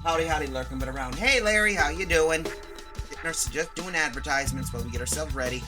Howdy, howdy, lurking but around. Hey, Larry, how you doing? Just doing advertisements while we get ourselves ready.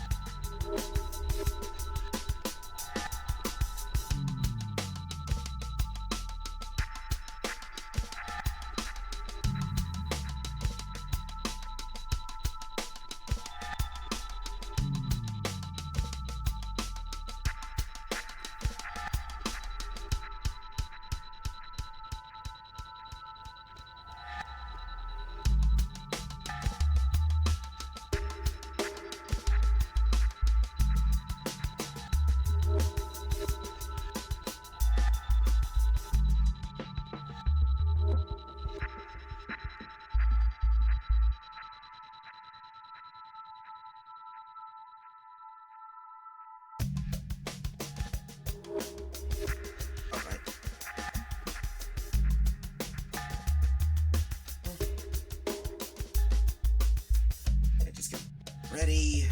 Ready.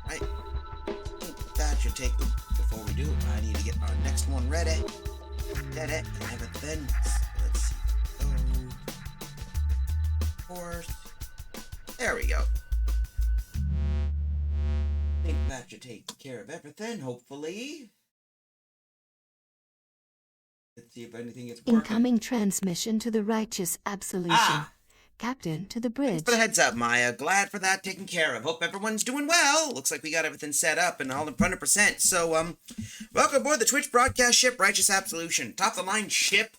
Right. That should take. Before we do, I need to get our next one ready. Get it and everything. Let's see. Of course. There we go. I think that should take care of everything, hopefully. Let's see if anything is working. Incoming transmission to the Righteous Absolution. Captain to the bridge. Thanks for the heads up, Maya. Glad for that taken care of. Hope everyone's doing well. Looks like we got everything set up and all in 100%. So, welcome aboard the Twitch broadcast ship, Righteous Absolution. Top of the line ship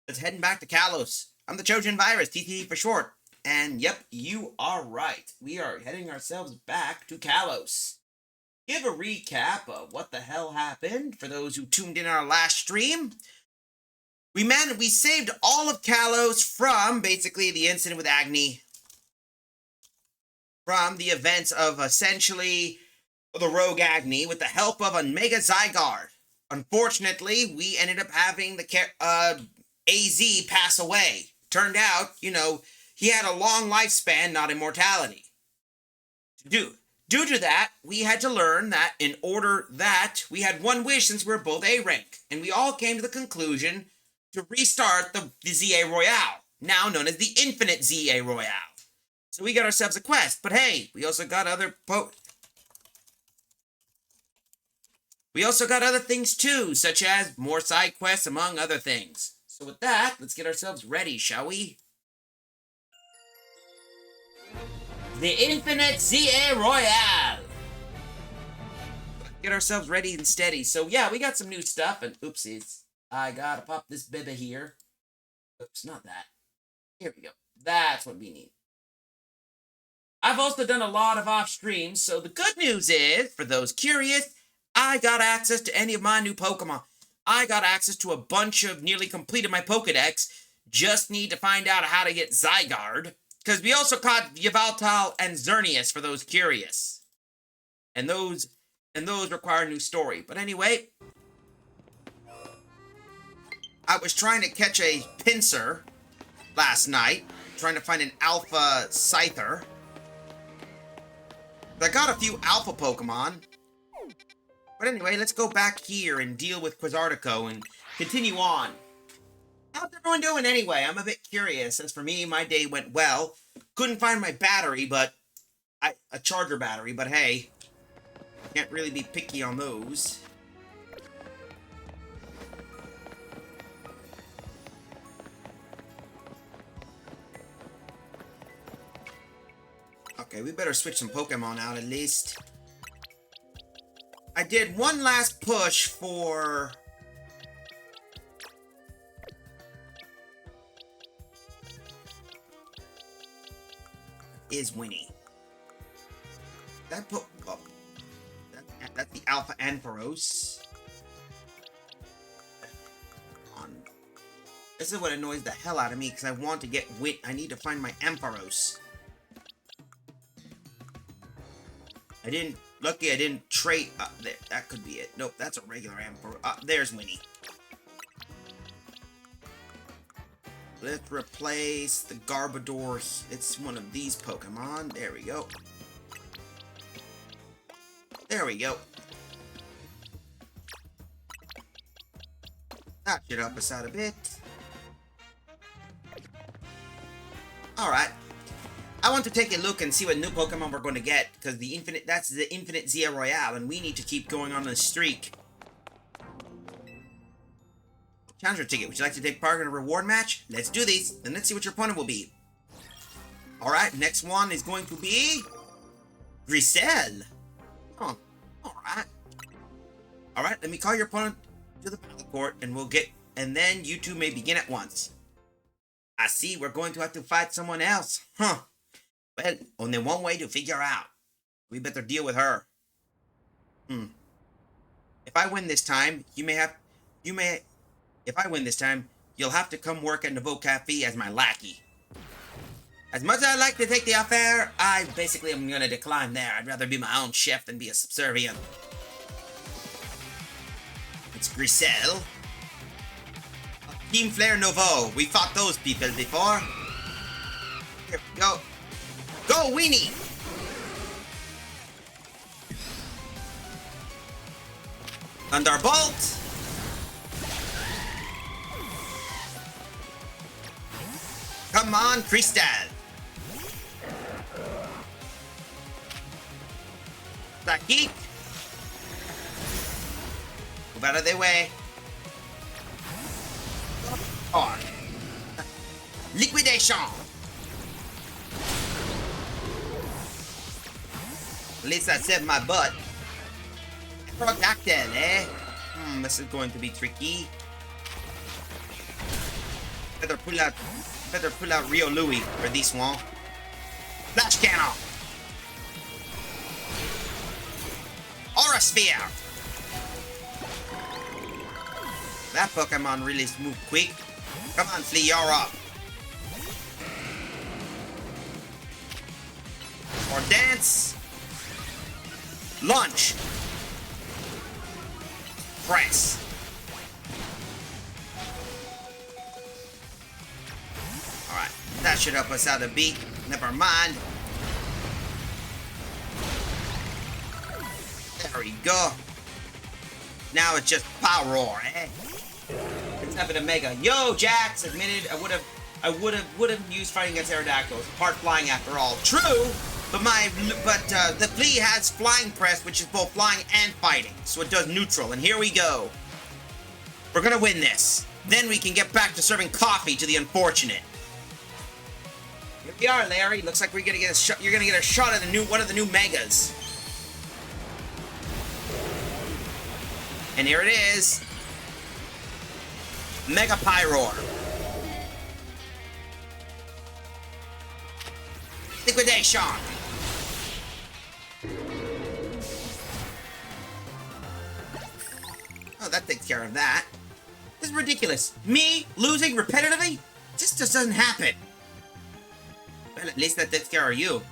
that's heading back to Kalos. I'm the Trojan Virus, TCV for short. And yep, you are right. We are heading ourselves back to Kalos. Give a recap of what the hell happened for those who tuned in our last stream. We saved all of Kalos from basically the incident with Agni, from the events of essentially the rogue Agni with the help of a Mega Zygarde. Unfortunately, we ended up having the AZ pass away. Turned out, he had a long lifespan, not immortality. Due to that, we had to learn that in order that we had one wish since we're both A rank, and we all came to the conclusion to restart the ZA Royale, now known as the Infinite ZA Royale. So we got ourselves a quest, but hey, we also got other things too, such as more side quests, among other things. So with that, let's get ourselves ready, shall we? The Infinite ZA Royale! Get ourselves ready and steady. So yeah, we got some new stuff, and oopsies. I gotta pop this baby here. Oops, not that. Here we go. That's what we need. I've also done a lot of off streams, so the good news is, for those curious, I got access to any of my new Pokemon. I got access to a bunch of nearly completed my Pokedex. Just need to find out how to get Zygarde. Because we also caught Yveltal and Xerneas for those curious. And those require a new story. But anyway, I was trying to catch a Pinsir last night, trying to find an Alpha Scyther. I got a few Alpha Pokemon. But anyway, let's go back here and deal with Quasartico and continue on. How's everyone doing anyway? I'm a bit curious. As for me, my day went well. Couldn't find my battery, a charger battery, but hey, can't really be picky on those. Okay, we better switch some Pokemon out at least. I did one last push for is Winnie? That put oh, that's the Alpha Ampharos. On. This is what annoys the hell out of me because I want to get Win. I need to find my Ampharos. I didn't trade. There, that could be it. Nope, that's a regular Ampharos. There's Winnie. Let's replace the Garbodor. It's one of these Pokemon. There we go. There we go. That should help us out a bit. Alright. I want to take a look and see what new Pokemon we're going to get, because that's the Infinite Zia Royale, and we need to keep going on the streak. Challenger ticket. Would you like to take part in a reward match? Let's do these. Then let's see what your opponent will be. Alright, next one is going to be Griselle. Oh, alright. Alright, let me call your opponent to the battle court and then you two may begin at once. I see we're going to have to fight someone else. Huh. Well, only one way to figure out. We better deal with her. If I win this time, if I win this time, you'll have to come work at Nouveau Cafe as my lackey. As much as I'd like to take the affair, I basically am going to decline there. I'd rather be my own chef than be a subservient. It's Griselle. Team Flare Nouveau. We fought those people before. Here we go. Go, Weenie! Thunderbolt! Come on, Crystal! Psychic! Move out of their way. On. Liquidation! At least I saved my butt. Pterodactyl, eh? This is going to be tricky. Better pull out Rio Louis for this one. Flash Cannon! Aura Sphere! That Pokemon really moved quick. Come on, Flea, you're up. Or dance. Launch. Press. Alright, that should help us out a bit. Never mind. There we go. Now it's just Power Roar, eh? Let's have it a Mega. Yo, Jax admitted I would have used fighting against Aerodactyls. Part flying after all. True, but the Flea has Flying Press, which is both flying and fighting, so it does neutral. And here we go. We're gonna win this. Then we can get back to serving coffee to the unfortunate. Here we are, Larry. Looks like we're gonna get a shot. You're gonna get a shot at one of the new Megas. And here it is. Mega Pyroar. Liquidation. Oh, that takes care of that. This is ridiculous. Me losing repetitively? Just doesn't happen. Well, at least that takes care of you.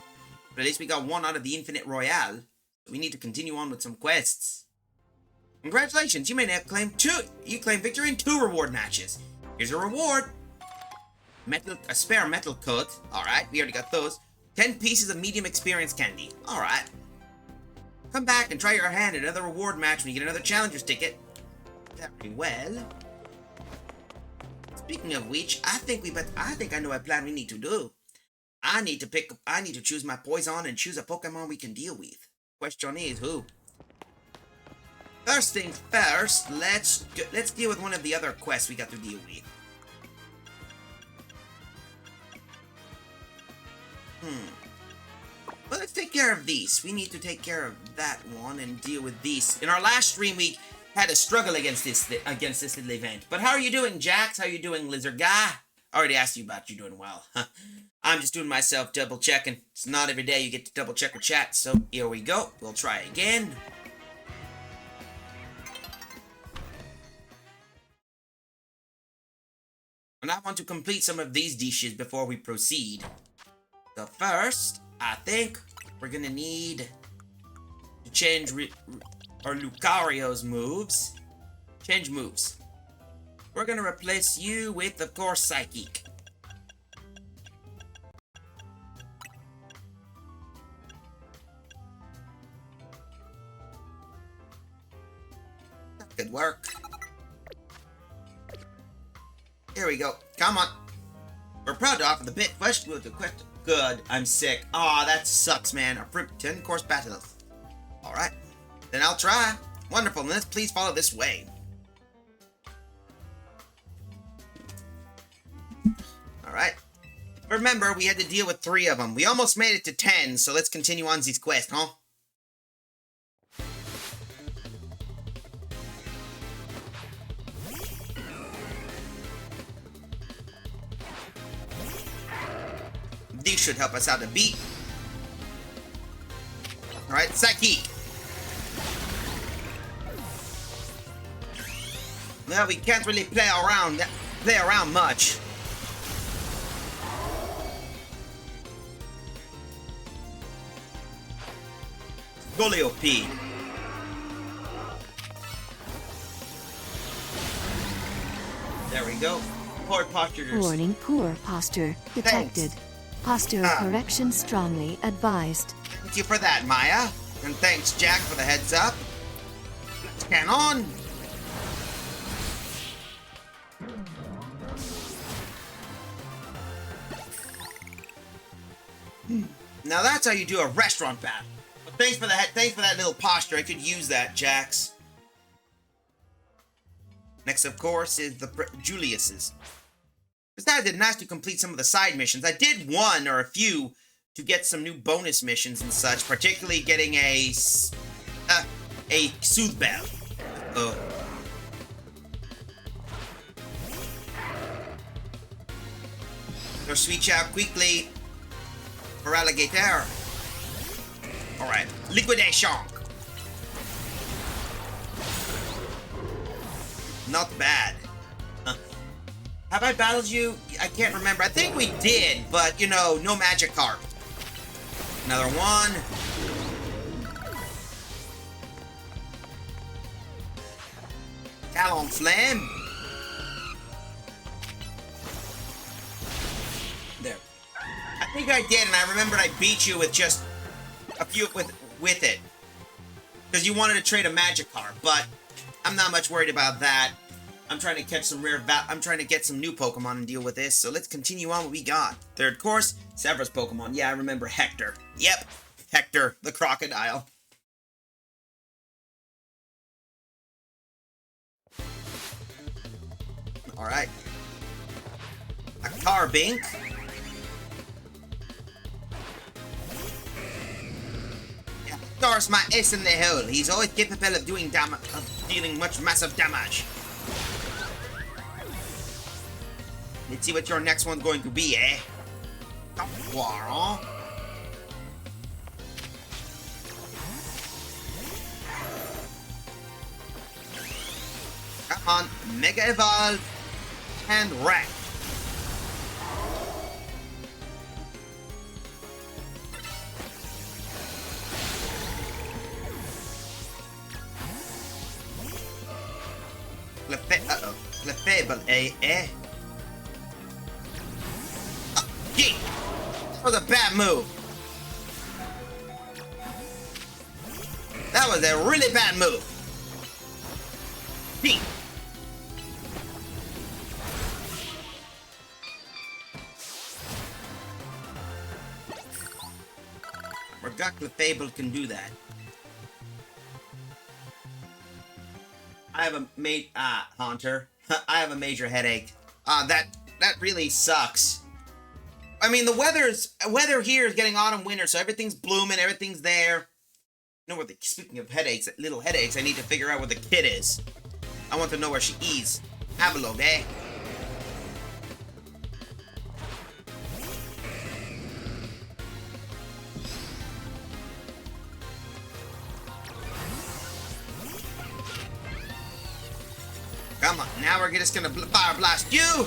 But at least we got one out of the Infinite Royale. We need to continue on with some quests. Congratulations, you may now claim victory in 2 reward matches. Here's a reward. A spare metal coat. Alright, we already got those. 10 pieces of medium experience candy. Alright. Come back and try your hand at another reward match when you get another challenger's ticket. Very well. Speaking of which, I think I know a plan we need to do. I need to choose my poison and choose a Pokemon we can deal with. Question is who? First things first, let's deal with one of the other quests we got to deal with. Well, let's take care of these. We need to take care of that one and deal with these. In our last stream, we had a struggle against this little event. But how are you doing, Jax? How are you doing, Lizard Guy? I already asked you about you doing well. I'm just doing myself double checking. It's not every day you get to double check a chat, so here we go. We'll try again. And I want to complete some of these dishes before we proceed. So first, I think we're gonna need to change our Lucario's moves. Change moves. We're gonna replace you with, of course, Psychic. That could work. Here we go. Come on. We're proud to offer the bit fresh with the question. Good. I'm sick. Aw, that sucks, man. Our 10-course battle. Alright. Then I'll try. Wonderful. Let's please follow this way. Alright. Remember, we had to deal with 3 of them. We almost made it to 10, so let's continue on this quest, huh? These should help us out a bit. Alright, Psyche. Well, we can't really play around much. Goliope. There we go. Poor posture. Warning, poor posture detected. Thanks. Posture correction strongly advised. Thank you for that, Maya. And thanks, Jack, for the heads up. Scan on. Now that's how you do a restaurant battle. But thanks for that little posture. I could use that, Jax. Next, of course, is the Julius's. Besides, it's nice to complete some of the side missions. I did one or a few to get some new bonus missions and such, particularly getting a Soothe Bell. So switch out quickly for Alligator. Alright, Liquidation. Not bad. Have I battled you? I can't remember. I think we did, but, you know, no magic card. Another one. Talon Flame. There. I think I did, and I remembered I beat you with just a few with it. Because you wanted to trade a magic card, but I'm not much worried about that. I'm trying to catch some I'm trying to get some new Pokemon and deal with this, so let's continue on what we got. Third course, Severus Pokemon. Yeah, I remember Hector. Yep, Hector, the crocodile. Alright. A Carbink. Yeah, Thor's my ace in the hole. He's always capable of dealing much massive damage. Let's see what your next one's going to be, eh? Come on, Mega Evolve and Wreck. Clefable, eh? That was a bad move. That was a really bad move. Pete. I forgot Clefable can do that. I have a Haunter. I have a major headache. That really sucks. I mean, the weather here is getting autumn, winter, so everything's blooming, everything's there. You know where speaking of headaches, little headaches, I need to figure out where the kid is. I want to know where she is. Avalon, eh? Come on, now we're just gonna fire blast you!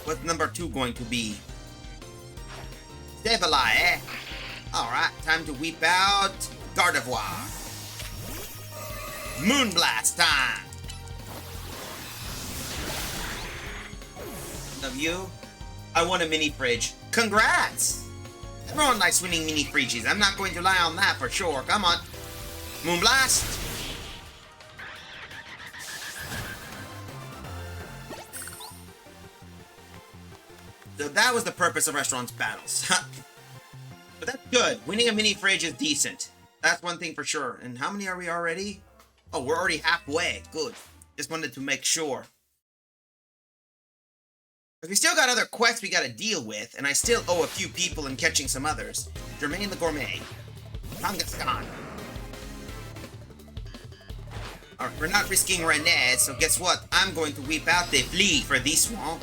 What's number 2 going to be? Stabilize, eh? Alright, time to weep out Gardevoir. Moonblast time! Of you, I won a mini fridge. Congrats! Everyone likes winning mini fridges. I'm not going to lie on that for sure. Come on. Moonblast! So that was the purpose of restaurants battles. But that's good. Winning a mini fridge is decent. That's one thing for sure. And how many are we already? Oh, we're already halfway. Good. Just wanted to make sure. But we still got other quests we gotta deal with, and I still owe a few people and catching some others. Jermaine the Gourmet. Kangaskhan. Alright, we're not risking Renee, so guess what? I'm going to weep out the flea for this one.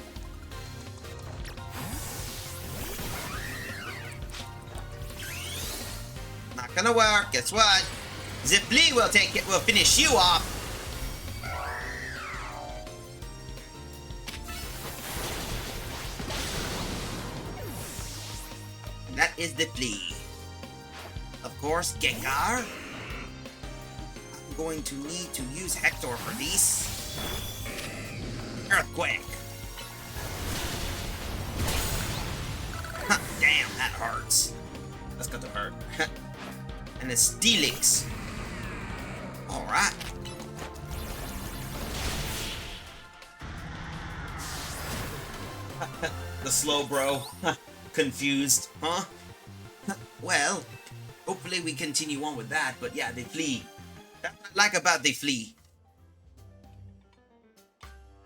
Not gonna work. Guess what? The flea will finish you off. And that is the flea. Of course, Gengar. I'm going to need to use Hector for these. Earthquake. Damn, that hurts. That's got to hurt. And the Steelix. Alright. The slow bro. Confused, huh? Well, hopefully we continue on with that, but yeah, they flee. That's what I like about they flee.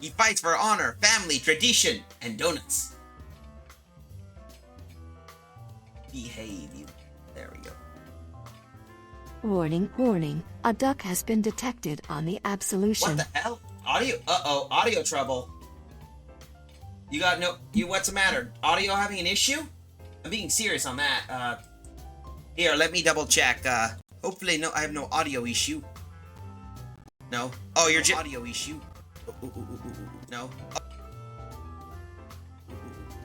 He fights for honor, family, tradition, and donuts. Behave, you. There we go. Warning, warning. A duck has been detected on the Absolution. What the hell? Audio? Uh-oh, audio trouble. You got no... what's the matter? Audio having an issue? I'm being serious on that. Here, let me double check. Hopefully I have no audio issue. No? Oh, you're just... audio issue. No?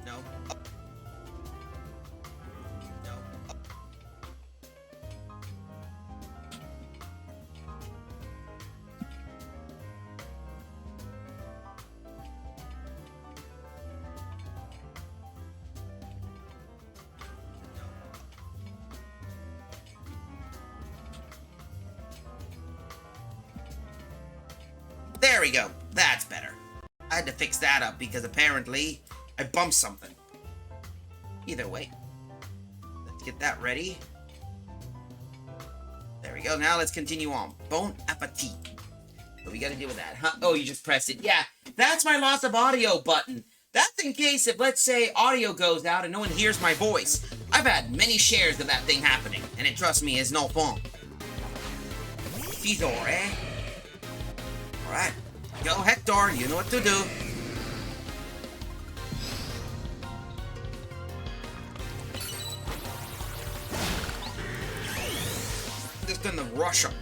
No? No? There we go. That's better. I had to fix that up because apparently I bumped something. Either way. Let's get that ready. There we go. Now let's continue on. Bon appetit. So we gotta deal with that, huh? Oh, you just pressed it. Yeah, that's my loss of audio button. That's in case if, let's say, audio goes out and no one hears my voice. I've had many shares of that thing happening, and it, trust me, is no fun. Fizor, eh? Alright. Go, Hector. You know what to do. Just gonna rush him.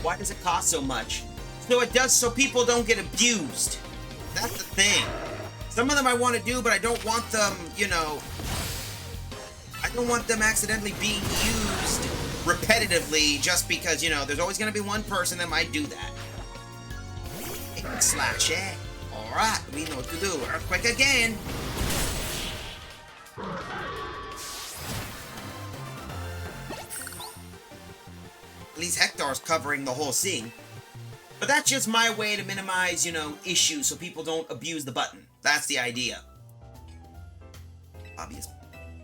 Why does it cost so much? So it does so people don't get abused. That's the thing. Some of them I want to do, but I don't want them, you know... I don't want them accidentally being used repetitively just because, you know, there's always going to be one person that might do that. Slash, eh? Alright, we know what to do. Earthquake again. At least Hector's covering the whole scene. But that's just my way to minimize, you know, issues so people don't abuse the button. That's the idea. Obvious.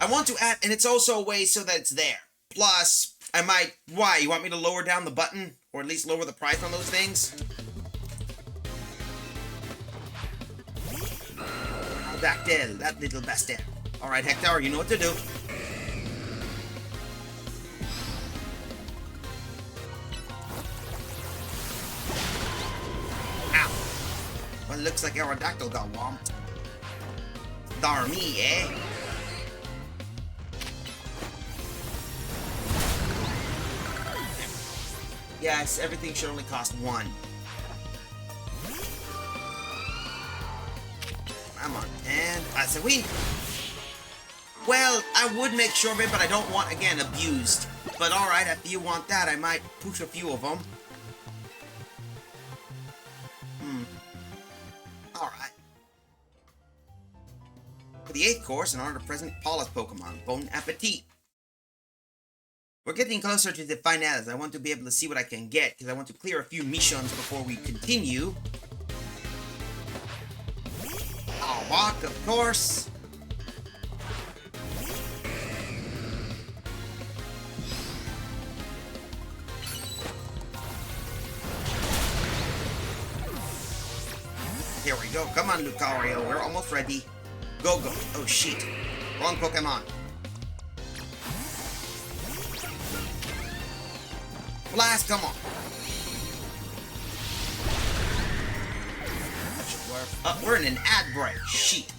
I want to add, and it's also a way so that it's there. Plus, I might... Why? You want me to lower down the button? Or at least lower the price on those things? Dactyl, that little bastard. Alright, Hector, you know what to do. Ow. Well, it looks like Aerodactyl got whomped. Darn me, eh? Yes, everything should only cost 1. Come on, and I said we. Well, I would make sure of it, but I don't want, again, abused. But alright, if you want that, I might push a few of them. Alright. For the 8th course, in honor to present Paula's Pokemon, Bon Appetit. We're getting closer to the finales. I want to be able to see what I can get, because I want to clear a few missions before we continue. I'll walk, of course. Here we go. Come on, Lucario. We're almost ready. Go, go. Oh, shit. Wrong Pokemon. Blast, come on. That should work. Oh, we're in an ad break. Shit.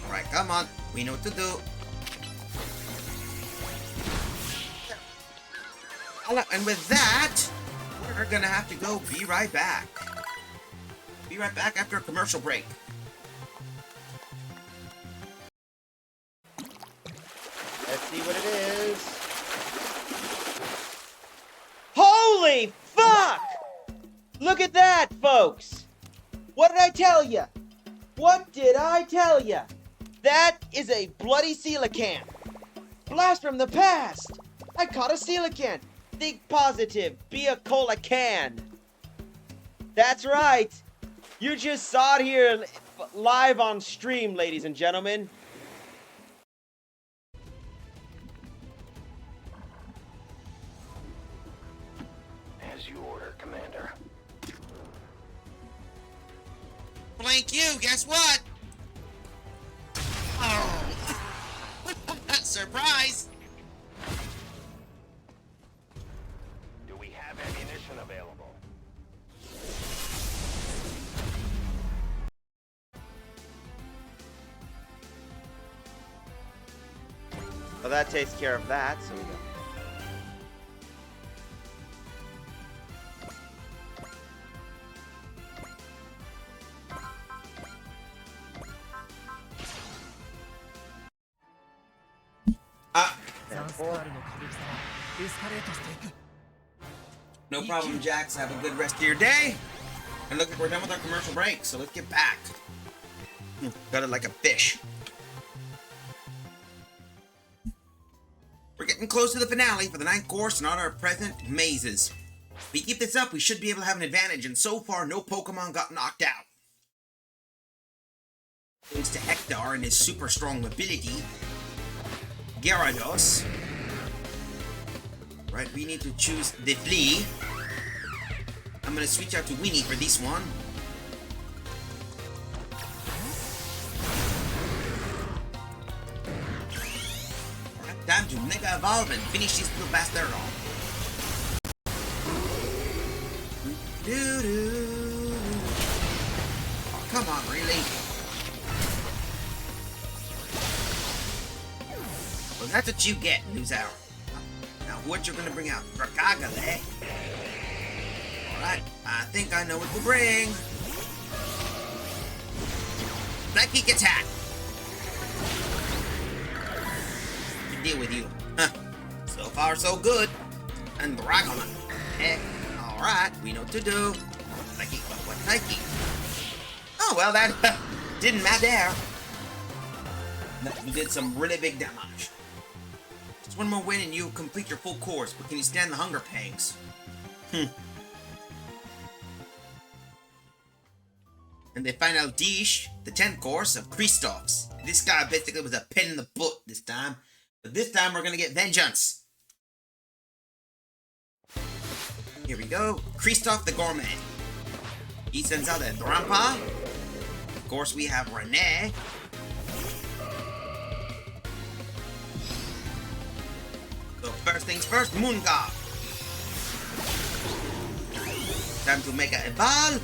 Alright, come on. We know what to do. And with that, we're gonna have to go be right back. Be right back after a commercial break. Let's see what it is. Holy fuck! Look at that, folks! What did I tell ya? What did I tell ya? That is a bloody coelacanth. Blast from the past! I caught a coelacanth. Think positive. Be a coelacanth. That's right. You just saw it here live on stream, ladies and gentlemen. As you order, Commander. Blank you, guess what? Oh. Surprise! Do we have ammunition available? Well, that takes care of that, so we go. No problem, Jax. Have a good rest of your day. And look, we're done with our commercial break, so let's get back. Got it like a fish. We're getting close to the finale for the 9th course and on our present mazes. If we keep this up, we should be able to have an advantage, and so far, no Pokemon got knocked out. Thanks to Hector and his super strong mobility. Gyarados. Right, we need to choose the flea. I'm gonna switch out to Winnie for this one. Alright, time to Mega Evolve and finish this little bastard off. Oh, come on, really? Well, that's what you get, Loser. Now, what you're gonna bring out? Dracagale. Alright, I think I know what to bring. Psychic attack. To deal with you. Huh. So far, so good. And Dragona. Heck. Alright, we know what to do. Psychic, what Psychic? Oh, well, that didn't matter. We did some really big damage. Just one more win and you complete your full course, but can you stand the hunger pangs? And the final dish, the 10th course of Kristoff's. This guy basically was a pin in the butt this time. But this time we're gonna get vengeance. Here we go. Kristoff the Gourmet. He sends out a Drampa. Of course we have Renee. So first things first, Moongar. Time to make a evolve.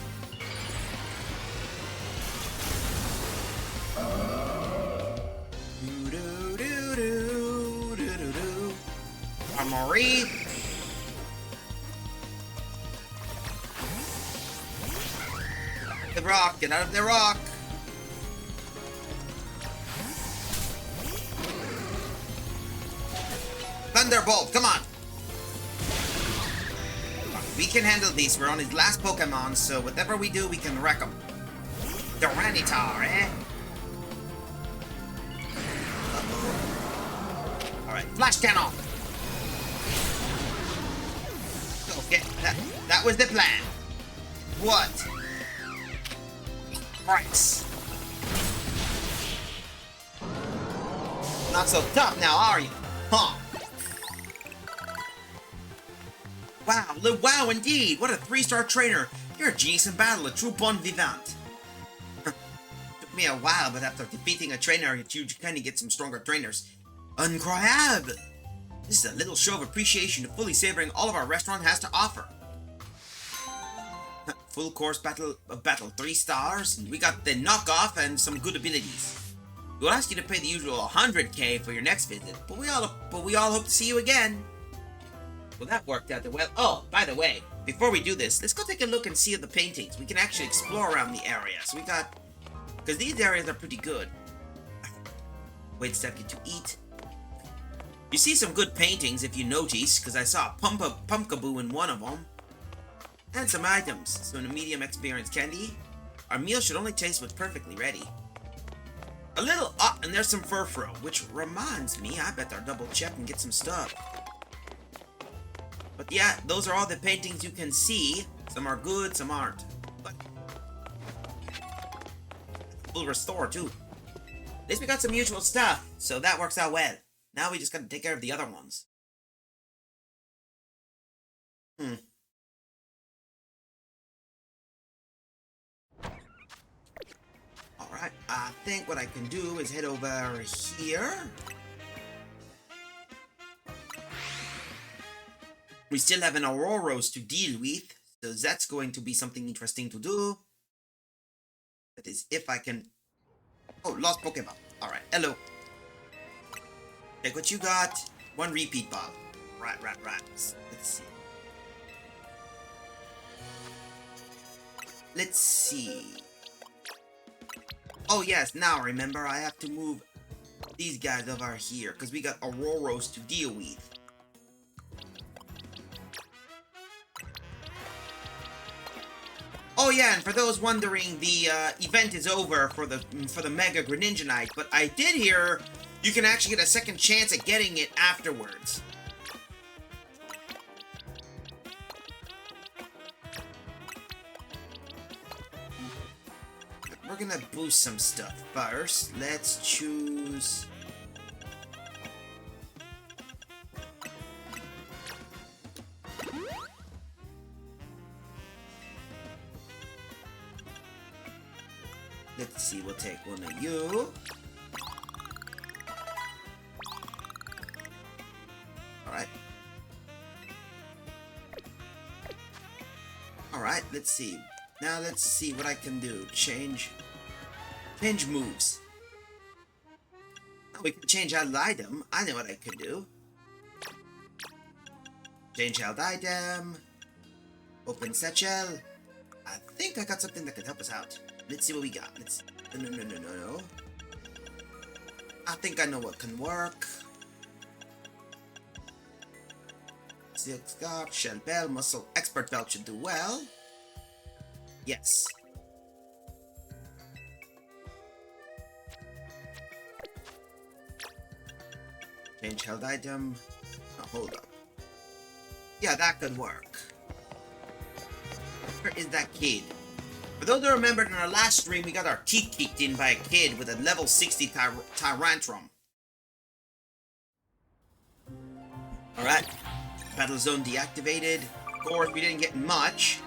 Armory. rock. Get out of the rock. Thunderbolt, come on. We can handle these. We're on his last Pokemon, so whatever we do, we can wreck him. Tyranitar, eh? Alright, Flash Cannon. Okay, that was the plan. What? Price. Not so tough now, are you? Huh? Wow, wow indeed! What a 3-star trainer! You're a genius in battle, a true bon vivant. Took me a while, but after defeating a trainer, you kind of get some stronger trainers. Incroyable! This is a little show of appreciation to fully savoring all of our restaurant has to offer. Full course battle, 3 stars. We got the knockoff and some good abilities. We'll ask you to pay the usual 100k for your next visit, but we all hope to see you again. Well, that worked out well. Oh, by the way, before we do this, let's go take a look and see the paintings. We can actually explore around the area. So we got, because these areas are pretty good. Wait a second to eat. You see some good paintings if you notice, because I saw a pumpkaboo in one of them. And some items. So in a medium experience candy. Our meal should only taste what's perfectly ready. A little, and there's some furfro, which reminds me, I bet I'll double check and get some stuff. But yeah, those are all the paintings you can see. Some are good, some aren't. But we'll restore too. At least we got some mutual stuff, so that works out well. Now we just gotta take care of the other ones. Alright, I think what I can do is head over here. We still have an Auroros to deal with, so that's going to be something interesting to do. That is, if I can... Oh, lost Pokemon. Alright, hello. Take what you got. 1 repeat ball. Right. Let's see. Let's see. Oh yes, now remember I have to move these guys over here, because we got Auroros to deal with. Oh yeah, and for those wondering, the event is over for the Mega Greninjanite, but I did hear you can actually get a second chance at getting it afterwards. We're gonna boost some stuff first. Let's choose... Let's see, we'll take one of you. Alright. Alright, let's see. Now let's see what I can do. Change moves. Oh, we can change out item. I know what I can do. Change out item. Open satchel. I think I got something that could help us out. Let's see what we got. Let's... No. I think I know what can work. Silk Scarf, Shell Bell, Muscle Expert Belt should do well. Yes. Change held item. Oh, hold up. Yeah, that could work. Where is that kid? For those who remembered in our last stream, we got our teeth kicked in by a kid with a level 60 Tyrantrum. Alright. Battle zone deactivated. Of course, we didn't get much.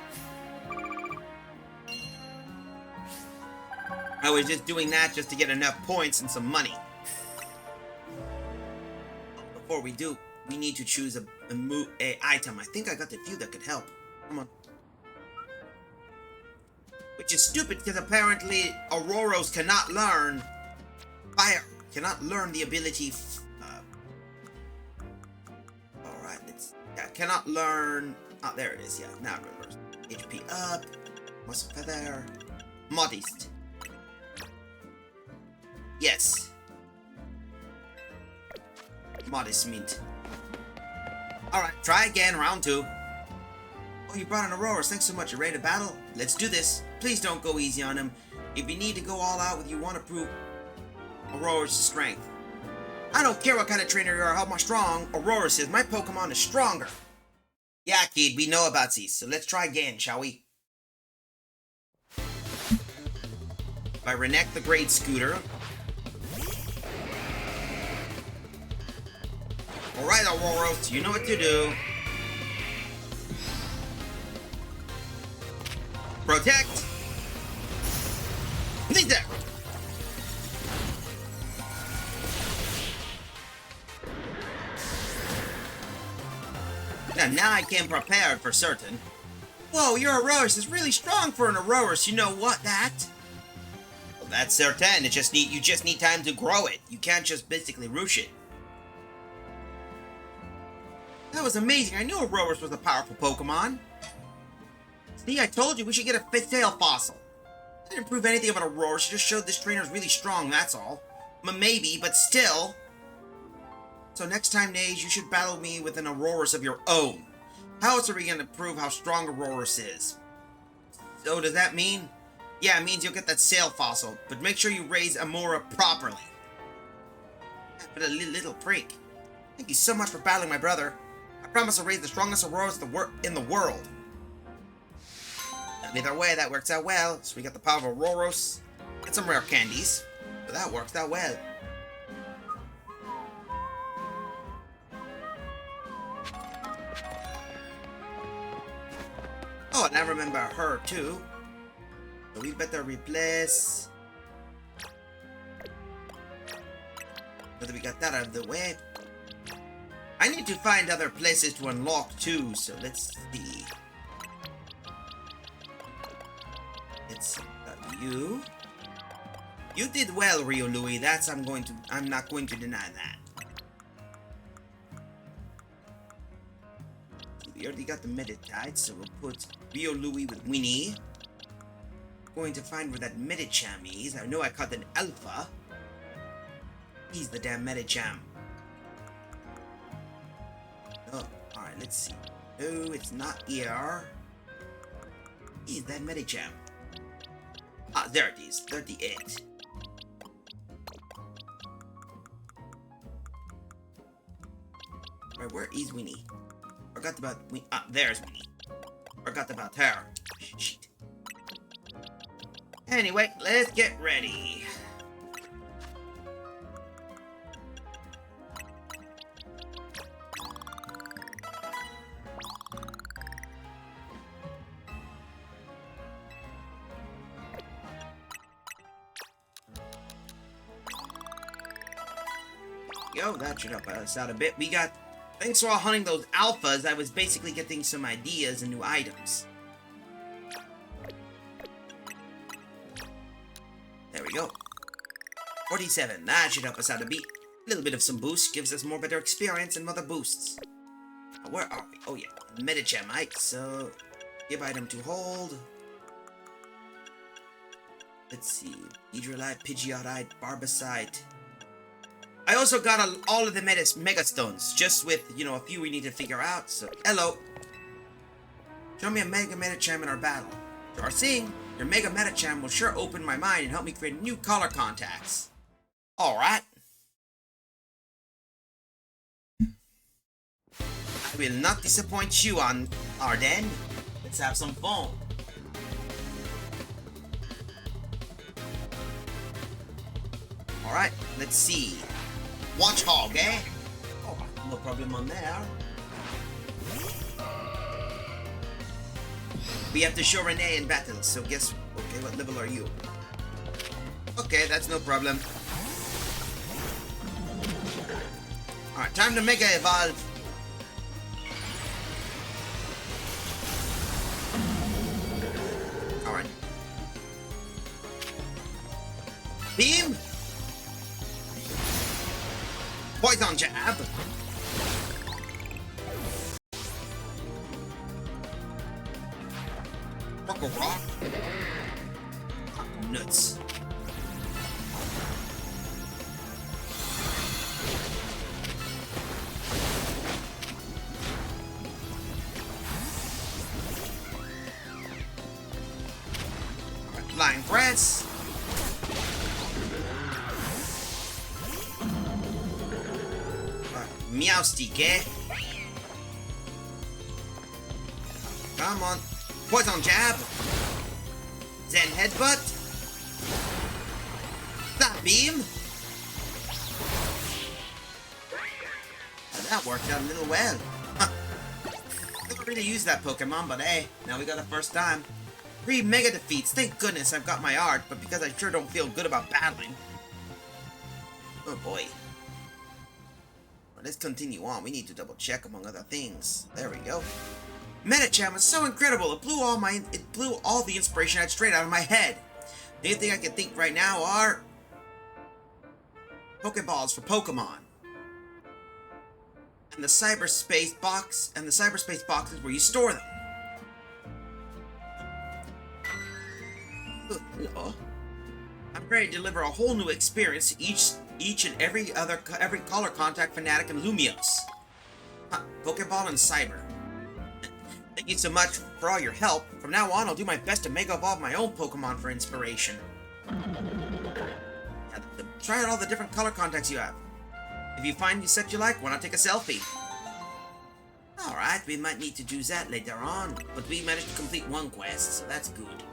I was just doing that just to get enough points and some money. Before we do, we need to choose a item. I think I got a few that could help. Come on. Which is stupid because apparently Auroros cannot learn fire. Cannot learn the ability. Alright, cannot learn. Oh, there it is. Yeah, now it remembers. HP up. Muscle feather. Modest. Yes. Modest mint. Alright, try again, round 2. Oh, you brought in Auroras. Thanks so much. You ready to battle? Let's do this. Please don't go easy on him. If you need to go all out with you want to prove Aurora's strength. I don't care what kind of trainer you are, how much strong Auroras is. My Pokemon is stronger. Yeah, kid, we know about these, so let's try again, shall we? If I Renect the Great Scooter. Alright, Auroras, you know what to do. Protect! Need that! Now I can prepare it for certain. Whoa, your Auroras is really strong for an Auroras, you know what, that? Well, that's certain, you just need time to grow it. You can't just basically rush it. That was amazing, I knew Auroras was a powerful Pokemon. See, I told you we should get a fifth tail fossil. I didn't prove anything about Auroras, she just showed this trainer is really strong, that's all. Maybe, but still. So next time, Nage, you should battle me with an Auroras of your own. How else are we going to prove how strong Auroras is? So does that mean? Yeah, it means you'll get that sail fossil, but make sure you raise Amora properly. But a little prick. Thank you so much for battling my brother. I promise I'll raise the strongest Auroras in the world. Either way, that works out well. So we got the power of Auroras and some rare candies. So that works out well. Oh, and I remember her too. So we better replace. Now that we got that out of the way. I need to find other places to unlock too, so let's see. Let's you. You did well, Rio Louis. I'm not going to deny that. We already got the Meditite, so we'll put Rio Louis with Winnie. Going to find where that Medicham is. I know I caught an Alpha. He's the damn Medicham. Oh, alright, let's see. No, it's not here. He's that Medicham. Ah, there it is. 38. Right, where is Winnie? Forgot about Winnie. Ah, there's Winnie. Forgot about her. Shit. Anyway, let's get ready. Yo, that should help us out a bit. We got, thanks for all hunting those alphas, I was basically getting some ideas and new items. There we go. 47, that should help us out a bit. A little bit of some boost gives us more better experience and other boosts. Where are we? Oh yeah, Medichamite, so give item to hold. Let's see, Hydrolite, Pidgeotite, Barbicite. I also got all of the Mega Stones, just with, you know, a few we need to figure out, so... Hello! Show me a Mega Medicham in our battle. Sure thing, your Mega Medicham will sure open my mind and help me create new color contacts. Alright. I will not disappoint you on Arden. Let's have some fun. Alright, let's see. Watch Hog, eh? Oh, no problem on there. We have to show Renee in battle, so guess... Okay, what level are you? Okay, that's no problem. Alright, time to Mega Evolve. Alright. Beam! Poison Jab! Rock. nuts. Alright, flying press. Meow stick, eh? Come on. Poison jab. Zen headbutt. That beam. Now that worked out a little well. Huh. Never really used that Pokemon, but hey, now we got the first time. 3 mega defeats. Thank goodness I've got my art, but because I sure don't feel good about battling. Oh boy. Well, let's continue on. We need to double check among other things. There we go. Metachan was so incredible. It blew all the inspiration I had straight out of my head. The only thing I can think right now are Pokeballs for Pokemon. And the cyberspace box and the cyberspace boxes where you store them. Oh, hello. I'm ready to deliver a whole new experience to each and every color contact fanatic in Lumios. Huh, Pokeball and Cyber. Thank you so much for all your help. From now on, I'll do my best to Mega Evolve my own Pokemon for inspiration. Yeah, try out all the different color contacts you have. If you find a set you like, why not take a selfie? Alright, we might need to do that later on, but we managed to complete one quest, so that's good.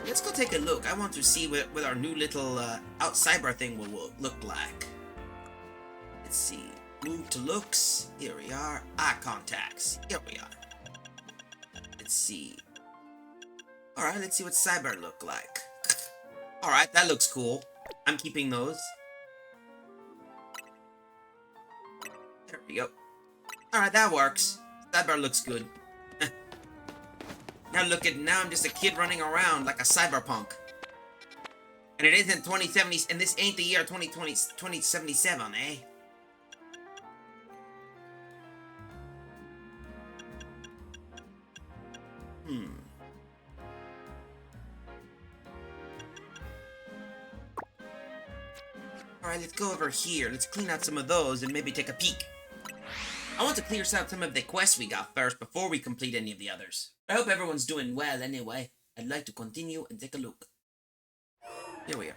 Let's go take a look. I want to see what our new little out cyber thing will look like. Let's see. Move to looks. Here we are. Eye contacts. Here we are. Let's see. Alright, let's see what cyber look like. Alright, that looks cool. I'm keeping those. There we go. Alright, that works. Cyber looks good. Now I'm just a kid running around like a cyberpunk. And it isn't 2070, and this ain't the year 2077, eh? Alright, let's go over here. Let's clean out some of those and maybe take a peek. I want to clear out some of the quests we got first before we complete any of the others. I hope everyone's doing well anyway. I'd like to continue and take a look. Here we are.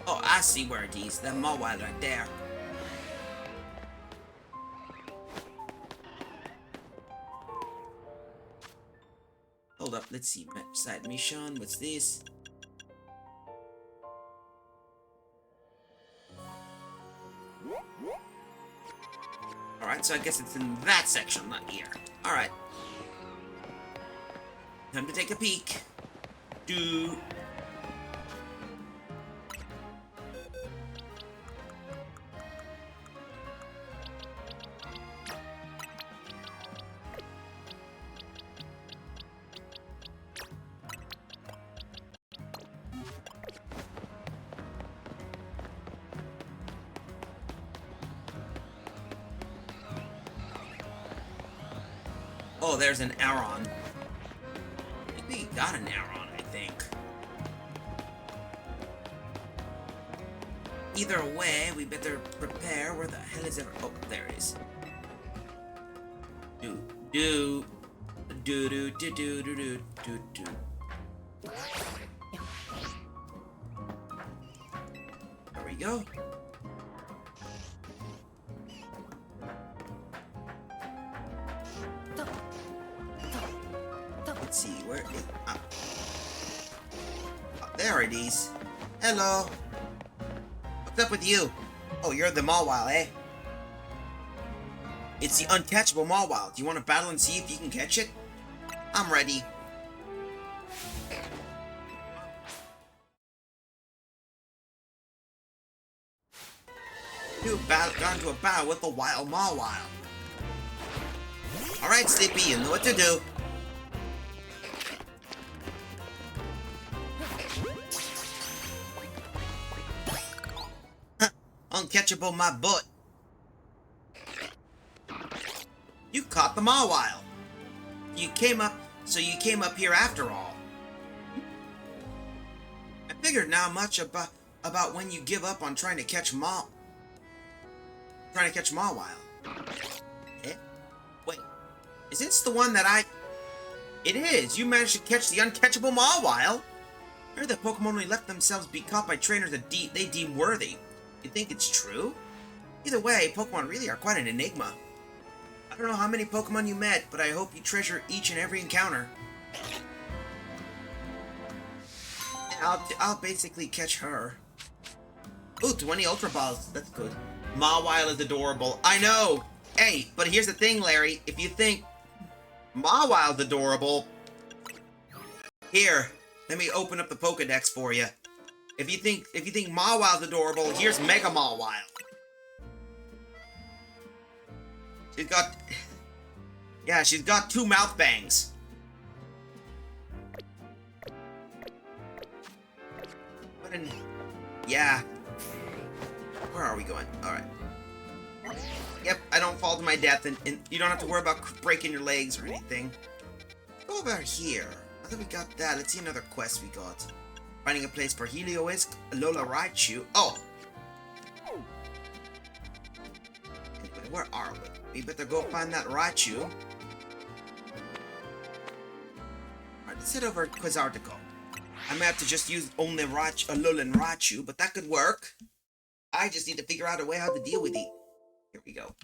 Oh, I see where it is. That Mawile right there. Hold up, let's see. Side mission, what's this? Alright, so I guess it's in that section, not here. Alright. Time to take a peek. Oh, there's an Aron. I think we got an Aron, I think. Either way, we better prepare. Where the hell is it? Oh, there it is. Do. There we go. Let's see, where is... Oh, there it is. Hello. What's up with you? Oh, you're the Mawile, eh? It's the uncatchable Mawile. Do you want to battle and see if you can catch it? I'm ready. You got into a battle with the wild Mawile. Alright, Sleepy, you know what to do. Uncatchable my butt. You caught the Mawile. you came up here after all. I figured now much about when you give up on trying to catch Mawile. Eh? Wait, is this the one that It is! You managed to catch the uncatchable Mawile! I heard that Pokemon only let themselves be caught by trainers that they deem worthy. You think it's true? Either way, Pokemon really are quite an enigma. I don't know how many Pokemon you met, but I hope you treasure each and every encounter. I'll basically catch her. Ooh, 20 Ultra Balls. That's good. Mawile is adorable. I know! Hey, but here's the thing, Larry. If you think Mawile's adorable, here, let me open up the Pokedex for you. If you think Mawile's adorable, here's Mega Mawile. She's got 2 mouth bangs. Yeah. Where are we going? Alright. Yep, I don't fall to my death, and you don't have to worry about breaking your legs or anything. Go over here. Now that we got that, let's see another quest we got. Finding a place for Helioisk, Alola Raichu. Oh! Anyway, where are we? We better go find that Raichu. Alright, let's head over to Quizartico. I may have to just use only Alola and Raichu, but that could work. I just need to figure out a way how to deal with it. Here we go.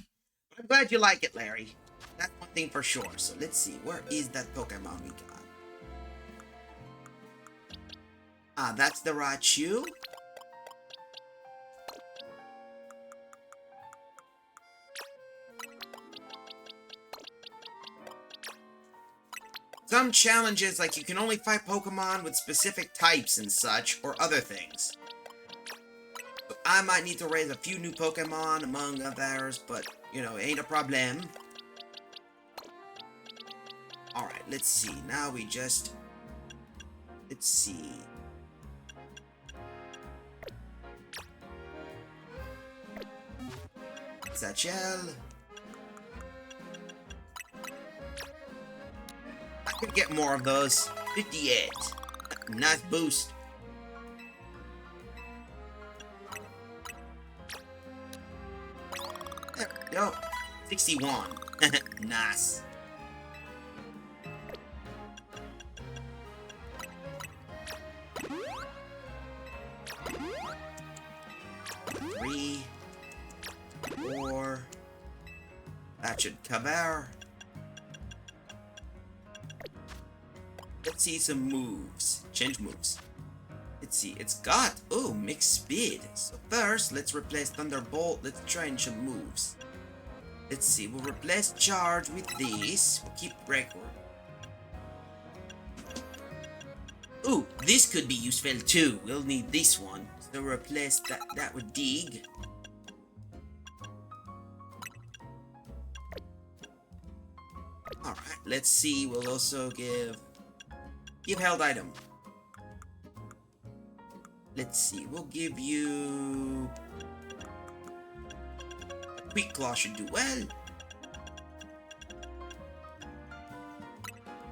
But I'm glad you like it, Larry. That's one thing for sure. So let's see. Where is that Pokemon we got? Ah, that's the Raichu. Some challenges, like you can only fight Pokemon with specific types and such, or other things. So I might need to raise a few new Pokemon among others, but, you know, ain't a problem. Alright, let's see. Now we just... Let's see. Satchel. I could get more of those. 58. Nice boost. There we go. 61. Nice. Three. 4. That should cover. Let's see some moves. Change moves. Let's see. It's got, oh, mixed speed. So first, let's replace Thunderbolt. Let's change some moves. Let's see. We'll replace Charge with this. We'll keep Breakaway. Ooh, this could be useful too. We'll need this one. So replace that with Dig. Alright, let's see. We'll also give held item. Let's see. We'll give you... Quick Claw should do well.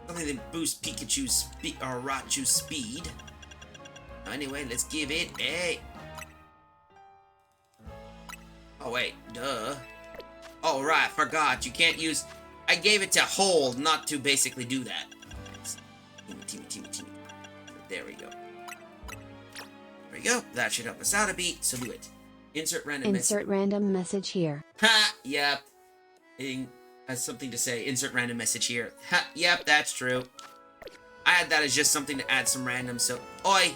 Something that boosts Pikachu's speed or Raichu's speed. Anyway, let's give it a... Oh wait, duh. Oh right, forgot. You can't use... I gave it to hold, not to basically do that. Team. There we go. There we go. That should help us out a beat, so do it. Insert random message here. Ha! Yep. It has something to say. Insert random message here. Ha! Yep, that's true. I had that as just something to add some random, so... Oi!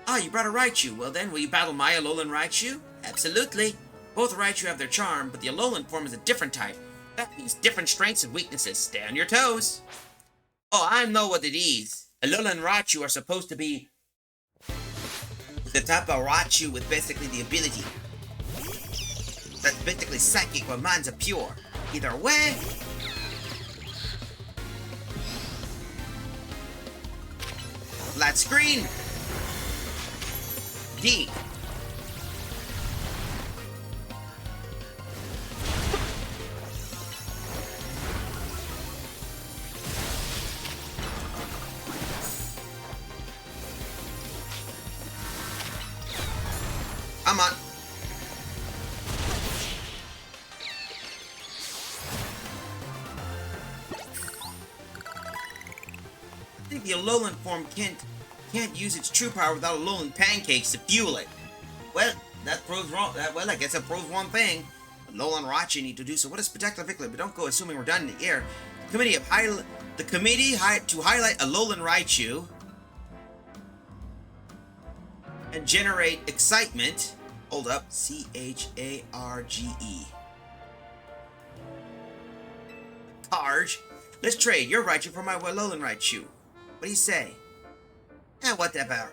Ah, you brought a Raichu. Well then, will you battle my Alolan Raichu? Absolutely. Both Raichu have their charm, but the Alolan form is a different type. That means different strengths and weaknesses. Stay on your toes. Oh, I know what it is. Alola and Raichu are supposed to be the type of Raichu with basically the ability that's basically psychic where minds are pure. Either way, flat screen, D. Come on. I think the Alolan form can't use its true power without Alolan pancakes to fuel it. Well, that proves wrong. Well, I guess that proves one thing. Alolan Raichu need to do so. What is spectacular victory? But don't go assuming we're done in the air. The committee to highlight Alolan Raichu and generate excitement. Hold up. Charge. Charge. Let's trade your Raichu for my Alolan Raichu. What do you say? Whatever.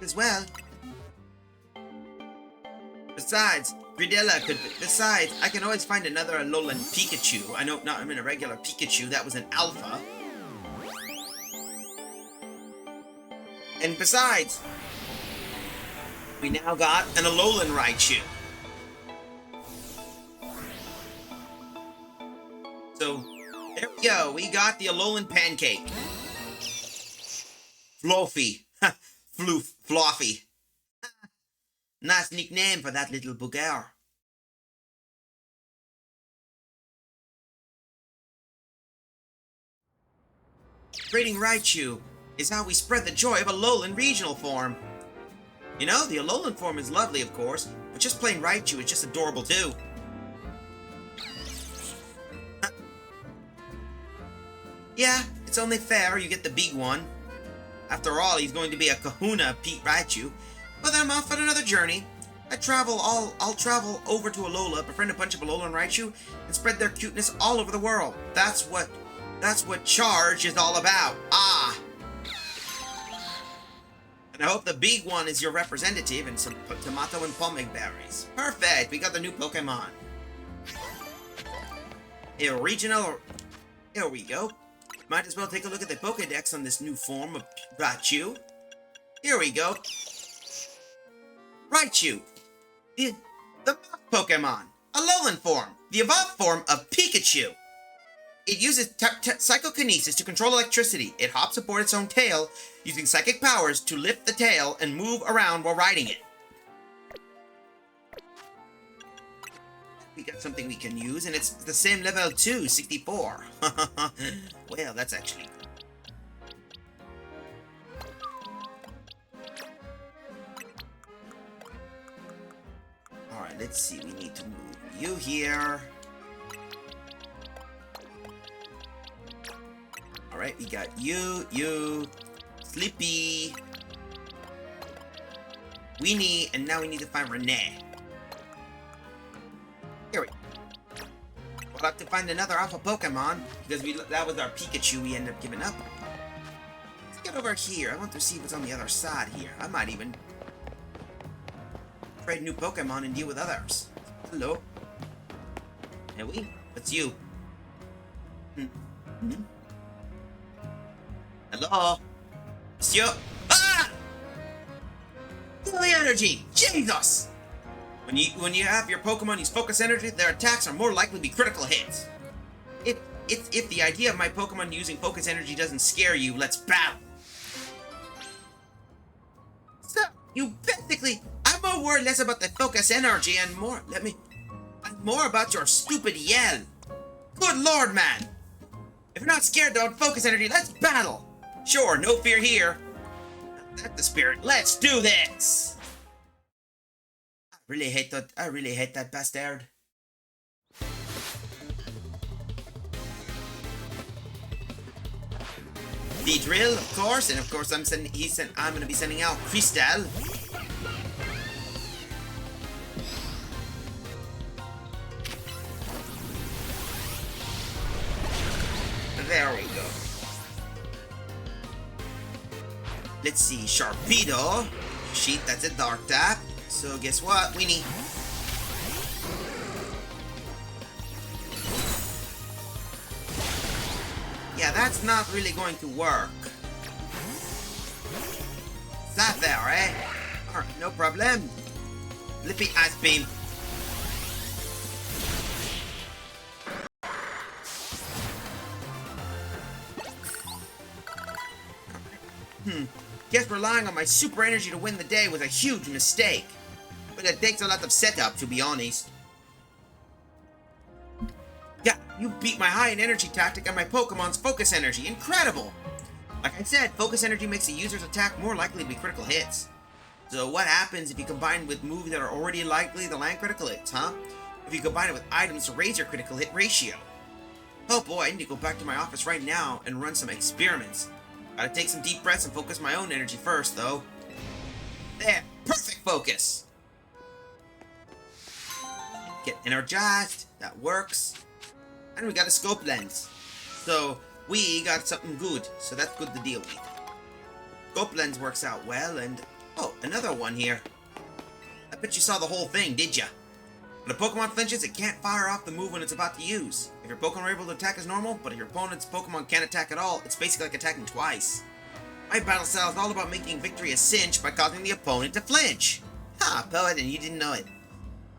As well. Besides, I can always find another Alolan Pikachu. I mean a regular Pikachu. That was an alpha. And besides, we now got an Alolan Raichu. So, there we go. We got the Alolan Pancake. Fluffy. Fluffy. Nice nickname for that little bugger. Trading Raichu is how we spread the joy of Alolan regional form. You know, the Alolan form is lovely, of course, but just plain Raichu is just adorable too. Yeah, it's only fair you get the big one. After all, he's going to be a kahuna Pete Raichu. But then I'm off on another journey. I'll travel over to Alola, befriend a bunch of Alolan Raichu, and spread their cuteness all over the world. That's what Charge is all about. Ah! And I hope the big one is your representative and some tomato and pomeg berries. Perfect! We got the new Pokemon. Here we go. Might as well take a look at the Pokedex on this new form of Raichu. Here we go. Raichu. The Pokemon. Alolan form. The evolved form of Pikachu. It uses psychokinesis to control electricity. It hops aboard its own tail, using psychic powers to lift the tail and move around while riding it. We got something we can use, and it's the same level too, 64. Well, that's actually good. Alright, let's see. We need to move you here. Alright, we got you, Sleepy, Weenie, and now we need to find Renee. Here we go. We'll have to find another alpha Pokemon, because that was our Pikachu we ended up giving up. Let's get over here. I want to see what's on the other side here. I might even trade new Pokemon and deal with others. Hello. What's you? Hello? Monsieur? Ah! Feel the energy! Jesus! When you have your Pokemon use focus energy, their attacks are more likely to be critical hits. If the idea of my Pokemon using focus energy doesn't scare you, let's battle. So, I'm more worried less about the focus energy and more about your stupid yell. Good lord, man! If you're not scared about focus energy, let's battle! Sure, no fear here. That's the spirit. Let's do this! I really hate that bastard. The drill, of course, and of course I'm gonna be sending out Crystal. There we go. Let's see, Sharpedo. Sheet, that's a dark tap. So guess what, Weenie? Yeah, that's not really going to work. Is that there, eh? Alright, no problem. Lippy Ice Beam. Guess relying on my super energy to win the day was a huge mistake. But it takes a lot of setup, to be honest. Yeah, you beat my high energy tactic and my Pokemon's focus energy. Incredible! Like I said, focus energy makes a user's attack more likely to be critical hits. So what happens if you combine with moves that are already likely to land critical hits, huh? If you combine it with items to raise your critical hit ratio. Oh boy, I need to go back to my office right now and run some experiments. Gotta take some deep breaths and focus my own energy first, though. There, perfect focus! Get energized, that works. And we got a scope lens. So, we got something good, so that's good to deal with. Scope lens works out well, and... oh, another one here. I bet you saw the whole thing, did ya? When a Pokemon flinches, it can't fire off the move when it's about to use. If your Pokemon are able to attack as normal, but if your opponent's Pokemon can't attack at all, it's basically like attacking twice. My battle style is all about making victory a cinch by causing the opponent to flinch. Ha, poet, and you didn't know it.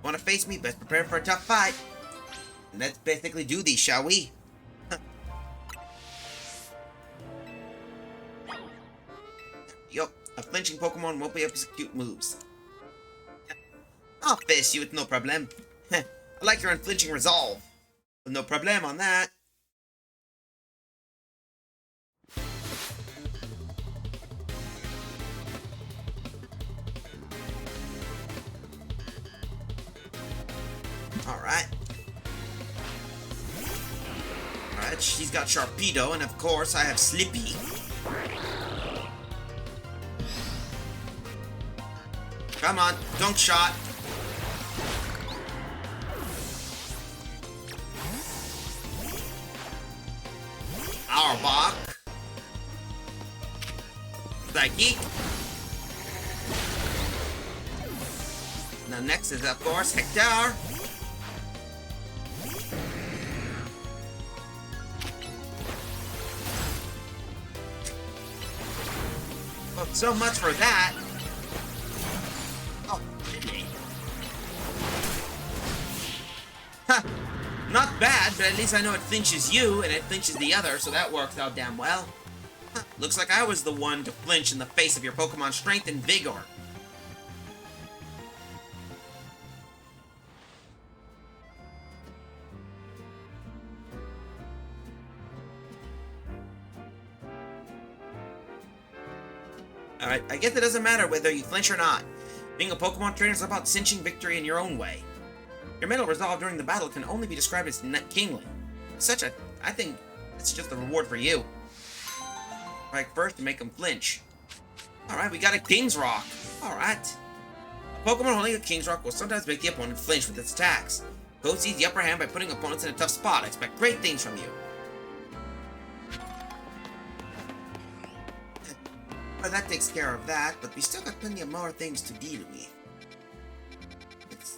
Want to face me? Best prepare for a tough fight. And let's basically do these, shall we? Yup, a flinching Pokemon won't be able to execute moves. I'll face you with no problem. I like your unflinching resolve. But no problem on that. Alright. Alright, she's got Sharpedo, and of course I have Slippy. Come on, dunk shot. Arbok. Psychic. Now next is of course Hector. Well, so much for that. Oh, really? Ha! Not bad, but at least I know it flinches you, and it flinches the other, so that works out damn well. Huh, looks like I was the one to flinch in the face of your Pokemon's strength and vigor. Alright, I guess it doesn't matter whether you flinch or not. Being a Pokemon trainer is about cinching victory in your own way. Your mental resolve during the battle can only be described as kingly. I think it's just a reward for you. Right, first to make them flinch. Alright, we got a King's Rock. Alright. A Pokemon holding a King's Rock will sometimes make the opponent flinch with its attacks. Go seize the upper hand by putting opponents in a tough spot. I expect great things from you. Well, that takes care of that, but we still got plenty of more things to deal with. Let's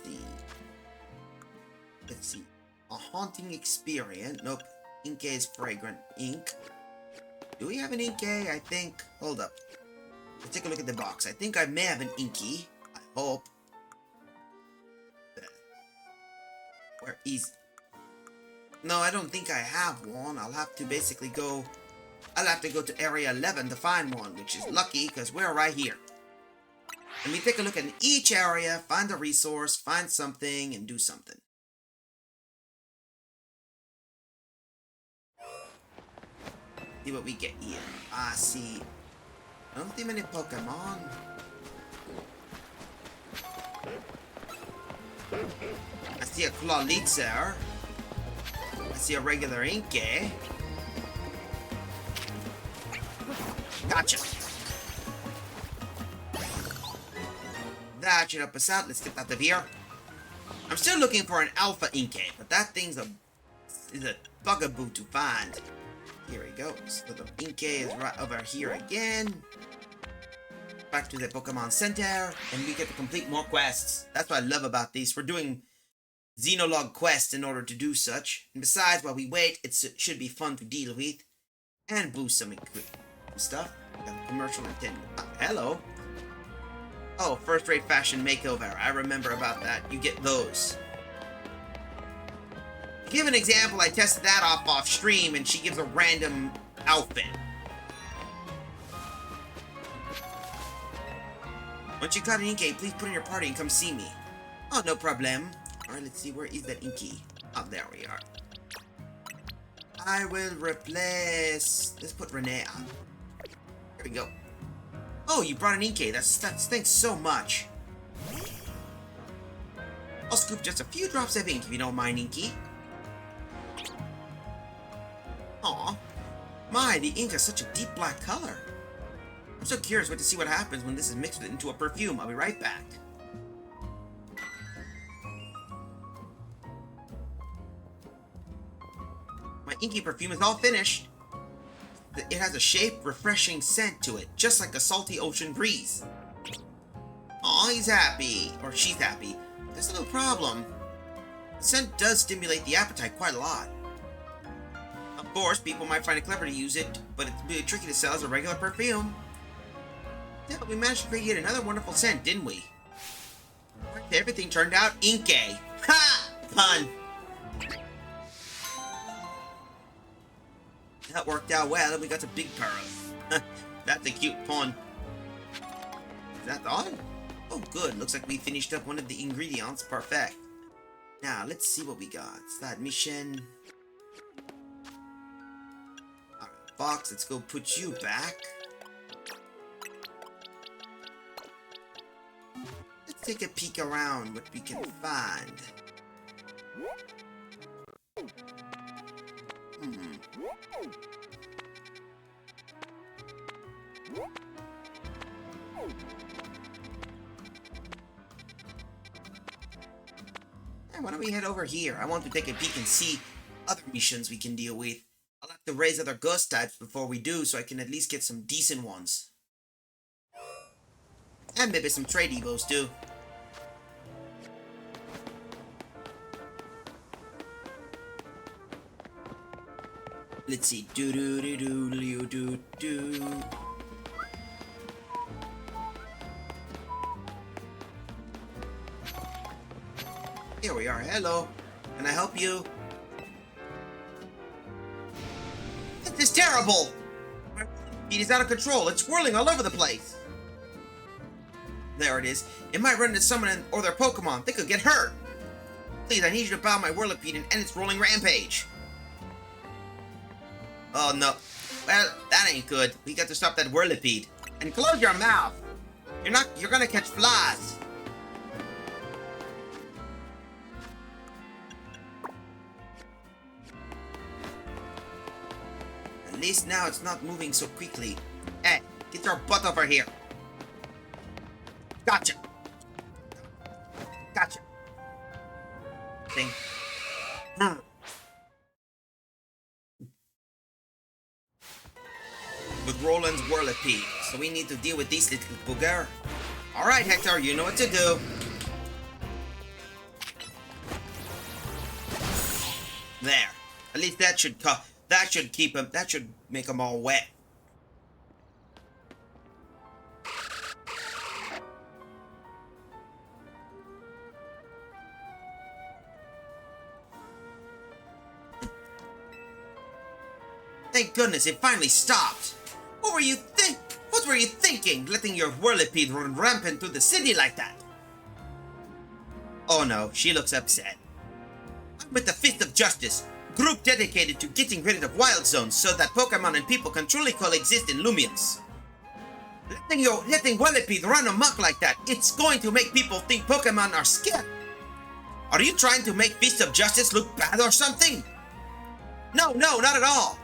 see. A haunting experience. Nope. Inkay's fragrant ink. Do we have an Inkay? I think. Hold up. Let's take a look at the box. I think I may have an Inky. I hope. Where is... No, I don't think I have one. I'll have to basically go... I'll have to go to Area 11 to find one, which is lucky because we're right here. Let me take a look at each area, find a resource, find something, and do something. See what we get here. I see. I don't see many Pokemon. I see a Clawlitzer. I see a regular Inkay. Gotcha. That should help us out. Let's get out of here. I'm still looking for an Alpha Inkay, but that thing's a bugaboo to find. Here he goes. So the Inkay is right over here again. Back to the Pokemon Center, and we get to complete more quests. That's what I love about these. We're doing Xenologue quests in order to do such. And besides, while we wait, it should be fun to deal with. And boost some stuff. Got a commercial intent. Hello. Oh, first-rate fashion makeover. I remember about that. You get those. To give an example, I tested that off stream, and she gives a random outfit. Once you got an Inkay, please put in your party and come see me. Oh, no problem. Alright, let's see, where is that Inky? Oh, there we are. I will replace... Let's put Renee on. There we go. Oh, you brought an Inkay. That's thanks so much. I'll scoop just a few drops of ink if you don't mind, Inky. Aw. My, the ink has such a deep black color. I'm so curious to see what happens when this is mixed into a perfume. I'll be right back. My inky perfume is all finished. It has a shape, refreshing scent to it, just like a salty ocean breeze. Aw, he's happy. Or she's happy. There's a little problem. The scent does stimulate the appetite quite a lot. Of course, people might find it clever to use it, but it's really tricky to sell as a regular perfume. Yeah, we managed to create another wonderful scent, didn't we? Everything turned out Inkay. Ha! Pun. That worked out well, and we got a big pearl. That's a cute pun. Is that all? Oh, good. Looks like we finished up one of the ingredients. Perfect. Now, let's see what we got. Start mission. Alright, Fox, let's go put you back. Let's take a peek around what we can find. And why don't we head over here? I want to take a peek and see other missions we can deal with. I'll have to raise other ghost types before we do, so I can at least get some decent ones. And maybe some trade evos too. Let's see. Do do do do do do do. Here we are. Hello. Can I help you? This is terrible. My feet is out of control. It's swirling all over the place. There it is. It might run into someone or their Pokemon. They could get hurt. Please, I need you to bow my Whirlipede and end its rolling rampage. Oh no. Well, that ain't good. We got to stop that Whirlipede. And close your mouth. You're gonna catch flies. At least now it's not moving so quickly. Hey, get your butt over here. Gotcha. Gotcha. Thing. With Roland's Whirlipede, so we need to deal with these little booger. Alright, Hector, you know what to do. There. At least that should keep him. That should make them all wet. Thank goodness it finally stopped. What were you thinking, letting your Whirlipede run rampant through the city like that? Oh no, she looks upset. I'm with the Fist of Justice, group dedicated to getting rid of wild zones so that Pokemon and people can truly coexist in Lumios. Letting Whirlipede run amok like that, it's going to make people think Pokemon are scared. Are you trying to make Fist of Justice look bad or something? No, not at all.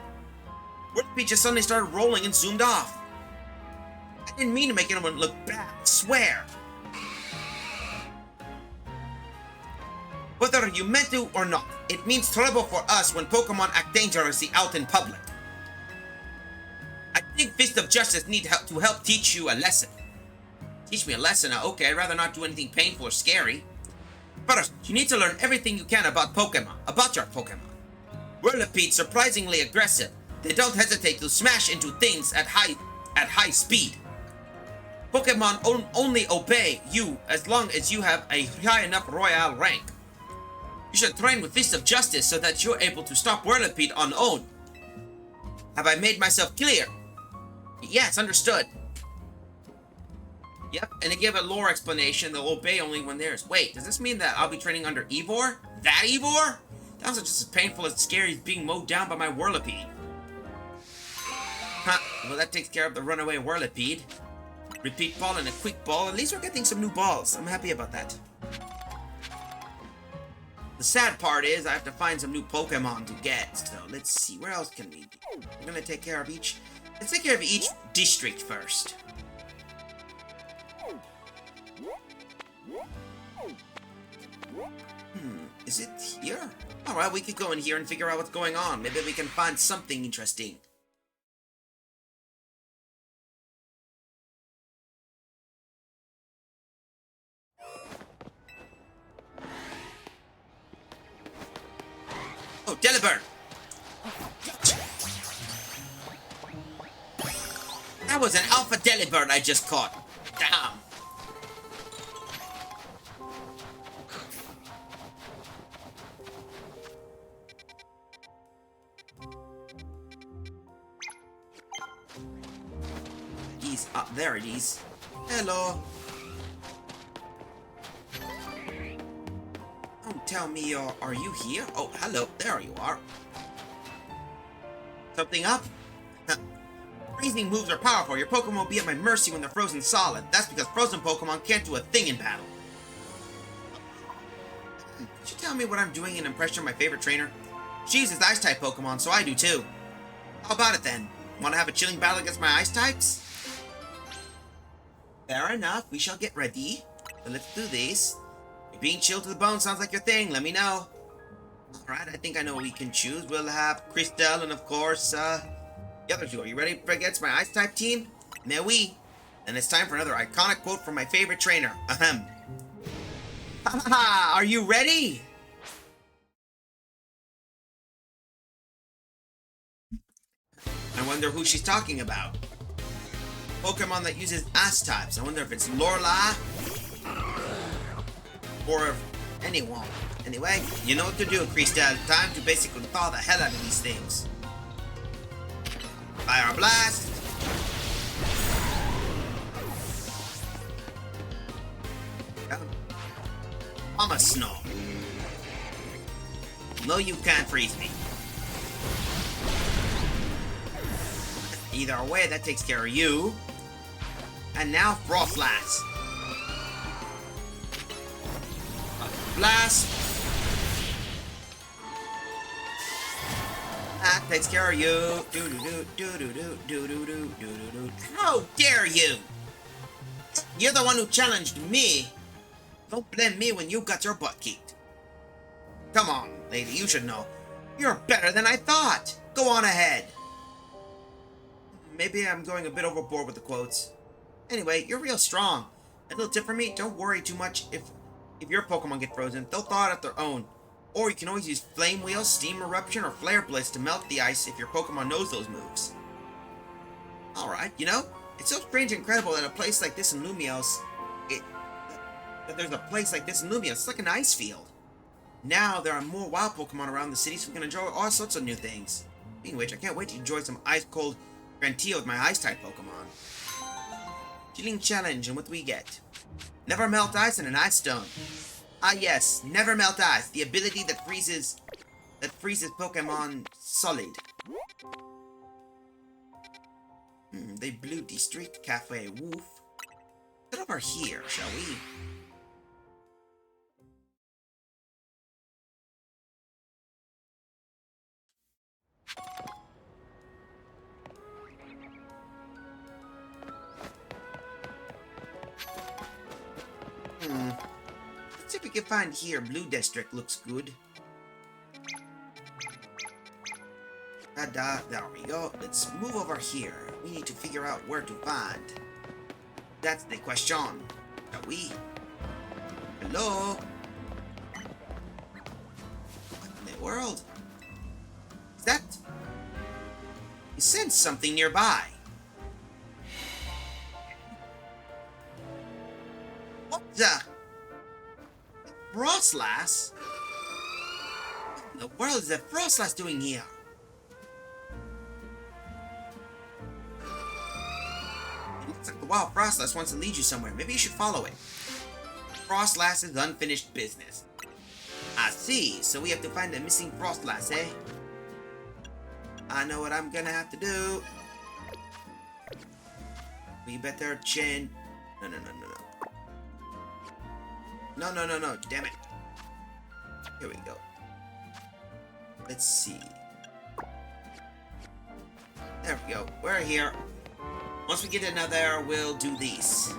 Whirlipede just suddenly started rolling and zoomed off. I didn't mean to make anyone look bad, I swear. Whether you meant to or not, it means trouble for us when Pokemon act dangerously out in public. I think Fist of Justice need help to help teach you a lesson. Teach me a lesson? Okay, I'd rather not do anything painful or scary. First, you need to learn everything you can about your Pokemon. Whirlipede's surprisingly aggressive. They don't hesitate to smash into things at high speed. Pokemon only obey you as long as you have a high enough Royale rank. You should train with Fist of Justice so that you're able to stop Whirlipede on own. Have I made myself clear? Yes, understood. Yep, and they give a lore explanation. They'll obey only when theirs. Wait, does this mean that I'll be training under Ivor? That Ivor? That was just as painful and scary as being mowed down by my whirlipede. Huh, well that takes care of the runaway whirlipede. Repeat ball and a quick ball. At least we're getting some new balls. I'm happy about that. The sad part is I have to find some new Pokemon to get. So let's see, where else can we do? We're gonna take care of each... Let's take care of each district first. Is it here? Alright, we could go in here and figure out what's going on. Maybe we can find something interesting. Oh, Delibird! That was an alpha Delibird I just caught. Damn. He's up there. It is. Hello. Don't tell me are you here? Oh, hello. There you are. Something up? Freezing moves are powerful. Your Pokemon will be at my mercy when they're frozen solid. That's because frozen Pokemon can't do a thing in battle. Could you tell me what I'm doing in impression of my favorite trainer? She uses Ice-type Pokemon, so I do too. How about it then? Want to have a chilling battle against my Ice-types? Fair enough. We shall get ready. So let's do this. Being chilled to the bone sounds like your thing. Let me know. Alright, I think I know what we can choose. We'll have Crystal and, of course, the other two. Are you ready against my Ice-type team? Mais oui. And it's time for another iconic quote from my favorite trainer. Ahem. Haha, are you ready? I wonder who she's talking about. Pokemon that uses Ice-types. I wonder if it's Lorelei or if anyone. Anyway, you know what to do, Crystal. Time to basically thaw the hell out of these things. Fire Blast! I'm a snow. No, you can't freeze me. Either way, that takes care of you. And now Frost Blast. Blast. That takes care of you. How dare you? You're the one who challenged me. Don't blame me when you got your butt kicked. Come on, lady, you should know. You're better than I thought. Go on ahead. Maybe I'm going a bit overboard with the quotes. Anyway, you're real strong. A little tip for me, don't worry too much if your Pokemon get frozen. They'll thaw out their own. Or you can always use Flame Wheel, Steam Eruption, or Flare Blitz to melt the ice if your Pokemon knows those moves. Alright, you know, it's so strange and incredible that a place like this in Lumios, that there's a place like this in Lumios. It's like an ice field. Now there are more wild Pokemon around the city, so we can enjoy all sorts of new things. Speaking of which, I can't wait to enjoy some ice-cold Grantia with my Ice-type Pokemon. Chilling challenge, and what do we get? Never melt ice in an ice stone. Ah yes, never melt ice, the ability that freezes Pokemon solid. They blew the street cafe. Woof. Get over here, shall we? Let's see if we can find here. Blue District looks good. There we go. Let's move over here. We need to figure out where to find. That's the question. Shall we? Hello? What in the world? Is that... You sense something nearby. What the... Frostlass? What in the world is that Frostlass doing here? It looks like the Wild Frostlass wants to lead you somewhere. Maybe you should follow it. Frostlass's unfinished business. I see. So we have to find the missing Frostlass, eh? I know what I'm gonna have to do. We better change. No. No. Damn it. Here we go. Let's see. There we go. We're here. Once we get another, we'll do these.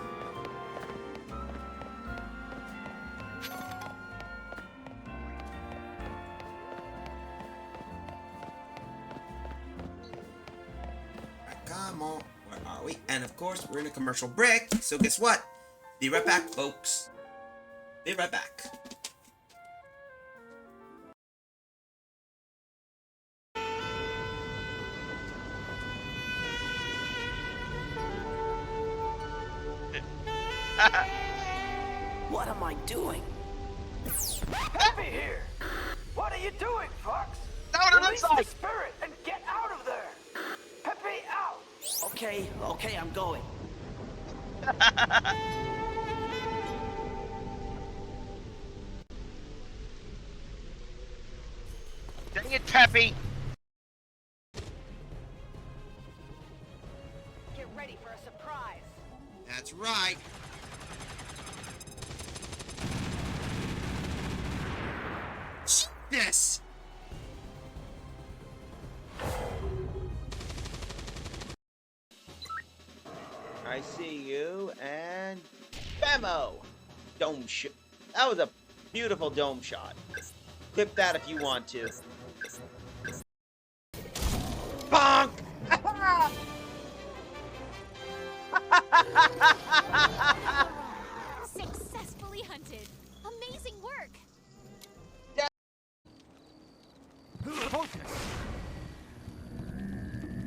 Come on. Where are we? And of course, we're in a commercial break. So guess what? Be right back, folks. Be right back. What am I doing? Happy here! What are you doing, Fox? Release the spirit and get out of there! Pepe out! Okay, I'm going. Dang it, Peppy! Get ready for a surprise. That's right. Jesus! I see you, and... Bammo! Dome shot. That was a beautiful dome shot. Clip that if you want to. Bonk! Successfully hunted. Amazing work. Oh,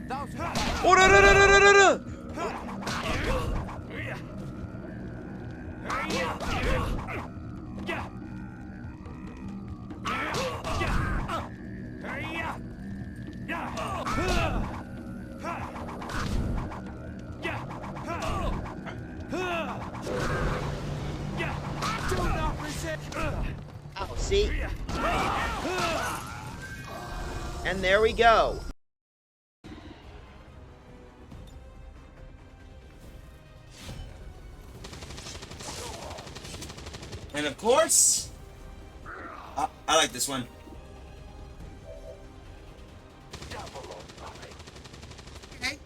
no! Oh, see? And there we go. And of course, I like this one. Okay.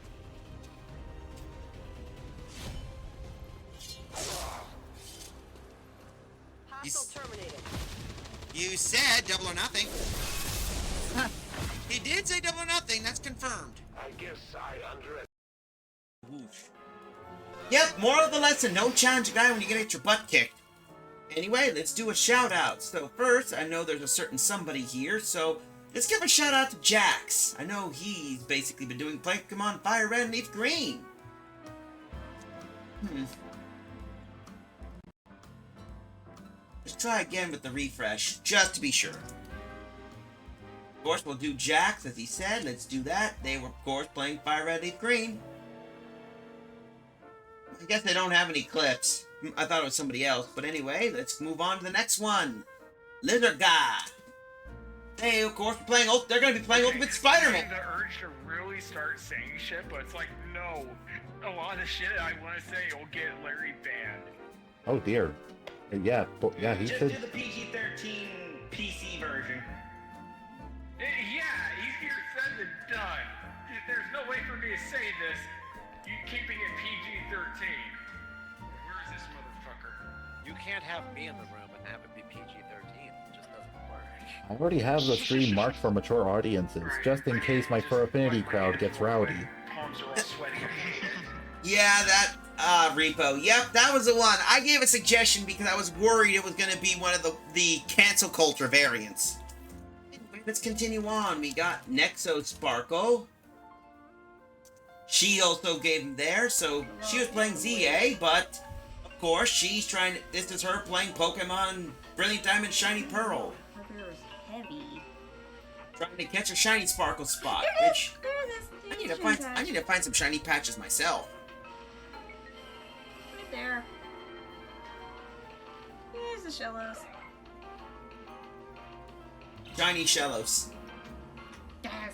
Hostile terminated. You said double or nothing. He did say double or nothing. That's confirmed. I guess I underestimated. Whoosh. Yep, moral of the lesson, don't challenge a guy when you get your butt kicked. Anyway, let's do a shout out. So first, I know there's a certain somebody here, so let's give a shout out to Jax. I know he's basically been doing Pokemon Fire Red and Leaf Green. Let's try again with the refresh, just to be sure. Of course, we'll do Jax, as he said. Let's do that. They were, of course, playing Fire Red Leaf Green. I guess they don't have any clips. I thought it was somebody else. But anyway, let's move on to the next one. Lizard Guy. They, of course, are playing. They're going to be playing Ultimate Spider-Man. The urge to really start saying shit, but it's like, no. A lot of shit I want to say will get Larry banned. Oh dear. Yeah, he Just said. do the PG-13 PC version. Yeah, easier said than done. There's no way for me to say this. You keeping it PG-13. Where is this motherfucker? You can't have me in the room and have it be PG-13. It just doesn't work. I already have the stream marked for mature audiences, just in case my Fur Affinity crowd gets rowdy. Palms are all sweaty. Yeah, that, Repo. Yep, that was the one. I gave a suggestion because I was worried it was going to be one of the cancel culture variants. Anyway, let's continue on. We got Nexo Sparkle. She also gave him there, so she was playing ZA, but of course she's trying to, this is her playing Pokemon Brilliant Diamond Shiny Pearl. Heavy. Trying to catch a shiny Sparkle spot, which I need to find some shiny patches myself. there. Here's the Shellos. Shiny Shellos. Yes.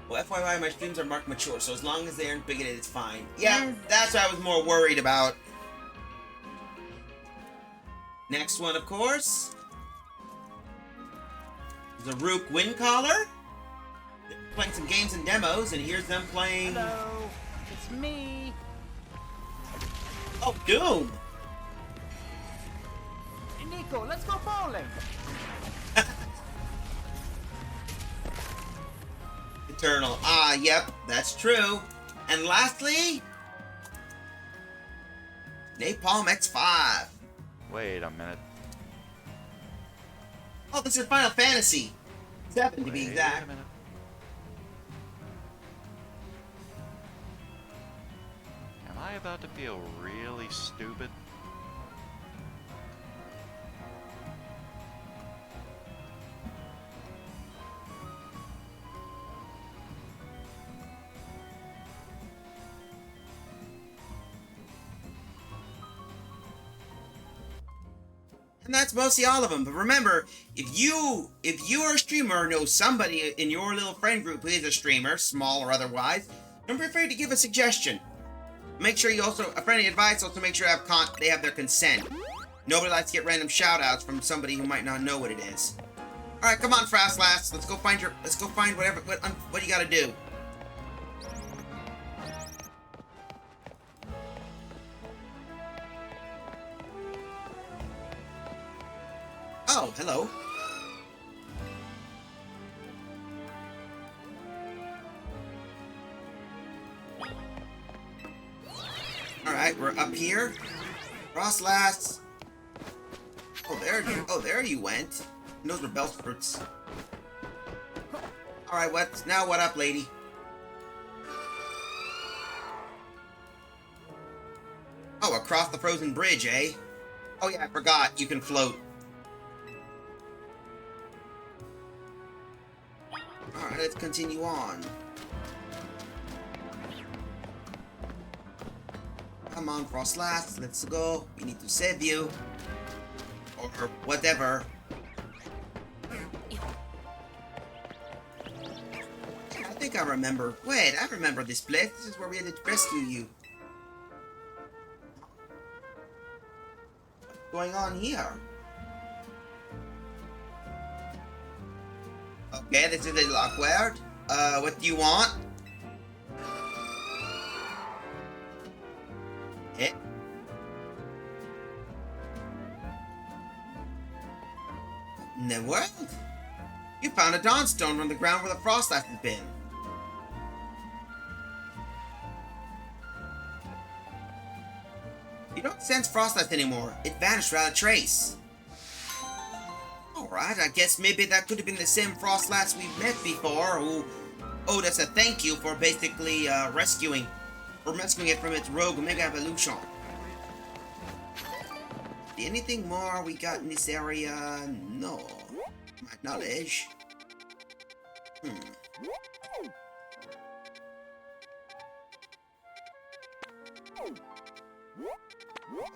Well, FYI, my streams are marked mature, so as long as they aren't bigoted, it's fine. Yeah, Yes. that's what I was more worried about. Next one, of course, is a Rook Wind Caller. They're playing some games and demos, and here's them playing... Hello, it's me. Oh, Doom! Hey, Nico, let's go bowling. Eternal. Ah, yep, that's true. And lastly, Napalm X5. Wait a minute. Oh, this is Final Fantasy 7 to be Wait exact. a minute. Am I about to feel really stupid? And that's mostly all of them. But remember, if you are a streamer or know somebody in your little friend group who is a streamer, small or otherwise, don't be afraid to give a suggestion. Make sure you also, a friendly advice, also make sure they have their consent. Nobody likes to get random shout-outs from somebody who might not know what it is. Alright, come on, Fast Lass. Let's go find what you gotta do. Oh, hello. Alright, we're up here. Frostlass. Oh, there you went. And those were Bellspurts. Alright, what up, lady? Oh, across the frozen bridge, eh? Oh yeah, I forgot. You can float. Alright, let's continue on. Come on, Frostlass, let's go. We need to save you. Or whatever. I think I remember. Wait, I remember this place. This is where we had to rescue you. What's going on here? Okay, this is a little awkward. What do you want? Eh? In the world? You found a Dawnstone from the ground where the Frostlass has been. You don't sense Frostlass anymore. It vanished without a trace. Alright, I guess maybe that could have been the same Frostlass we've met before, who owed us a thank you for basically rescuing it from its rogue Mega Evolution. Anything more we got in this area? No. My knowledge.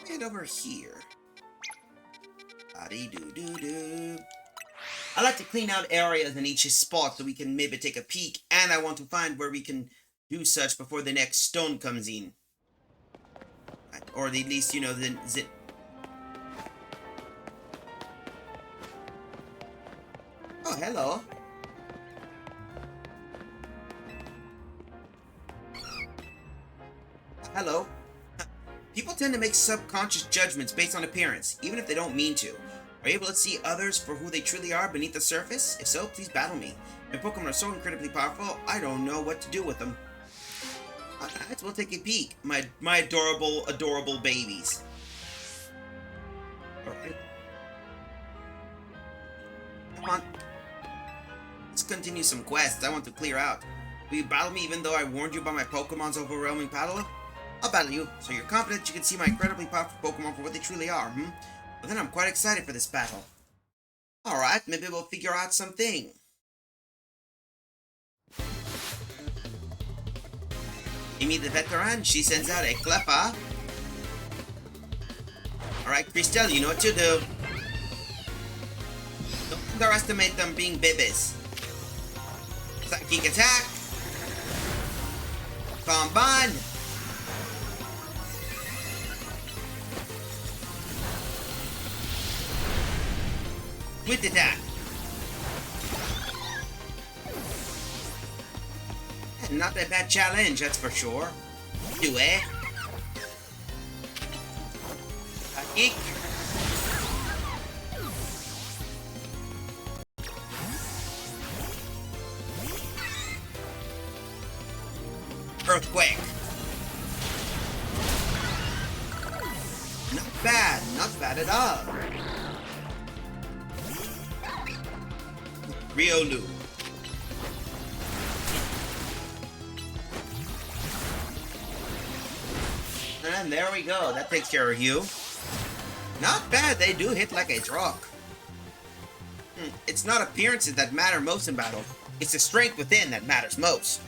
Head over here. Doo-doo-doo. I like to clean out areas in each spot so we can maybe take a peek, and I want to find where we can do such before the next stone comes in. Or at least, you know, Oh, hello. Hello. People tend to make subconscious judgments based on appearance, even if they don't mean to. Are you able to see others for who they truly are beneath the surface? If so, please battle me. My Pokemon are so incredibly powerful, I don't know what to do with them. Alright, we'll take a peek. My adorable babies. Alright. Come on. Let's continue some quests. I want to clear out. Will you battle me even though I warned you about my Pokemon's overwhelming battle? I'll battle you, so you're confident you can see my incredibly powerful Pokemon for what they truly are, Well, then I'm quite excited for this battle. Alright, maybe we'll figure out something. Amy the veteran, she sends out a Cleffa. Alright, Crystal, you know what to do. Don't underestimate them being babies. Psychic attack. Combine. With attack. Not a bad challenge, that's for sure. Do it. Psychic. Earthquake. Not bad at all. Riolu. And there we go, that takes care of you. Not bad, they do hit like a truck. It's not appearances that matter most in battle, it's the strength within that matters most.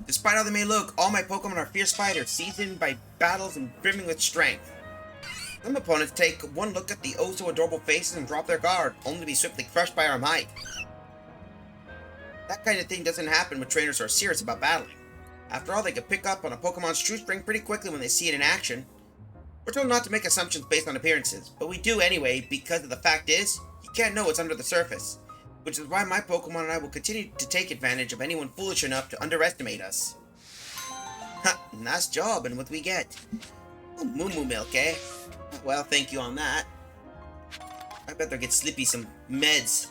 Despite how they may look, all my Pokemon are fierce fighters, seasoned by battles and brimming with strength. Some opponents take one look at the oh-so-adorable faces and drop their guard, only to be swiftly crushed by our might. That kind of thing doesn't happen with trainers who are serious about battling. After all, they can pick up on a Pokemon's true strength pretty quickly when they see it in action. We're told not to make assumptions based on appearances, but we do anyway because the fact is, you can't know what's under the surface. Which is why my Pokemon and I will continue to take advantage of anyone foolish enough to underestimate us. Ha! Nice job, and what we get? Oh, moo milk, eh? Well, thank you on that. I better get Slippy some meds.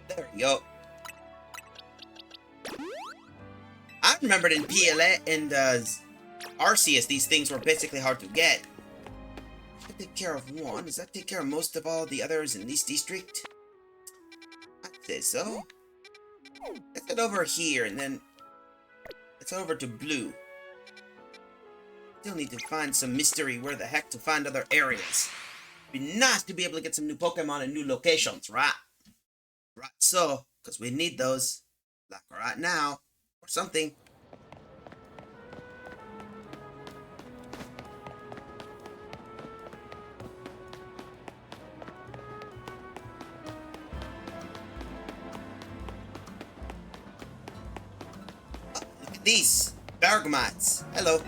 There we go. I remembered in PLA and Arceus, these things were basically hard to get. I take care of one. Does that take care of most of all the others in this district? I'd say so. Let's head over here and then let's head over to Blue. Still need to find some mystery where the heck to find other areas. It'd be nice to be able to get some new Pokemon and new locations, right? Right, so, because we need those, like right now, or something. Oh, look at these Bergmites. Hello.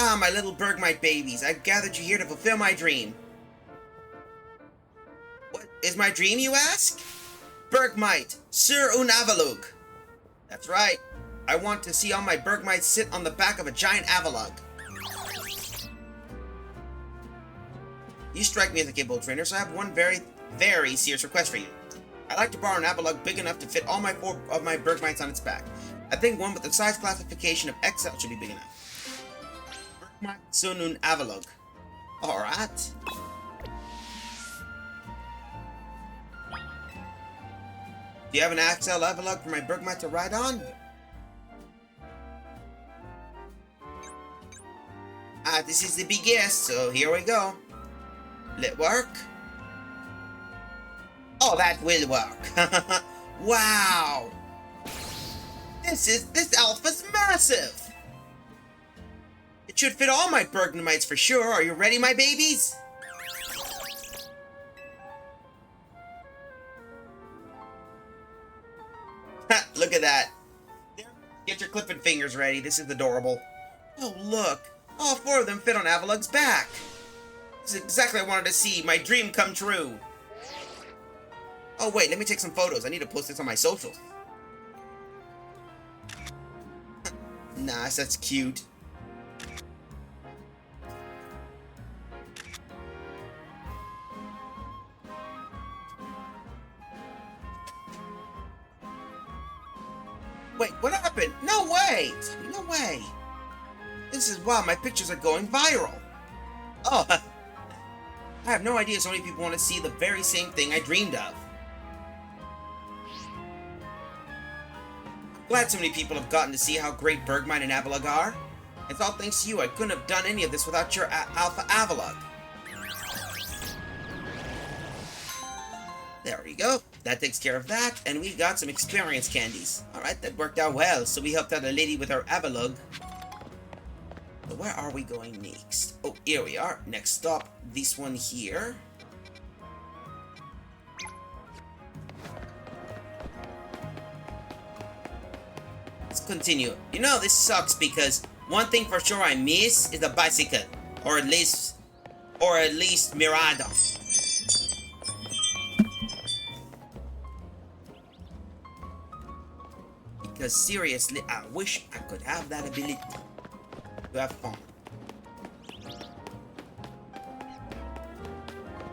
Ah, my little Bergmite babies, I've gathered you here to fulfill my dream. What is my dream, you ask? Bergmite, sur un Avalug. That's right. I want to see all my Bergmites sit on the back of a giant Avalug. You strike me as a capable trainer, so I have one very, very serious request for you. I'd like to borrow an Avalug big enough to fit all my 4 of my Bergmites on its back. I think one with the size classification of XL should be big enough. Bergmite Sunun Avalug. Alright. Do you have an XL Avalug for my Bergmite to ride on? Ah, this is the biggest, so here we go. Will it work? Oh, that will work. Wow! This alpha's massive! It should fit all my Bergmites for sure. Are you ready, my babies? Look at that. Get your clipping fingers ready. This is adorable. Oh, look. All 4 of them fit on Avalug's back. This is exactly what I wanted to see. My dream come true. Oh, wait. Let me take some photos. I need to post this on my socials. Nice. That's cute. Wait, what happened? No way! No way! This is wow, my pictures are going viral. Oh, I have no idea so many people want to see the very same thing I dreamed of. I'm glad so many people have gotten to see how great Bergmine and Avalug are. It's all thanks to you. I couldn't have done any of this without your Alpha Avalug. There we go. That takes care of that, and we got some experience candies. Alright, that worked out well. So we helped out a lady with her Avalug. So where are we going next? Oh, here we are. Next stop, this one here. Let's continue. You know, this sucks because one thing for sure I miss is a bicycle. Or at least Mirada. Because seriously, I wish I could have that ability to have fun.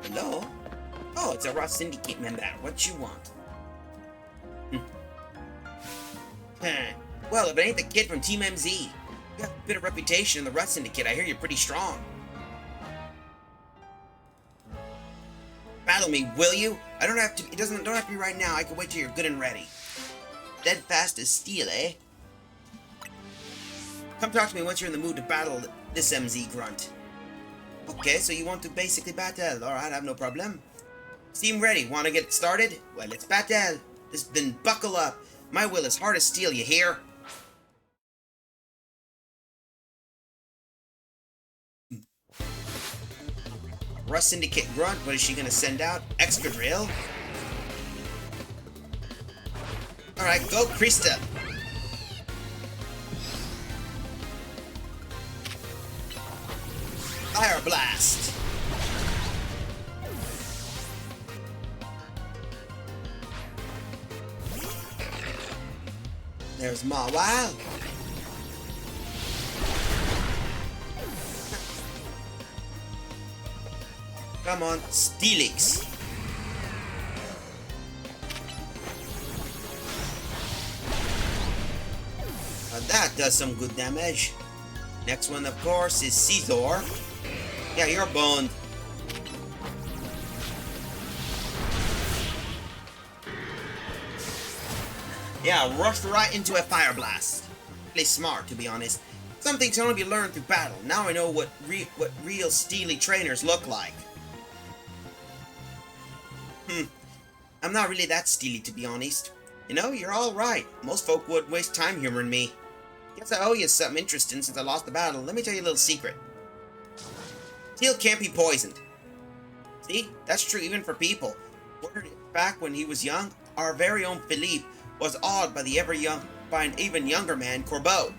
Hello? Oh, it's a Ross Syndicate member. What you want? Well, if it ain't the kid from Team MZ. You have a bit of reputation in the Rust Syndicate. I hear you're pretty strong. Battle me, will you? I don't have to. Don't have to be right now. I can wait till you're good and ready. Dead fast as steel, eh? Come talk to me once you're in the mood to battle this MZ grunt. Okay, so you want to basically battle. Alright, I have no problem. Seem ready. Want to get started? Well, let's battle. Then buckle up. My will is hard as steel, you hear? Rust Syndicate grunt, what is she gonna send out? Extra drill? Alright, go Krista! Fire blast! There's Mawile. Come on, Steelix. That does some good damage. Next one, of course, is Caesar. Yeah, you're boned. Yeah, rushed right into a fire blast. Really smart, to be honest. Some things can only be learned through battle. Now I know what real steely trainers look like. I'm not really that steely, to be honest. You know, you're all right. Most folk wouldn't waste time humoring me. Guess I owe you something interesting since I lost the battle. Let me tell you a little secret. Steel can't be poisoned. See? That's true even for people. Back when he was young, our very own Philippe was awed by an even younger man, Corbeau.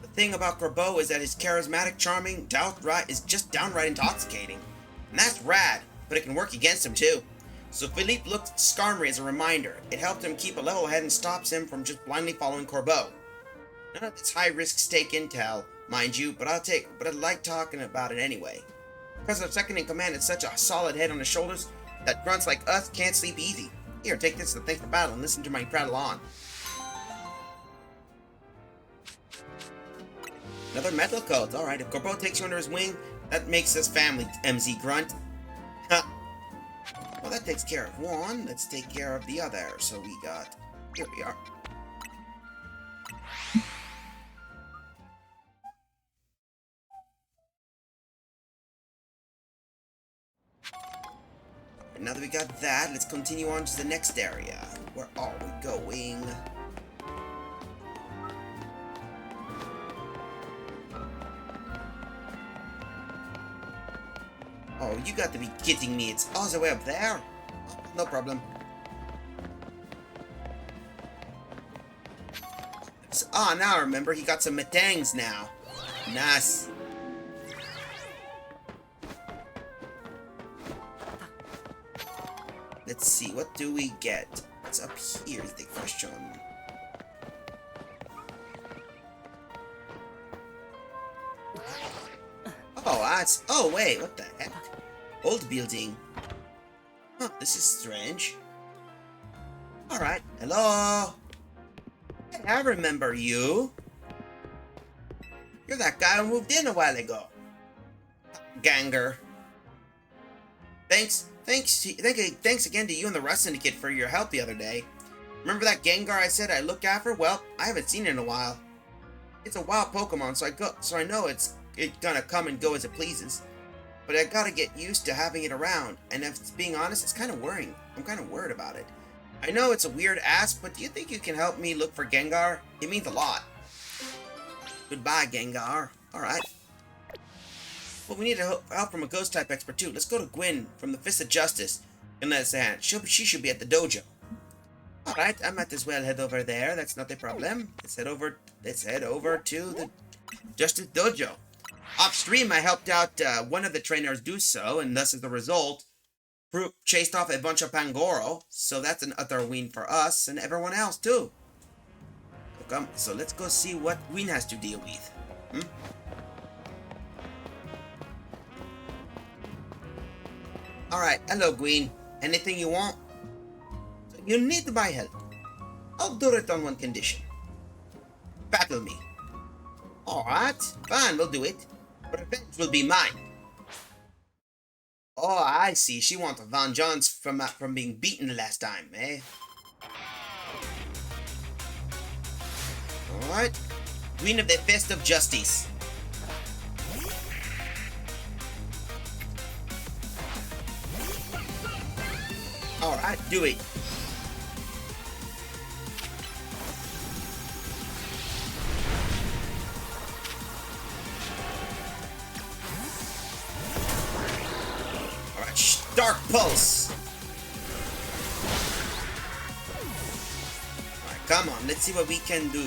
The thing about Corbeau is that his charismatic, charming, is just downright intoxicating. And that's rad, but it can work against him too. So Philippe looked at Skarmory as a reminder. It helped him keep a level head and stops him from just blindly following Corbeau. None of this high-risk stake intel, mind you, but I like talking about it anyway. Because our second-in-command has such a solid head on his shoulders that grunts like us can't sleep easy. Here, take this to thank the battle and listen to my prattle on. Another metal codes. Alright, if Corbeau takes you under his wing, that makes us family, MZ Grunt. Well, that takes care of one. Let's take care of the other. So we got... Here we are. And now that we got that, let's continue on to the next area. Where are we going? Oh, you got to be kidding me. It's all the way up there? No problem. So, now I remember. He got some metangs now. Nice. Let's see. What do we get? What's up here is the question. Oh, that's... Oh, wait. What the heck? Old building. Huh, this is strange. Alright. Hello? Hey, I remember you. You're that guy who moved in a while ago. Ganger. Thanks again to you and the rest syndicate for your help the other day. Remember that Gengar I said I look after? Well, I haven't seen it in a while. It's a wild Pokemon, so I know it's gonna come and go as it pleases. But I gotta get used to having it around, and if it's being honest, it's kind of worrying. I'm kind of worried about it. I know it's a weird ask, but do you think you can help me look for Gengar? It means a lot. Goodbye, Gengar. Alright. Well, we need help from a ghost-type expert, too. Let's go to Gwen from the Fist of Justice and let us hand. She should be at the dojo. Alright, I might as well head over there. That's not a problem. Let's head over to the Justice Dojo. Off stream, I helped out one of the trainers do so, and thus as a result, chased off a bunch of Pangoro. So that's an utter win for us and everyone else too. So let's go see what Queen has to deal with. Alright, hello Queen. Anything you want? You need my help. I'll do it on one condition. Battle me. Alright, fine, we'll do it. Revenge will be mine. Oh, I see. She wants vengeance from being beaten last time, eh? Alright. Queen of the Fist of Justice. Alright, do it. Alright, Dark Pulse. Alright, come on, let's see what we can do.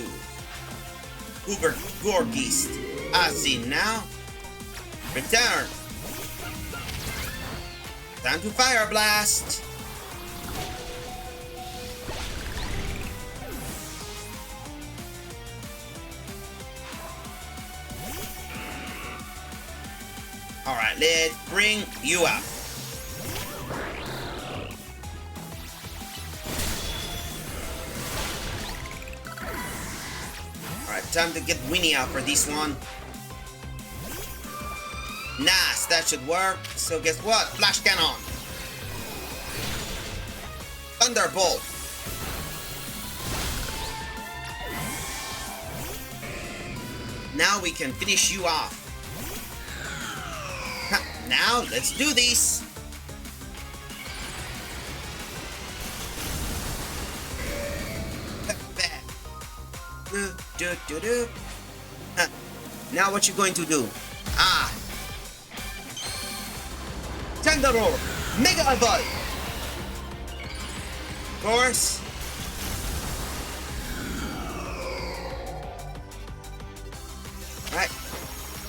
Gorgeist. I see now. Return. Time to Fire Blast. Alright, let's bring you up. Alright, time to get Winnie out for this one. Nice, that should work. So guess what? Flash Cannon. Thunderbolt. Now we can finish you off. Now, let's do this! Now what you going to do? Thunderroar! Mega Evolve! Of course. Alright.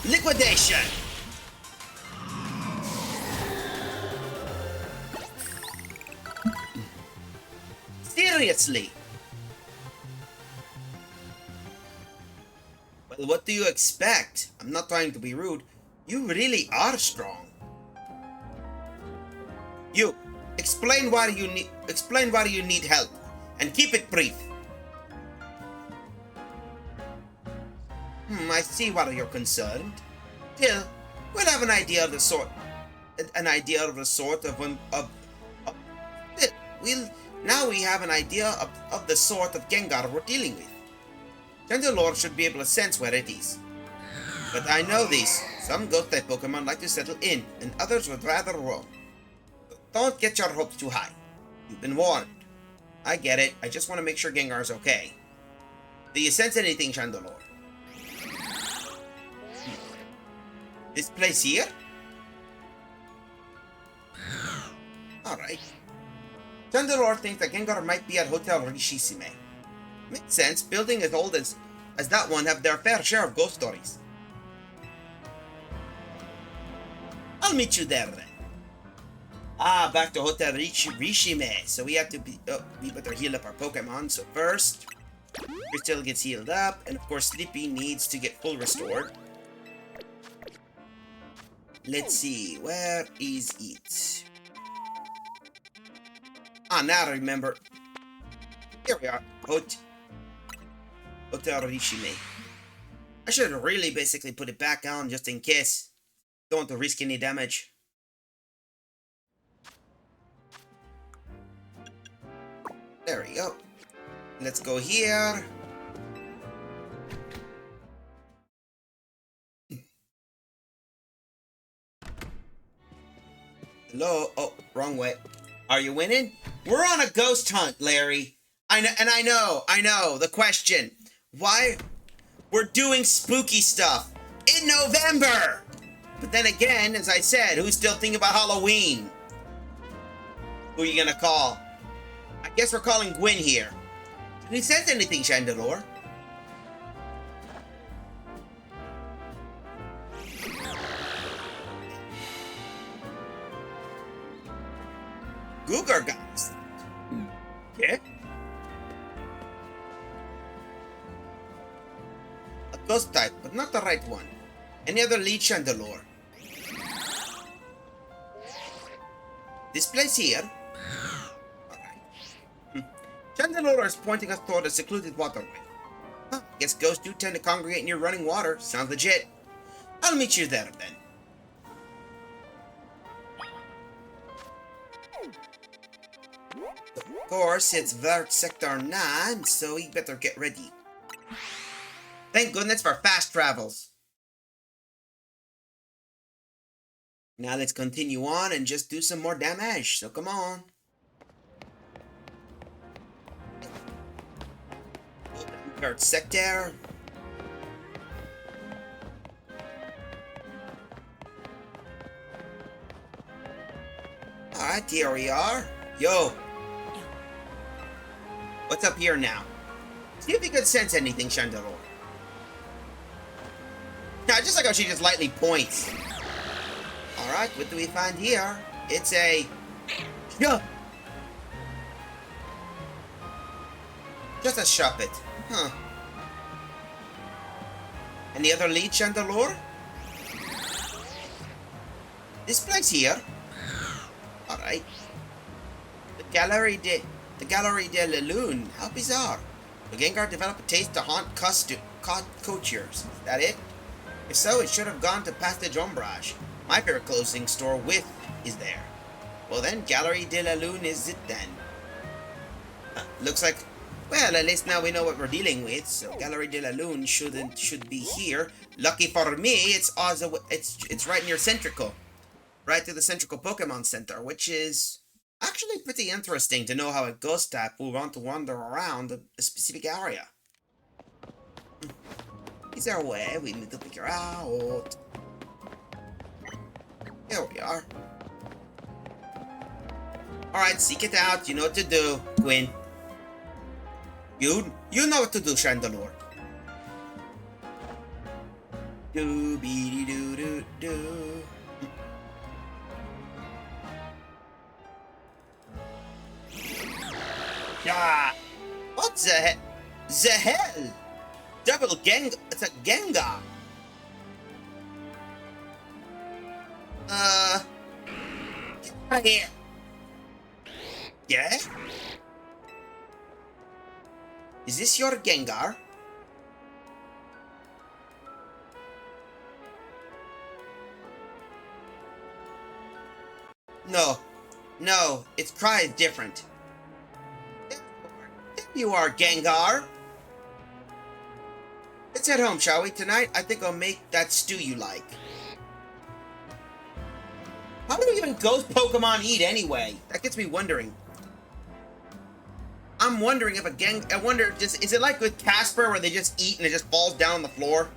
Liquidation! Seriously? Well, what do you expect? I'm not trying to be rude. You really are strong. You explain why you need help, and keep it brief. I see why you're concerned. Still, we'll have an idea of the sort. Now we have an idea of the sort of Gengar we're dealing with. Chandelure should be able to sense where it is. But I know this. Some ghost-type Pokemon like to settle in, and others would rather roam. Don't get your hopes too high. You've been warned. I get it. I just want to make sure Gengar's okay. Do you sense anything, Chandelure? This place here? Alright. Chandelure thinks that Gengar might be at Hotel Rishishime. Makes sense. Buildings as old as that one have their fair share of ghost stories. I'll meet you there then. Back to Hotel Rishime. So we have to we better heal up our Pokemon. So first, Crystal gets healed up, and of course Sleepy needs to get full restored. Let's see, where is it? Now I remember. Here we are. Hotel Rishime. I should really basically put it back on just in case. Don't want to risk any damage. Let's go here. Hello? Oh, wrong way. Are you winning? We're on a ghost hunt, Larry. I know. The question. Why? We're doing spooky stuff in November. But then again, as I said, who's still thinking about Halloween? Who are you gonna call? I guess we're calling Gwen here. Did he sense anything, Chandelure? Googer guys. Yeah? A ghost type, but not the right one. Any other lead, Chandelure? This place here? Alright. Chandelure is pointing us toward a secluded waterway. Huh, guess ghosts do tend to congregate near running water. Sounds legit. I'll meet you there then. Of course, it's Vert Sector 9, so we better get ready. Thank goodness for fast travels. Now let's continue on and just do some more damage, so come on. Vert Sector. Alright, here we are. Yo. What's up here now? See if you could sense anything, Chandelure. Now, just like how she just lightly points. Alright, what do we find here? It's a... Yeah. Just a shuppet. Huh. Any other lead, Chandelure? This place here? Alright. The Gallery de la Lune. How bizarre. The Gengar developed a taste to haunt couturiers. Is that it? If so, it should have gone to Passage Ombrage. My favorite clothing store with is there. Well then, Gallery de la Lune is it then. Looks like, well, at least now we know what we're dealing with. So Gallery de la Lune should be here. Lucky for me, it's right near Centrical. Right to the Centrical Pokemon Center, which is actually pretty interesting to know how a ghost type will want to wander around a specific area. Is there a way we need to figure out? Here we are. Alright, seek it out. You know what to do, Gwen. You know what to do, Chandelure. Do-be-dee-doo-doo-doo. Yeah. What the hell? Double Gang. It's a Gengar. Get right here. Yeah? Is this your Gengar? No, its cry is different. There you are, Gengar. Let's head home, shall we? Tonight, I think I'll make that stew you like. How do even ghost Pokemon eat anyway? That gets me wondering. I'm wondering if I wonder, is it like with Casper where they just eat and it just falls down on the floor?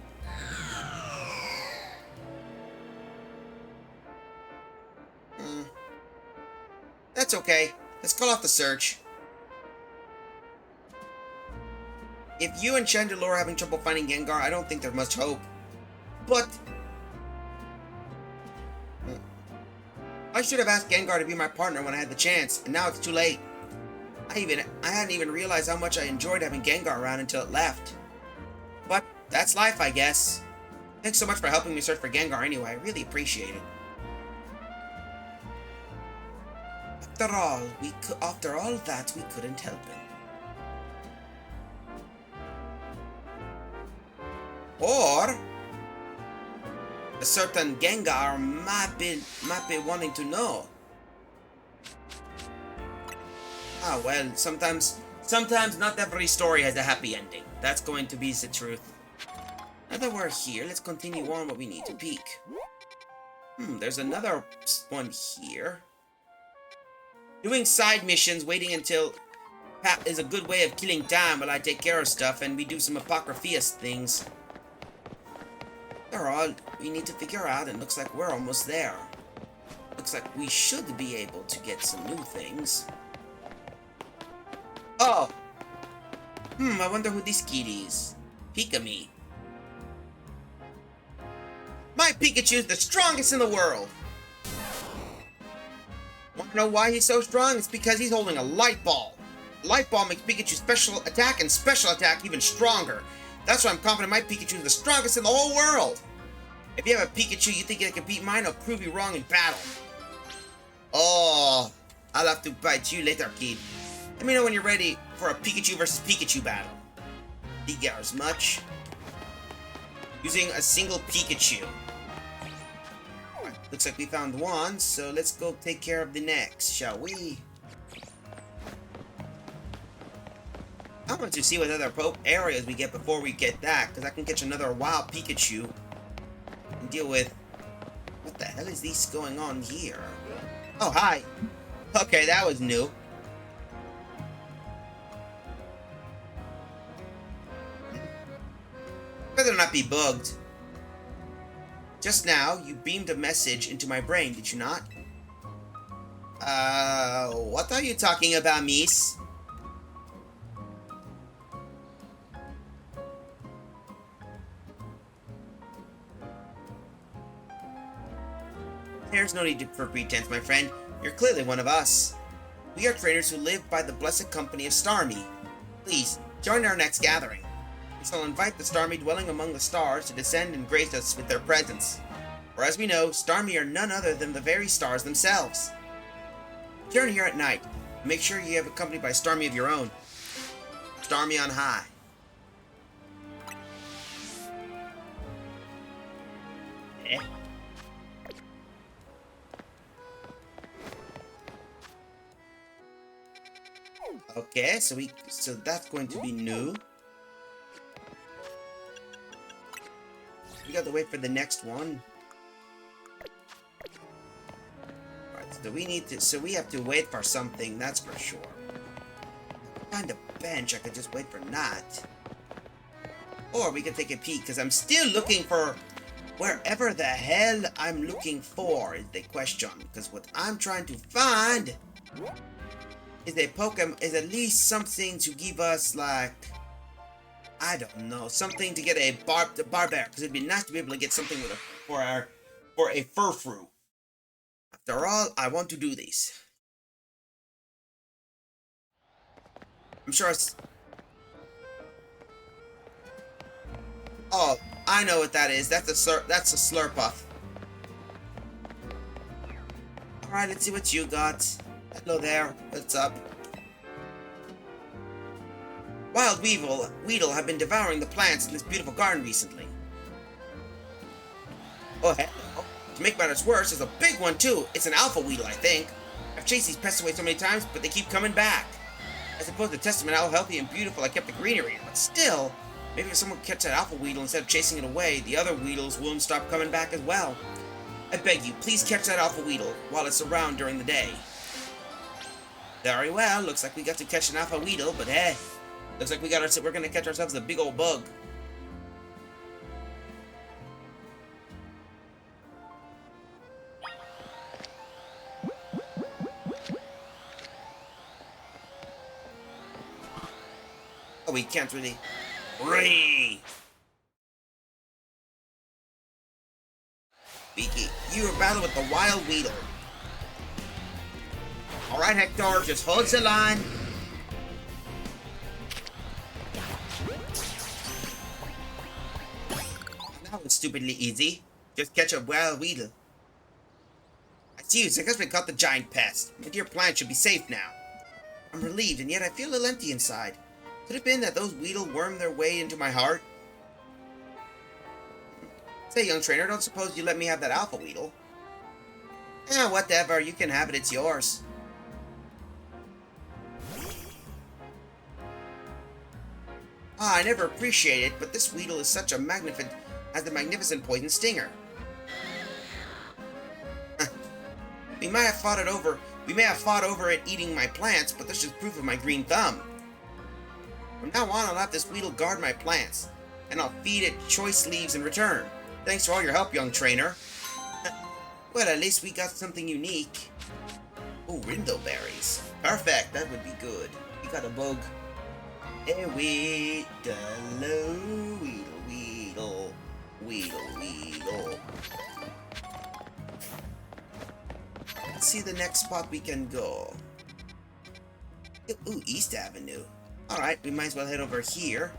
That's okay. Let's call off the search. If you and Chandelure are having trouble finding Gengar, I don't think there's much hope. But I should have asked Gengar to be my partner when I had the chance, and now it's too late. I hadn't even realized how much I enjoyed having Gengar around until it left. But that's life, I guess. Thanks so much for helping me search for Gengar anyway. I really appreciate it. After all that, we couldn't help him. Or a certain Gengar might be wanting to know. Ah, well, sometimes Sometimes not every story has a happy ending. That's going to be the truth. Now that we're here, let's continue on what we need to peek. There's another one here. Doing side missions, waiting until Pat is a good way of killing time while I take care of stuff and we do some Apocryphius things. They're all we need to figure out, and looks like we're almost there. Looks like we should be able to get some new things. Oh! I wonder who this kid is. Pika-me. My Pikachu's the strongest in the world! Want to know why he's so strong? It's because he's holding a light ball. Light ball makes Pikachu's special attack and special attack even stronger. That's why I'm confident my Pikachu is the strongest in the whole world. If you have a Pikachu you think it can beat mine, I'll prove you wrong in battle. Oh, I'll have to fight you later, kid. Let me know when you're ready for a Pikachu versus Pikachu battle. Figures much. Using a single Pikachu. Alright, looks like we found one, so let's go take care of the next, shall we? I want to see what other areas we get before we get that, because I can catch another wild Pikachu and deal with... What the hell is this going on here? Oh, hi. Okay, that was new. Better not be bugged. Just now, you beamed a message into my brain, did you not? What are you talking about, miss? There's no need for pretense, my friend. You're clearly one of us. We are trainers who live by the blessed company of Starmie. Please, join our next gathering. We shall invite the Starmie dwelling among the stars to descend and grace us with their presence. For as we know, Starmie are none other than the very stars themselves. Return here at night. Make sure you have accompanied by Starmie of your own. Starmie on high. Eh? Okay, so that's going to be new. We got to wait for the next one. Alright, so we have to wait for something, that's for sure. Find a bench, I could just wait for that. Or we could take a peek, because I'm still looking for wherever the hell I'm looking for is the question. Because what I'm trying to find is a Pokemon, is at least something to give us, like, I don't know, something to get a Barbear, because it'd be nice to be able to get something with for a Furfru. After all, I want to do these. I'm sure it's... Oh, I know what that is. That's a Slurpuff. Alright, let's see what you got. Hello there. What's up? Wild Weedle have been devouring the plants in this beautiful garden recently. Oh, hello. To make matters worse, there's a big one too. It's an Alpha Weedle, I think. I've chased these pests away so many times, but they keep coming back. I suppose the testament how healthy and beautiful I kept the greenery, but still, maybe if someone catch that Alpha Weedle instead of chasing it away, the other Weedles won't stop coming back as well. I beg you, please catch that Alpha Weedle while it's around during the day. Very well, looks like we got to catch an Alpha Weedle, but hey, looks like we're gonna catch ourselves a big old bug. Oh, we can't really... Beaky, you are battling with the Wild Weedle. Alright, Hector, just hold the line. That was stupidly easy. Just catch a Wild Weedle. I see you, so I guess we caught the giant pest. My dear plant should be safe now. I'm relieved, and yet I feel a little empty inside. Could it have been that those Weedle wormed their way into my heart? Say, young trainer, don't suppose you let me have that Alpha Weedle? Eh, whatever, you can have it, it's yours. Ah, I never appreciated it, but this Weedle is such a has a magnificent poison stinger. We may have fought over it eating my plants, but that's just proof of my green thumb. From now on, I'll have this Weedle guard my plants, and I'll feed it choice leaves in return. Thanks for all your help, young trainer. Well, at least we got something unique. Oh, Rindo berries. Perfect, that would be good. You got a bug. Hey, Weedle, Weedle, Weedle. Let's see the next spot we can go. Ooh, East Avenue. Alright, we might as well head over here.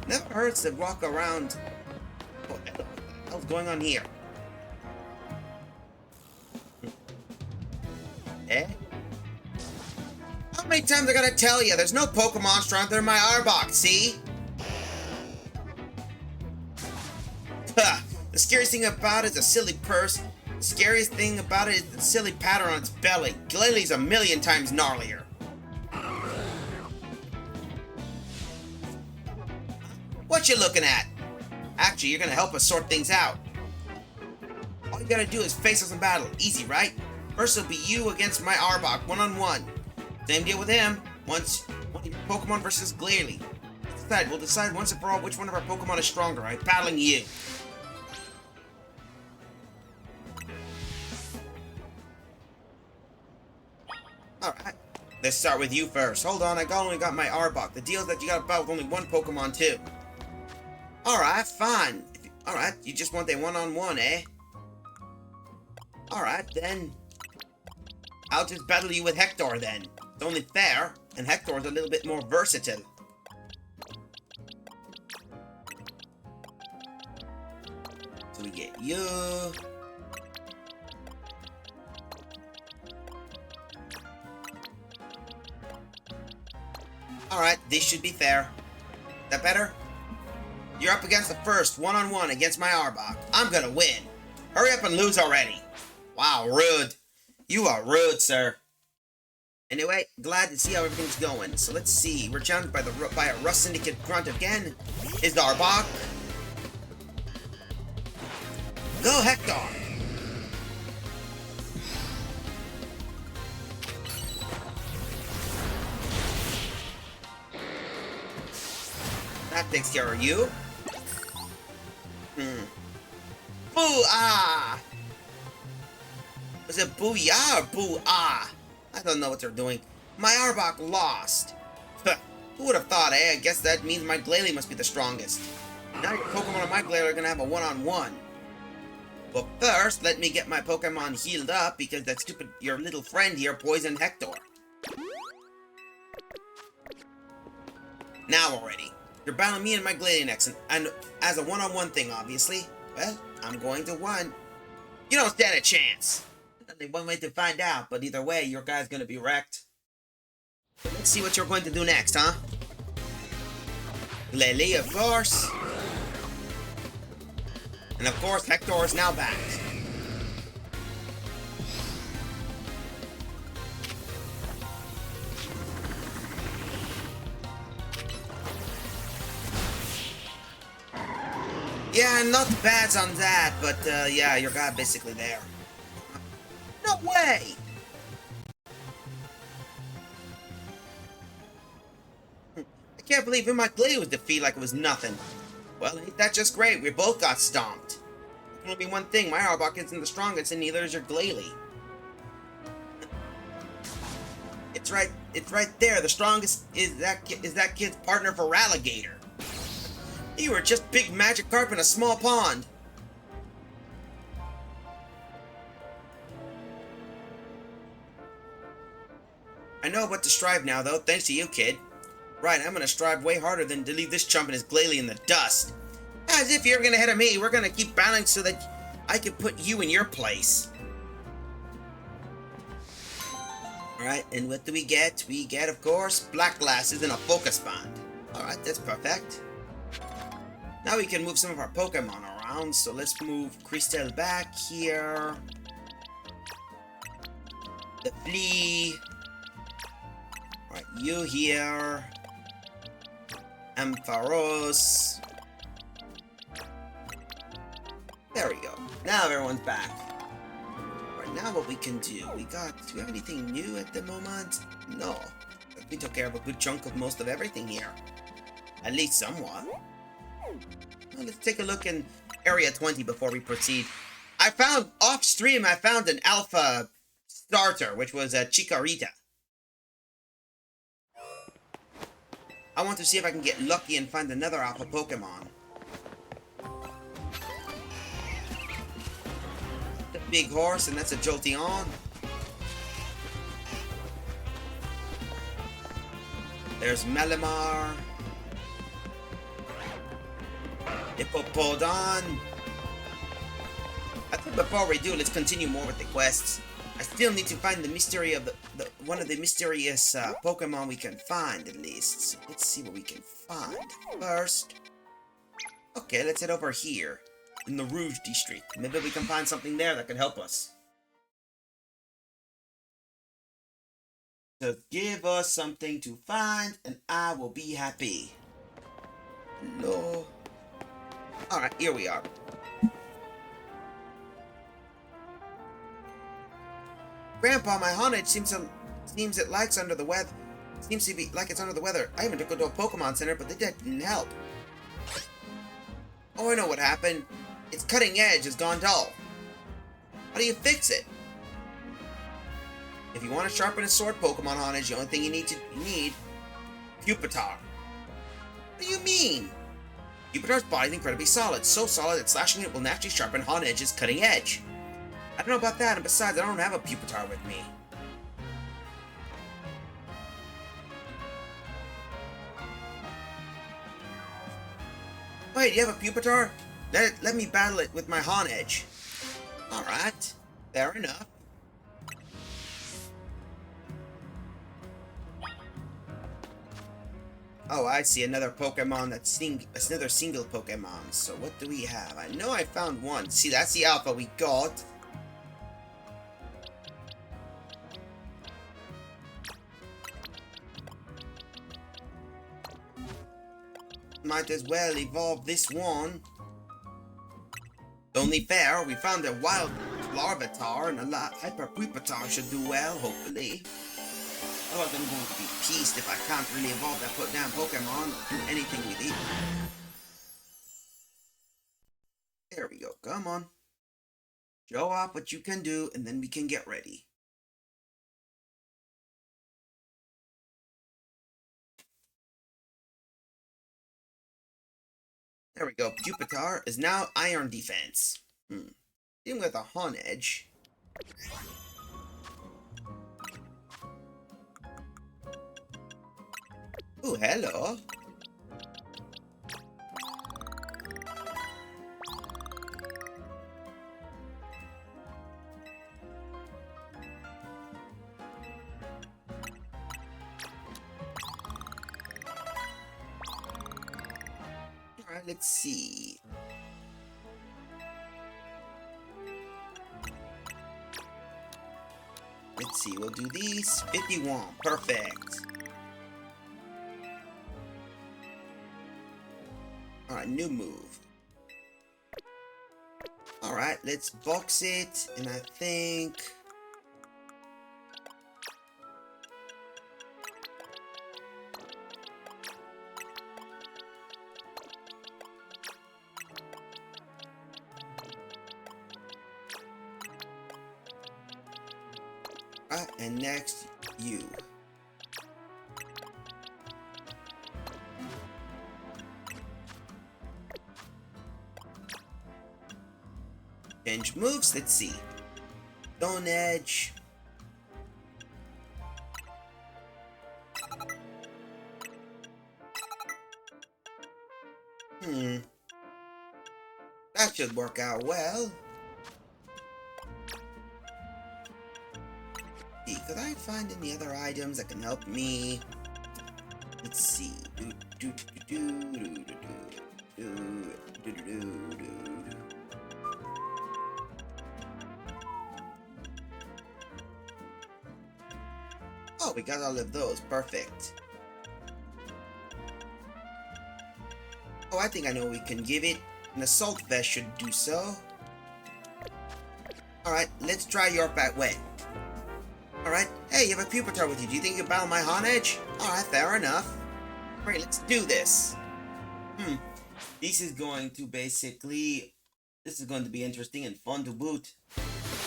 Never hurts to walk around. What the hell's going on here? Eh? How many times I gotta tell you? There's no Pokemon stronger than my Arbok, see? The scariest thing about it is a silly purse. The scariest thing about it is the silly pattern on its belly. Glalie a million times gnarlier. What you looking at? Actually, you're gonna help us sort things out. All you gotta do is face us in battle. Easy, right? First it'll be you against my Arbok, one-on-one. Same deal with him. One Pokemon versus Glalie. We'll decide once and for all which one of our Pokemon is stronger. I'm battling you. Alright. Let's start with you first. Hold on, I only got my Arbok. The deal is that you gotta battle with only one Pokemon too. Alright, fine. Alright, you just want a one-on-one, eh? Alright, then. I'll just battle you with Hector then. It's only fair, and Hector's a little bit more versatile. So we get you. Alright, this should be fair. That better? You're up against the first, one-on-one against my Arbok. I'm gonna win. Hurry up and lose already. Wow, rude. You are rude, sir. Anyway, glad to see how everything's going. So let's see. We're challenged by a Rust Syndicate grunt again. Is the Arbok? Go, Hector! That takes care of you. Boo-ah! Was it booyah or boo-ah? I don't know what they're doing. My Arbok lost. Who would have thought, eh? I guess that means my Glalie must be the strongest. Now your Pokemon and my Glalie are gonna have a one-on-one. But first, let me get my Pokemon healed up because that your little friend here poisoned Hector. Now already. You're battling me and my Glalie next, and as a one-on-one thing, obviously. Well, I'm going to win. You don't stand a chance. Only one way to find out, but either way, your guy's gonna be wrecked. Let's see what you're going to do next, huh? Glalie, of course. And of course, Hector is now back. Yeah, not bad on that, but yeah, your guy basically there. No way! I can't believe him, my Glalie was defeated like it was nothing. Well, ain't that just great? We both got stomped. There's only one thing, my Arbok isn't the strongest, and neither is your Glalie. It's right there. The strongest is that kid's partner for Ralligator. You were just big Magikarp in a small pond. I know what to strive now, though, thanks to you, kid. Right, I'm gonna strive way harder than to leave this chump and his Glalie in the dust. As if you're gonna ahead of me, we're gonna keep battling so that I can put you in your place. Alright, and what do we get? We get, of course, black glasses and a focus bond. Alright, that's perfect. Now we can move some of our Pokemon around, so let's move Crystal back here. The Flea. Alright, you here. Ampharos. There we go. Now everyone's back. Right now what we can do, do we have anything new at the moment? No. We took care of a good chunk of most of everything here. At least somewhat. Well, let's take a look in Area 20 before we proceed. Off stream, I found an alpha starter, which was a Chikorita. I want to see if I can get lucky and find another alpha Pokemon. The big horse, and that's a Jolteon. There's Malamar. Hippopodon. I think before we do, let's continue more with the quests. I still need to find the mystery of one of the mysterious Pokemon we can find, at least. So let's see what we can find first. Okay, let's head over here in the Rouge District. Maybe we can find something there that could help us. So give us something to find, and I will be happy. Hello. Alright, here we are. Grandpa, my Honage seems it likes under the weather. Seems to be like it's under the weather. I even took it to a Pokemon Center, but they didn't help. Oh, I know what happened. Its cutting edge has gone dull. How do you fix it? If you want to sharpen a sword, Pokemon Honage, the only thing you need Pupitar. What do you mean? Pupitar's body is incredibly solid, so solid that slashing it will naturally sharpen Honage's cutting edge. I don't know about that, and besides, I don't have a Pupitar with me. Wait, you have a Pupitar? Let me battle it with my Honage. Alright, fair enough. Oh, I see, another Pokemon that's another single Pokemon. So what do we have? I know I found one. See, that's the alpha we got. Might as well evolve this one. Only fair, we found a wild Larvitar, and a Hyper Pupitar should do well, hopefully. Otherwise I'm going to be pissed if I can't really evolve that damn Pokemon or do anything with it. There we go, come on. Show off what you can do, and then we can get ready. There we go. Pupitar is now Iron Defense. Dealing with a Honedge. Ooh, hello. Alright, let's see. Let's see, we'll do these. 51, perfect. Alright, new move. Alright, let's box it, and I think... Alright, and next, you. Change moves, let's see. Stone Edge. That should work out well. Could I find any other items that can help me? Let's see. Oh, we got all of those. Perfect. Oh, I think I know what we can give it. An assault vest should do so. Alright, let's try your back way. Alright, hey, you have a Pupitar with you. Do you think you can battle my Honedge? Alright, fair enough. Alright, let's do this. This is going to basically... This is going to be interesting and fun to boot.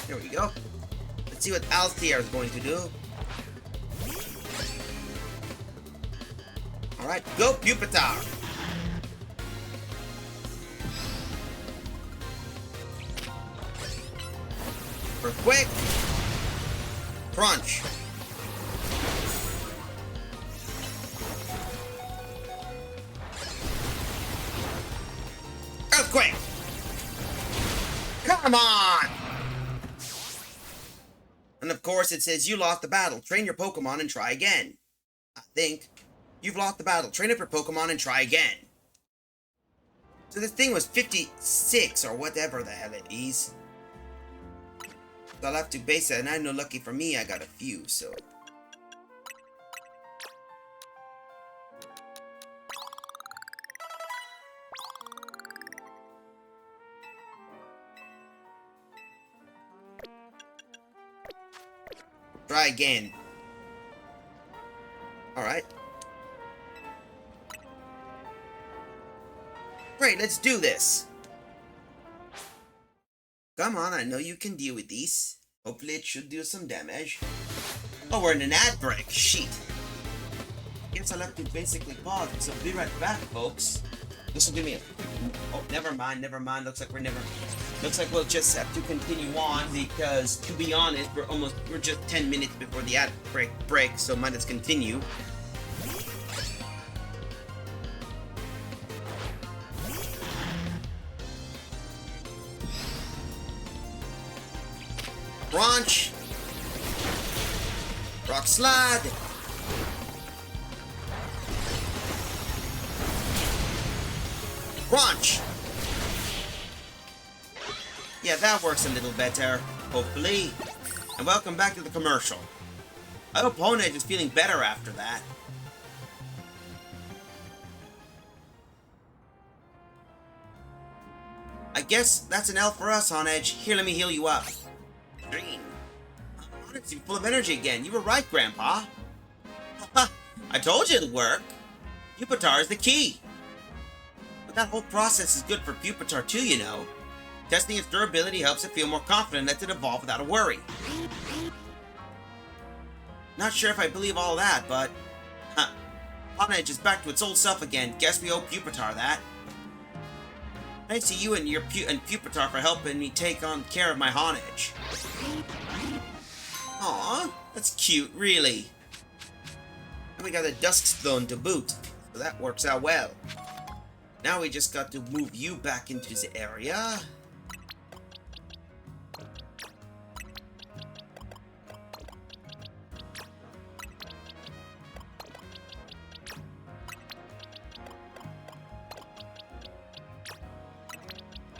Here we go. Let's see what Altair is going to do. Alright, go Pupitar! Quick! Crunch! Earthquake! Come on! And of course it says you lost the battle. Train your Pokemon and try again. I think. You've lost the battle. Train up your Pokemon and try again. So this thing was 56 or whatever the hell it is. So I'll have to base it, and I know lucky for me I got a few, so... Try again. Alright. Great, let's do this. Come on, I know you can deal with these. Hopefully it should do some damage. Oh, we're in an ad break. Shit. Guess I'll have to basically pause. So be right back, folks. This will give me a... Oh, never mind. Looks like we'll just have to continue on because, to be honest, we're just 10 minutes before the ad break, so might as continue. Crunch! Rock Slide! Crunch! Yeah, that works a little better, hopefully. And welcome back to the commercial. I hope Honedge is feeling better after that. I guess that's an L for us, Honedge. Here, let me heal you up. Green. Honedge seems full of energy again. You were right, Grandpa. I told you it'd work. Pupitar is the key. But that whole process is good for Pupitar too, you know. Testing its durability helps it feel more confident that it evolve without a worry. Not sure if I believe all that, but... Honedge is back to its old self again. Guess we owe Pupitar that. Thanks to you and Pupitar for helping me take on care of my Honedge. Aw, that's cute, really. And we got a Dusk Stone to boot, so that works out well. Now we just got to move you back into the area.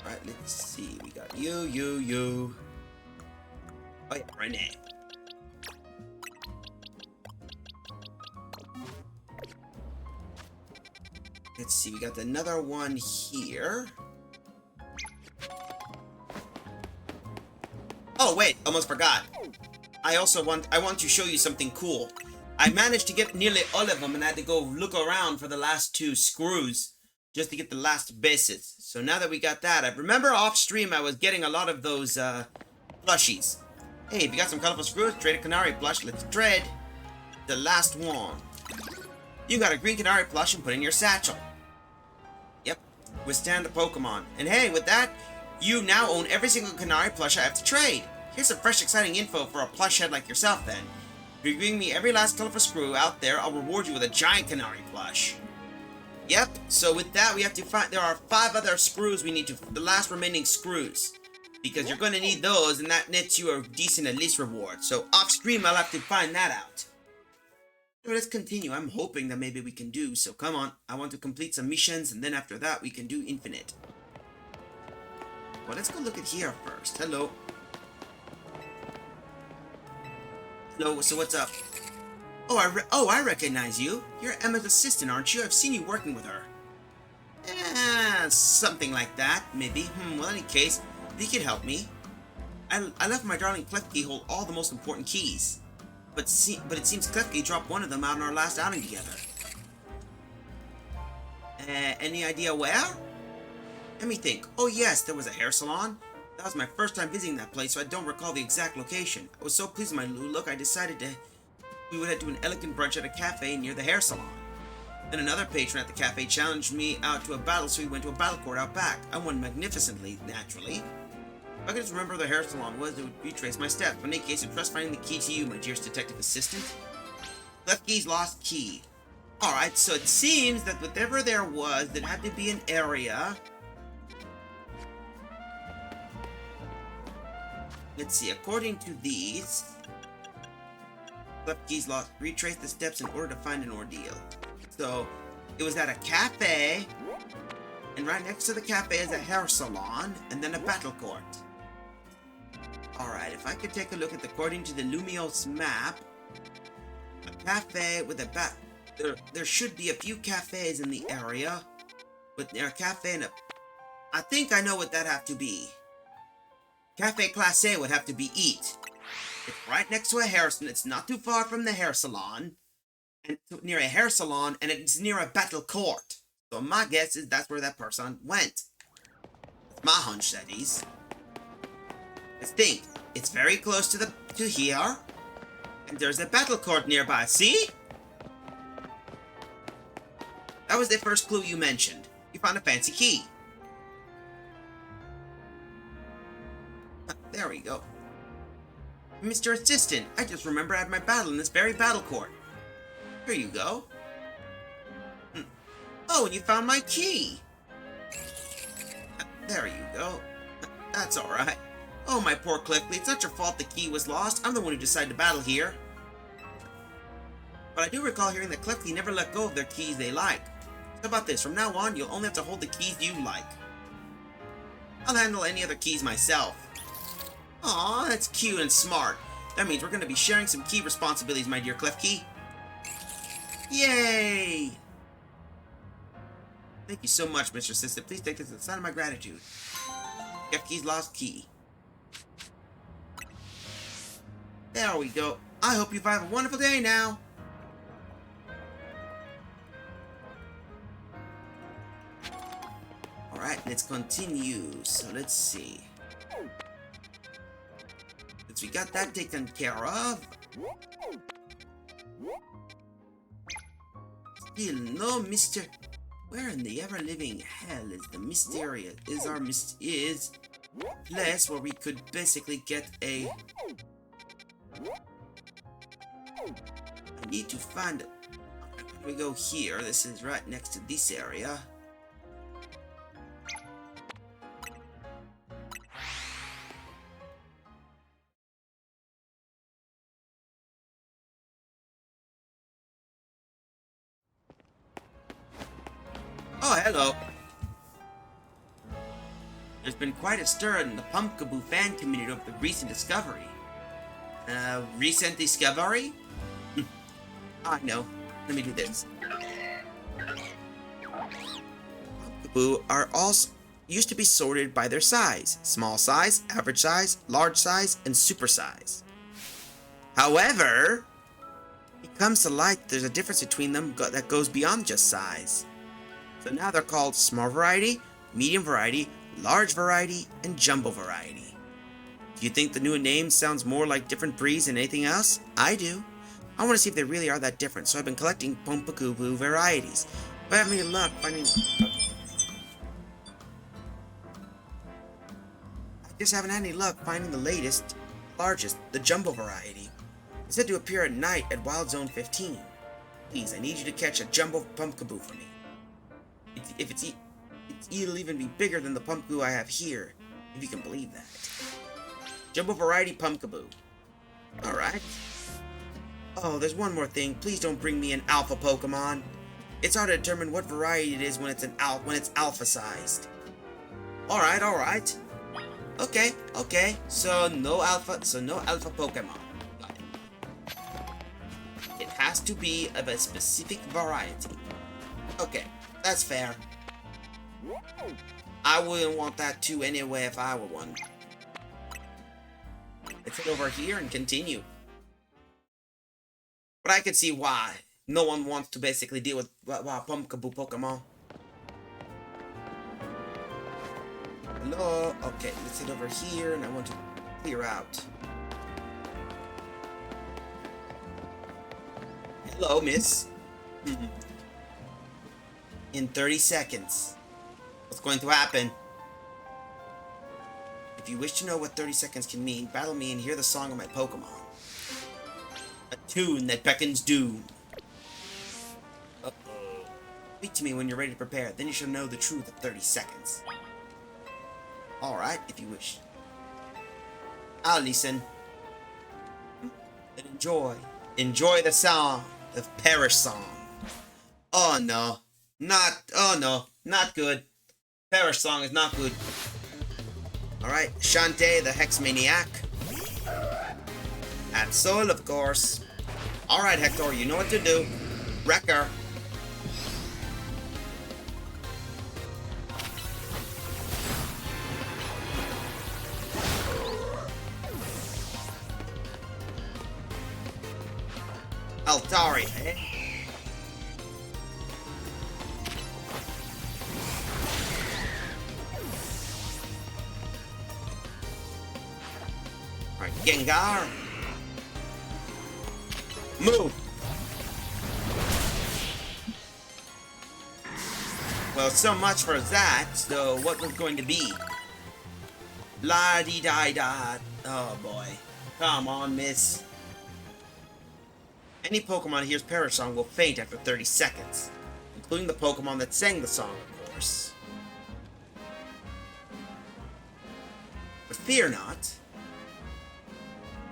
Alright, let's see. We got you. Oh yeah, Renee. Let's see, we got another one here. Oh wait, almost forgot. I want to show you something cool. I managed to get nearly all of them and I had to go look around for the last 2 screws just to get the last bases. So now that we got that, I remember off stream I was getting a lot of those plushies. Hey, if you got some colorful screws, trade a canary plush. Let's trade the last one. You got a green canary plush and put in your satchel. Yep, withstand the Pokemon. And hey, with that, you now own every single canary plush I have to trade. Here's some fresh, exciting info for a plush head like yourself then. If you bring me every last colorful screw out there, I'll reward you with a giant canary plush. Yep, so with that, we have to find, there are 5 other screws we need to, the last remaining screws. Because you're going to need those, and that nets you a decent at least reward. So off stream, I'll have to find that out. So let's continue. I'm hoping that maybe we can do. So come on. I want to complete some missions. And then after that, we can do infinite. Well, let's go look at here first. Hello. Hello. So what's up? Oh, I recognize you. You're Emma's assistant, aren't you? I've seen you working with her. something like that, maybe. Well, in any case, you could help me. I left my darling Klefki hold all the most important keys. But it seems Klefki dropped one of them out on our last outing together. Any idea where? Let me think. Oh yes, there was a hair salon. That was my first time visiting that place, so I don't recall the exact location. I was so pleased with my new look, I decided we would head to an elegant brunch at a cafe near the hair salon. Then another patron at the cafe challenged me out to a battle, so we went to a battle court out back. I won magnificently, naturally. If I could just remember where the hair salon was, it would retrace my steps. But in any case, I trust finding the key to you, my dearest detective assistant. Klefki's lost key. Alright, so it seems that whatever there was, there had to be an area. Let's see, according to these, Klefki's lost. Retrace the steps in order to find an ordeal. So, it was at a cafe, and right next to the cafe is a hair salon, and then a battle court. Alright, if I could take a look at according to the Lumios map, a cafe with a there should be a few cafes in the area, but there a cafe and I think I know what that have to be. Cafe Class A would have to be Eat. It's right next to a hair salon. It's not too far from the hair salon, and near a hair salon, and it's near a battle court. So my guess is that's where that person went. That's my hunch, that is. Let's think. It's very close to here, and there's a battle court nearby. See? That was the first clue you mentioned. You found a fancy key. There we go. Mr. Assistant, I just remember I had my battle in this very battle court. Here you go. Oh, and you found my key. There you go. That's alright. Oh, my poor Clifkley, it's not your fault the key was lost. I'm the one who decided to battle here. But I do recall hearing that Clifkley never let go of their keys they like. How about this? From now on, you'll only have to hold the keys you like. I'll handle any other keys myself. Aw, that's cute and smart. That means we're going to be sharing some key responsibilities, my dear Klefki. Yay! Thank you so much, Mr. Assistant. Please take this as a sign of my gratitude. Klefki's lost key. There we go. I hope you have a wonderful day now. Alright, let's continue. So let's see. Since we got that taken care of. Still no Mr. Where in the ever-living hell is the mysterious is place where we could basically get a I need to find it. We go here. This is right next to this area. Oh, hello. There's been quite a stir in the Pumpkaboo fan community over the recent discovery. Recent discovery? I know. Let me do this. Pumpkaboo are also used to be sorted by their size. Small size, average size, large size, and super size. However, it comes to light there's a difference between them that goes beyond just size. So now they're called small variety, medium variety, large variety, and jumbo variety. Do you think the new name sounds more like different breeds than anything else? I do. I want to see if they really are that different, so I've been collecting Pumpkaboo varieties. But I haven't any luck finding... I just haven't had any luck finding the latest, largest, the jumbo variety. It's said to appear at night at Wild Zone 15. Please, I need you to catch a jumbo Pumpkaboo for me. It'll even be bigger than the Pumpkaboo I have here, if you can believe that. Jumbo variety Pumpkaboo. Alright. Oh, there's one more thing. Please don't bring me an alpha Pokemon. It's hard to determine what variety it is when it's alpha sized. Alright. Okay. So no alpha Pokemon. Got it. It has to be of a specific variety. Okay, that's fair. I wouldn't want that too anyway if I were one. Let's head over here and continue. But I can see why no one wants to basically deal with Pumpkaboo Pokemon. Hello? Okay, let's head over here and I want to clear out. Hello, miss. In 30 seconds. What's going to happen? If you wish to know what 30 seconds can mean, battle me and hear the song of my Pokemon. A tune that beckons doom. Uh-oh. Speak to me when you're ready to prepare, then you shall know the truth of 30 seconds. Alright, if you wish. I'll listen. And enjoy. Enjoy the song of Perish Song. Oh no. Not good. Perish Song is not good. Alright, Shantae the Hex Maniac. And Soul, of course. Alright, Hector, you know what to do. Wrecker. Altari, eh? Alright, Gengar. Move! Well, so much for that. So, what was going to be? La-dee-da-da. Oh, boy. Come on, miss. Any Pokemon that hears Perish Song will faint after 30 seconds, including the Pokemon that sang the song, of course. But fear not.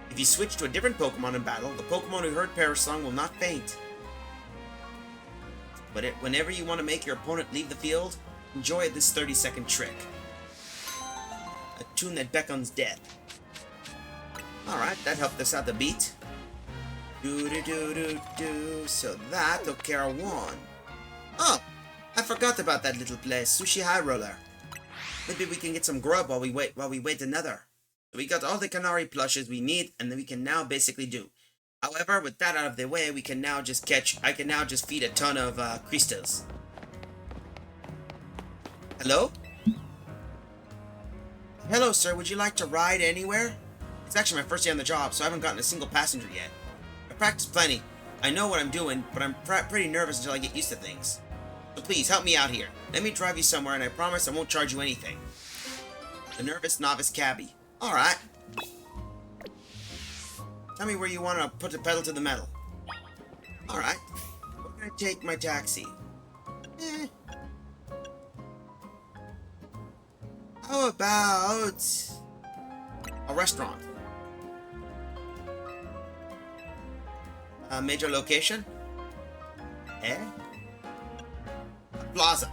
If you switch to a different Pokemon in battle, the Pokemon who heard Perish Song will not faint. But whenever you want to make your opponent leave the field, enjoy this 30-second trick. A tune that beckons death. Alright, that helped us out a bit. Do. So that took care of one. Oh, I forgot about that little place, Sushi High Roller. Maybe we can get some grub while we wait another. So we got all the Canary plushes we need, and then we can now basically do. However, with that out of the way, we can now just I can now just feed a ton of crystals. Hello? Hello, sir. Would you like to ride anywhere? It's actually my first day on the job, so I haven't gotten a single passenger yet. I practice plenty. I know what I'm doing, but I'm pretty nervous until I get used to things. So please, help me out here. Let me drive you somewhere, and I promise I won't charge you anything. The nervous novice cabbie. Alright. Tell me where you want to put the pedal to the metal. Alright. Where can I take my taxi? How about a restaurant? A major location? A plaza.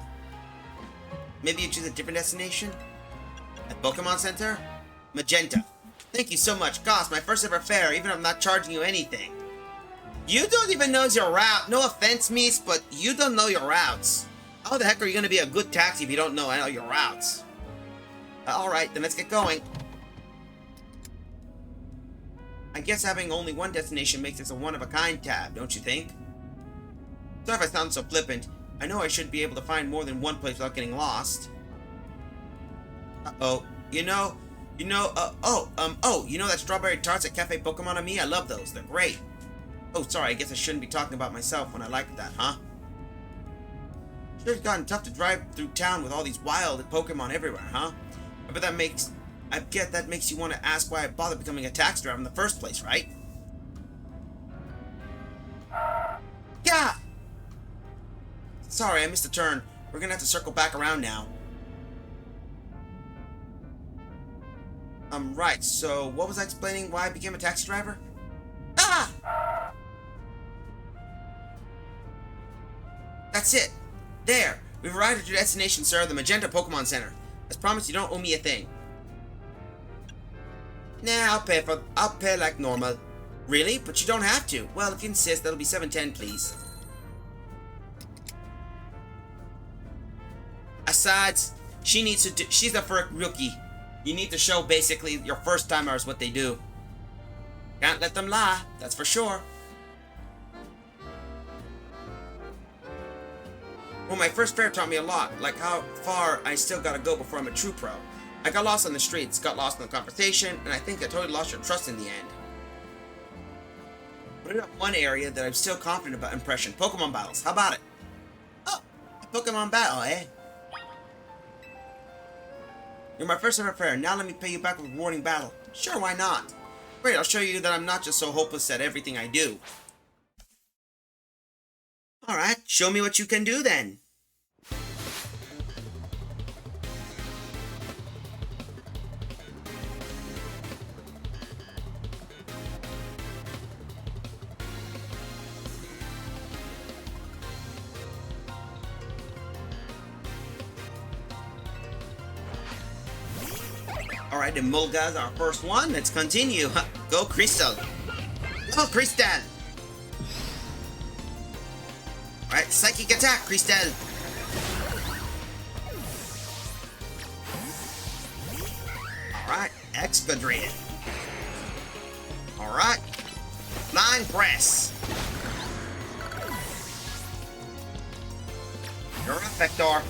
Maybe you choose a different destination? A Pokemon Center? Magenta. Thank you so much. Gosh, my first ever fare, even if I'm not charging you anything. You don't even know your route. No offense, miss, but you don't know your routes. How the heck are you going to be a good taxi if you don't know your routes? Alright, then let's get going. I guess having only one destination makes this a one-of-a-kind tab, don't you think? Sorry if I sound so flippant. I know I should be able to find more than one place without getting lost. Uh-oh. You know that strawberry tarts at Cafe Pokemon on me? I love those. They're great. Oh, sorry, I guess I shouldn't be talking about myself when I like that, huh? Sure, it's gotten tough to drive through town with all these wild Pokemon everywhere, huh? I bet that makes you want to ask why I bothered becoming a taxi driver in the first place, right? Yeah! Sorry, I missed a turn. We're gonna have to circle back around now. Right, so what was I explaining why I became a taxi driver? Ah! That's it. There. We've arrived at your destination, sir, the Magenta Pokemon Center. As promised, you don't owe me a thing. Nah, I'll pay like normal. Really? But you don't have to. Well, if you insist, that'll be $7.10, please. Besides, she's a rookie. You need to show basically your first timers what they do. Can't let them lie, that's for sure. Well, my first fair taught me a lot, like how far I still gotta go before I'm a true pro. I got lost on the streets, got lost in the conversation, and I think I totally lost your trust in the end. Put it up one area that I'm still confident about impression. Pokemon battles, how about it? Oh, a Pokemon battle, eh? You're my first ever fair, now let me pay you back with a rewarding battle. Sure, why not? Great, I'll show you that I'm not just so hopeless at everything I do. Alright, show me what you can do then. Alright, the Mulga's our first one. Let's continue. Go Crystal. Go Crystal. Alright, psychic attack, Crystal. Alright, Excadrill. Alright. Flying Press. You're a Vector.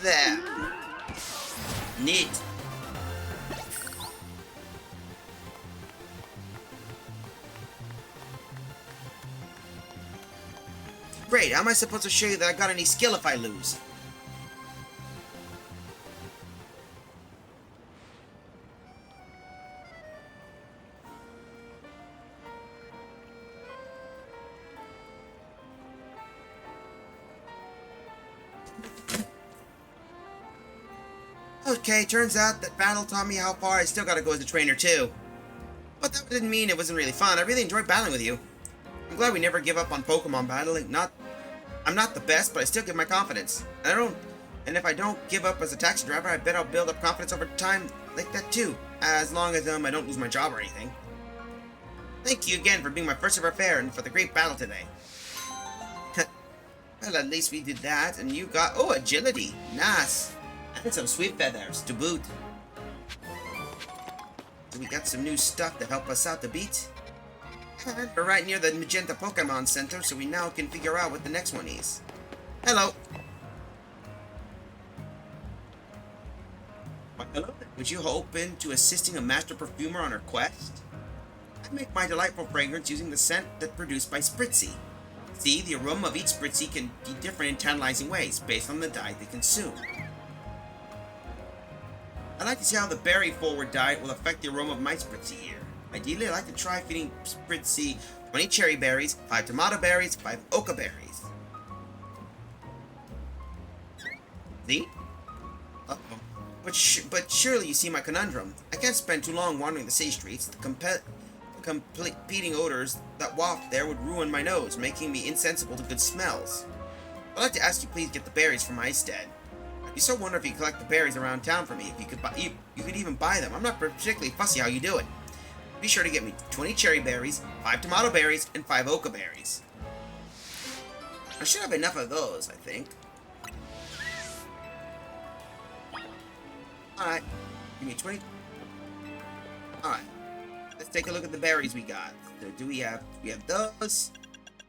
There. Neat. Great, how am I supposed to show you that I got any skill if I lose? Okay, turns out that battle taught me how far I still gotta go as a trainer too. But that didn't mean it wasn't really fun. I really enjoyed battling with you. I'm glad we never give up on Pokemon battling. I'm not the best, but I still give my confidence. And if I don't give up as a taxi driver, I bet I'll build up confidence over time like that too. As long as I don't lose my job or anything. Thank you again for being my first ever fair and for the great battle today. Well, at least we did that, and you got agility. Nice. And some sweet feathers to boot. So we got some new stuff to help us out a bit. And we're right near the Magenta Pokemon Center, so we now can figure out what the next one is. Hello. Hello. Would you open to assisting a master perfumer on her quest? I make my delightful fragrance using the scent that's produced by Spritzy. See, the aroma of each Spritzy can be different in tantalizing ways, based on the dye they consume. I'd like to see how the berry-forward diet will affect the aroma of my Spritzy here. Ideally, I'd like to try feeding Spritzy 20 cherry berries, 5 tomato berries, 5 oka berries. See? Uh-oh. But surely you see my conundrum. I can't spend too long wandering the city streets. The competing odors that waft there would ruin my nose, making me insensible to good smells. I'd like to ask you please get the berries for my stead. I'd be so wonder if you collect the berries around town for me. If you could even buy them. I'm not particularly fussy how you do it. Be sure to get me 20 cherry berries, 5 tomato berries, and 5 oka berries. I should have enough of those, I think. Alright, give me 20. Alright, let's take a look at the berries we got. So we have those.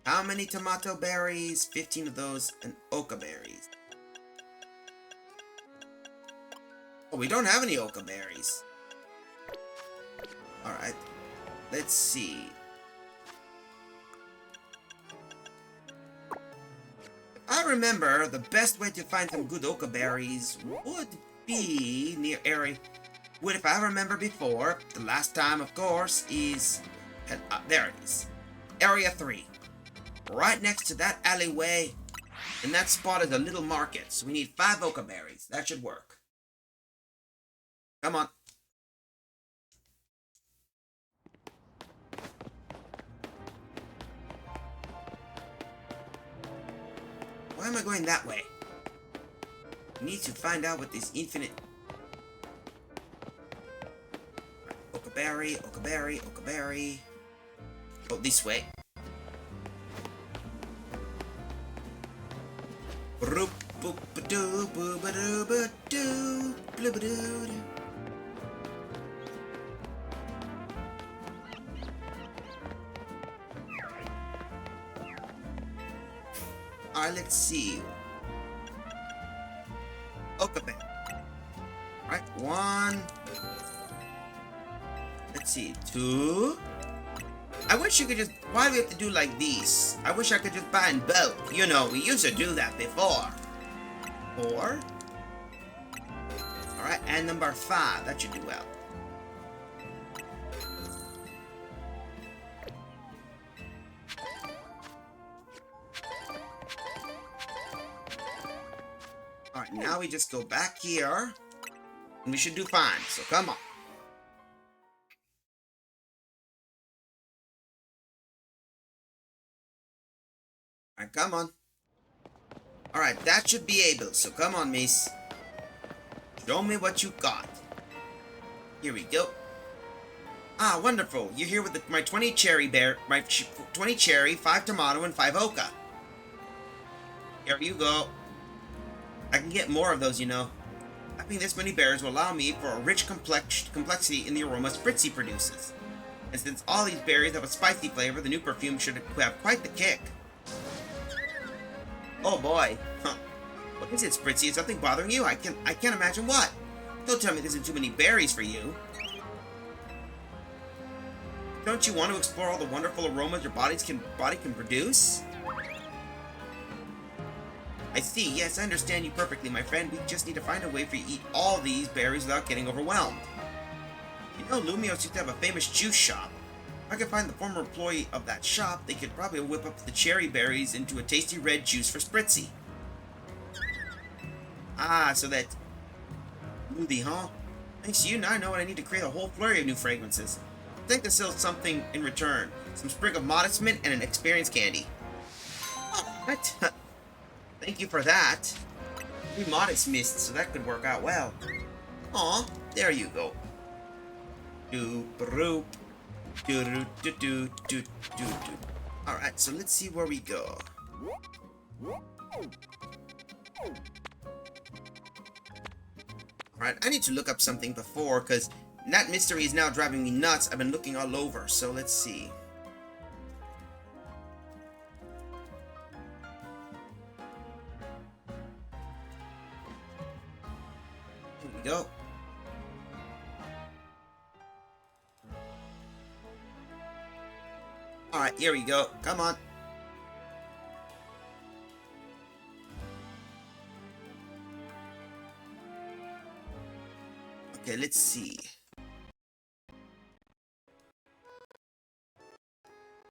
How many tomato berries? 15 of those, and oka berries. Oh, we don't have any oka berries. Alright, let's see. If I remember, the best way to find some good oka berries would be near area. If I remember before, the last time, of course, is... there it is. Area 3. Right next to that alleyway. And that spot is a little market, so we need 5 oka berries. That should work. Come on. Why am I going that way? I need to find out what this infinite... Oka berry, oka berry, oka berry. Oh, this way. Boo-ba-doo-ba-doo, bloo-ba-doo-doo. Alright, let's see. Okabe. Alright, 1. Let's see, 2. I wish you could just... Why do we have to do like these? I wish I could just buy in bulk. You know, we used to do that before. 4. Alright, and number 5. That should do well. Alright, now we just go back here. And we should do fine, so come on. Alright, come on. Alright, that should be able, so come on, miss. Show me what you got. Here we go. Ah, wonderful. You're here with my 20 cherry bear, 20 cherry, 5 tomato, and 5 oka. Here you go. I can get more of those, you know. Having this many berries will allow me for a rich complexity in the aroma Spritzy produces. And since all these berries have a spicy flavor, the new perfume should have quite the kick. Oh boy. Huh. What is it, Spritzy? Is something bothering you? I can't imagine what. Don't tell me there isn't too many berries for you. Don't you want to explore all the wonderful aromas your body can produce? I see. Yes, I understand you perfectly, my friend. We just need to find a way for you to eat all these berries without getting overwhelmed. You know, Lumios used to have a famous juice shop. If I could find the former employee of that shop, they could probably whip up the cherry berries into a tasty red juice for Spritzy. Ah, so that... smoothie, huh? Thanks to you, now I know what I need to create a whole flurry of new fragrances. I think there's still something in return. Some sprig of modest mint and an experience candy. What? Thank you for that. 3 modest mists, so that could work out well. Aw, there you go. Doop-a-roop. Do-do-do-do-do-do-do. Alright, so let's see where we go. Alright, I need to look up something before, because that mystery is now driving me nuts. I've been looking all over, so let's see. Here we go. Alright, here we go. Come on. Okay, let's see.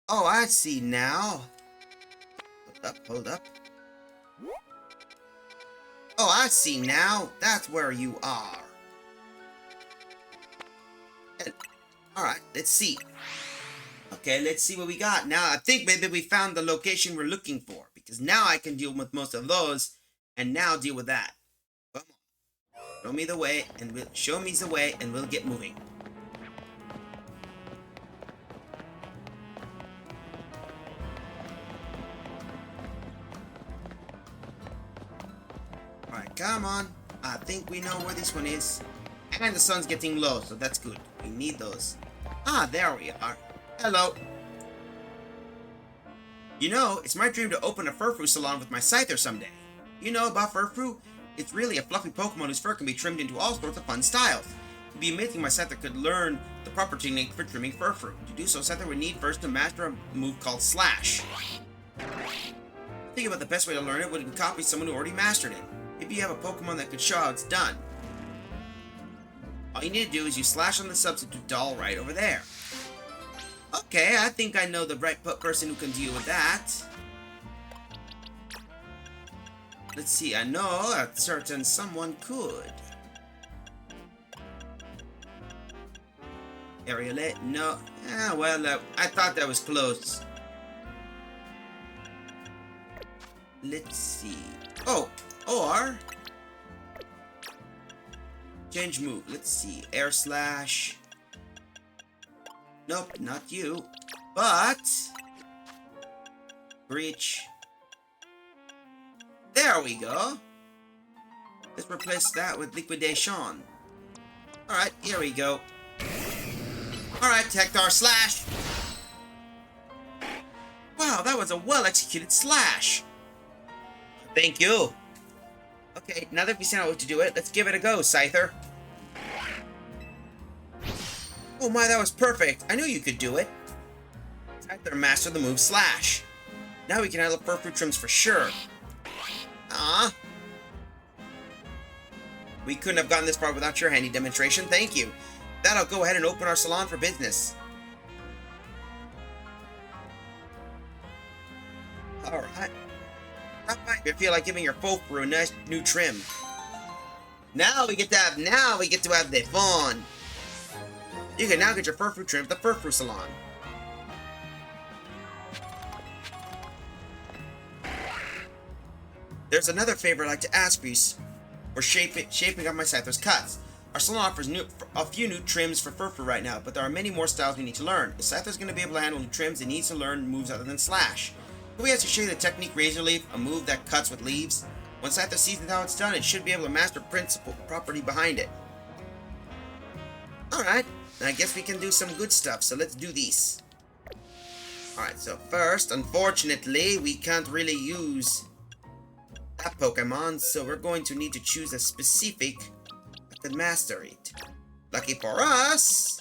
Oh, I see now. Hold up. Oh, I see now. That's where you are. Alright, let's see. Okay, let's see what we got. Now, I think maybe we found the location we're looking for. Because now I can deal with most of those. And now deal with that. Come on. Show me the way, and we'll get moving. Alright, come on. I think we know where this one is. And the sun's getting low, so that's good. We need those. Ah, there we are. Hello. You know, it's my dream to open a furfru salon with my scyther someday. You know about furfru? It's really a fluffy Pokemon whose fur can be trimmed into all sorts of fun styles. It'd be amazing if my scyther could learn the proper technique for trimming furfru. To do so, scyther would need first to master a move called Slash. Think about the best way to learn it would be copy someone who already mastered it. Maybe you have a Pokemon that could show how it's done. All you need to do is you slash on the substitute doll right over there. Okay, I think I know the right person who can deal with that. Let's see, I know a certain someone could. Aerialate? No. Well, I thought that was close. Let's see. Oh, or... change move. Let's see. Air slash... nope, not you. But... breach. There we go. Let's replace that with liquidation. Alright, here we go. Alright, Tektar slash! Wow, that was a well-executed slash! Thank you! Okay, now that we found out what to do let's give it a go, Scyther. Oh my, that was perfect! I knew you could do it! Scyther mastered the move slash. Now we can handle Furfrou trims for sure. Ah. We couldn't have gotten this far without your handy demonstration, thank you. That'll go ahead and open our salon for business. Alright. I feel like giving your Furfrou a nice new trim. Now we get to have the fun. You can now get your Furfrou trim at the Furfrou salon. There's another favor I'd like to ask for you for shaping up my Scyther's cuts. Our salon offers a few new trims for Furfrou right now, but there are many more styles we need to learn. If Scyther's going to be able to handle new trims, it needs to learn moves other than slash. We have to show you the technique Razor Leaf, a move that cuts with leaves. When Scyther sees how it's done, it should be able to master principle property behind it. Alright, I guess we can do some good stuff, so let's do these. Alright, so first, unfortunately, we can't really use that Pokemon, so we're going to need to choose a specific that can master it. Lucky for us,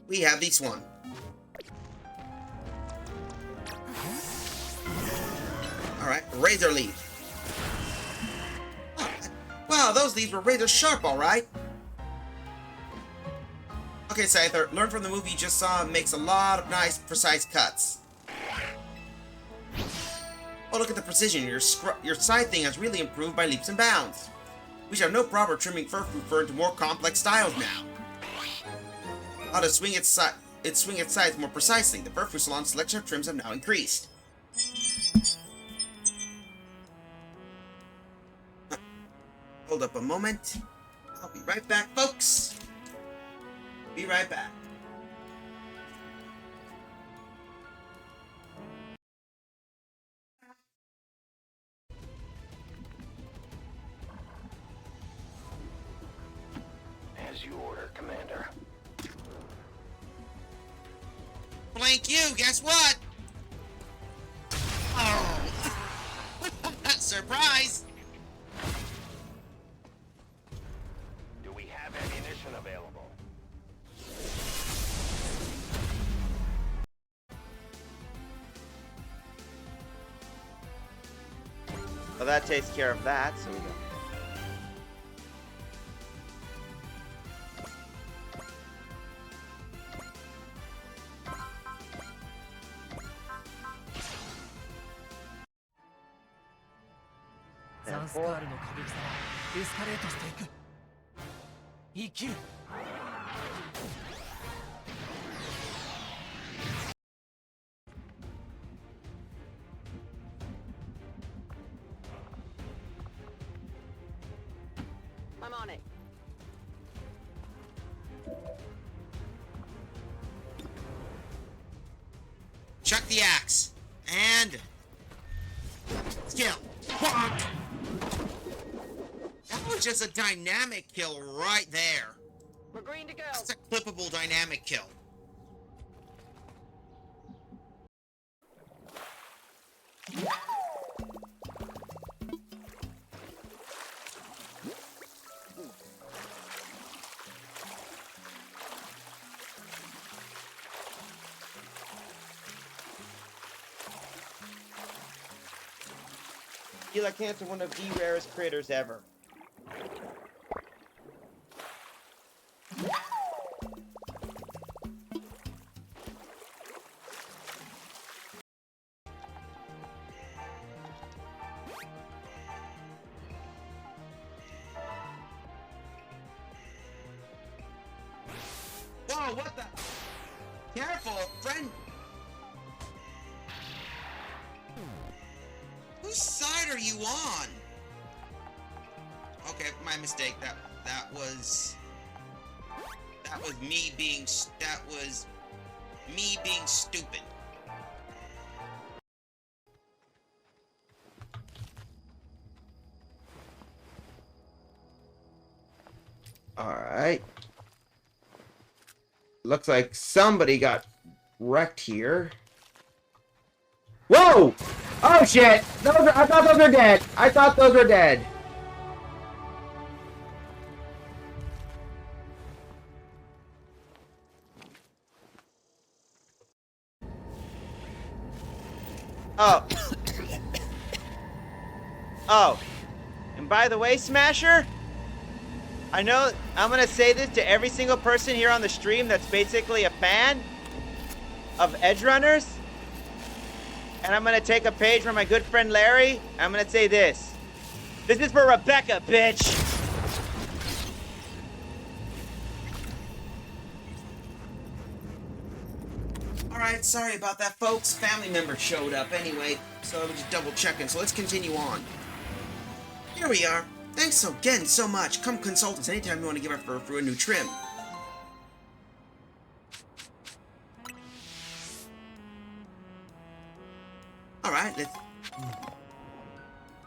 we have this one. Alright, Razor Leaf. Alright. Wow, those leaves were razor sharp, alright. Okay, Scyther, learn from the movie you just saw and makes a lot of nice, precise cuts. Oh, look at the precision. Your scything has really improved by leaps and bounds. We should have no problem trimming Furfrou fur into more complex styles now. How to swing its sides more precisely. The Furfrou salon selection of trims have now increased. Hold up a moment. I'll be right back, folks. Be right back. As you order, Commander. Blank you, guess what? Oh. Surprise! Do we have ammunition available? Well, that takes care of that, so we go. I'm on it. Chuck the axe. And... skill. Bonk! That was just a dynamic kill right there. We're green to go. That's a clippable dynamic kill. Coelacanth's one of the rarest critters ever. Whoa, what the? Careful, friend. Whose side are you on? Okay, my mistake. That was me being stupid. looks like somebody got wrecked here. Whoa! Oh shit! I thought those were dead. I thought those were dead. Oh. Oh. And by the way, Smasher, I know I'm gonna say this to every single person here on the stream that's basically a fan of Edge Runners. And I'm gonna take a page from my good friend Larry. I'm gonna say this. This is for Rebecca, bitch! Alright, sorry about that, folks. Family member showed up anyway, so I was just double checking, so let's continue on. Here we are. Thanks again so much. Come consult us anytime you want to give our fur for a new trim. Alright,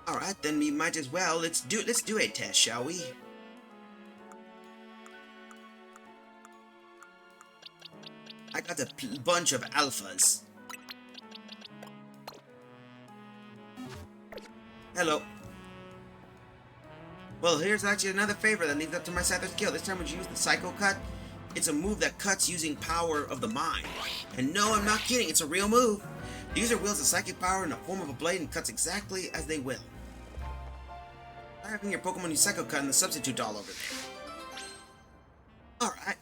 Alright, then we might as well. Let's do a test, shall we? I got a bunch of alphas. Hello. Well, here's actually another favor that leads up to my Scyther skill. This time would you use the Psycho Cut? It's a move that cuts using power of the mind. And no, I'm not kidding, it's a real move. The user wields a psychic power in the form of a blade and cuts exactly as they will. Try having your Pokemon use Psycho Cut and the substitute doll over there. Alright.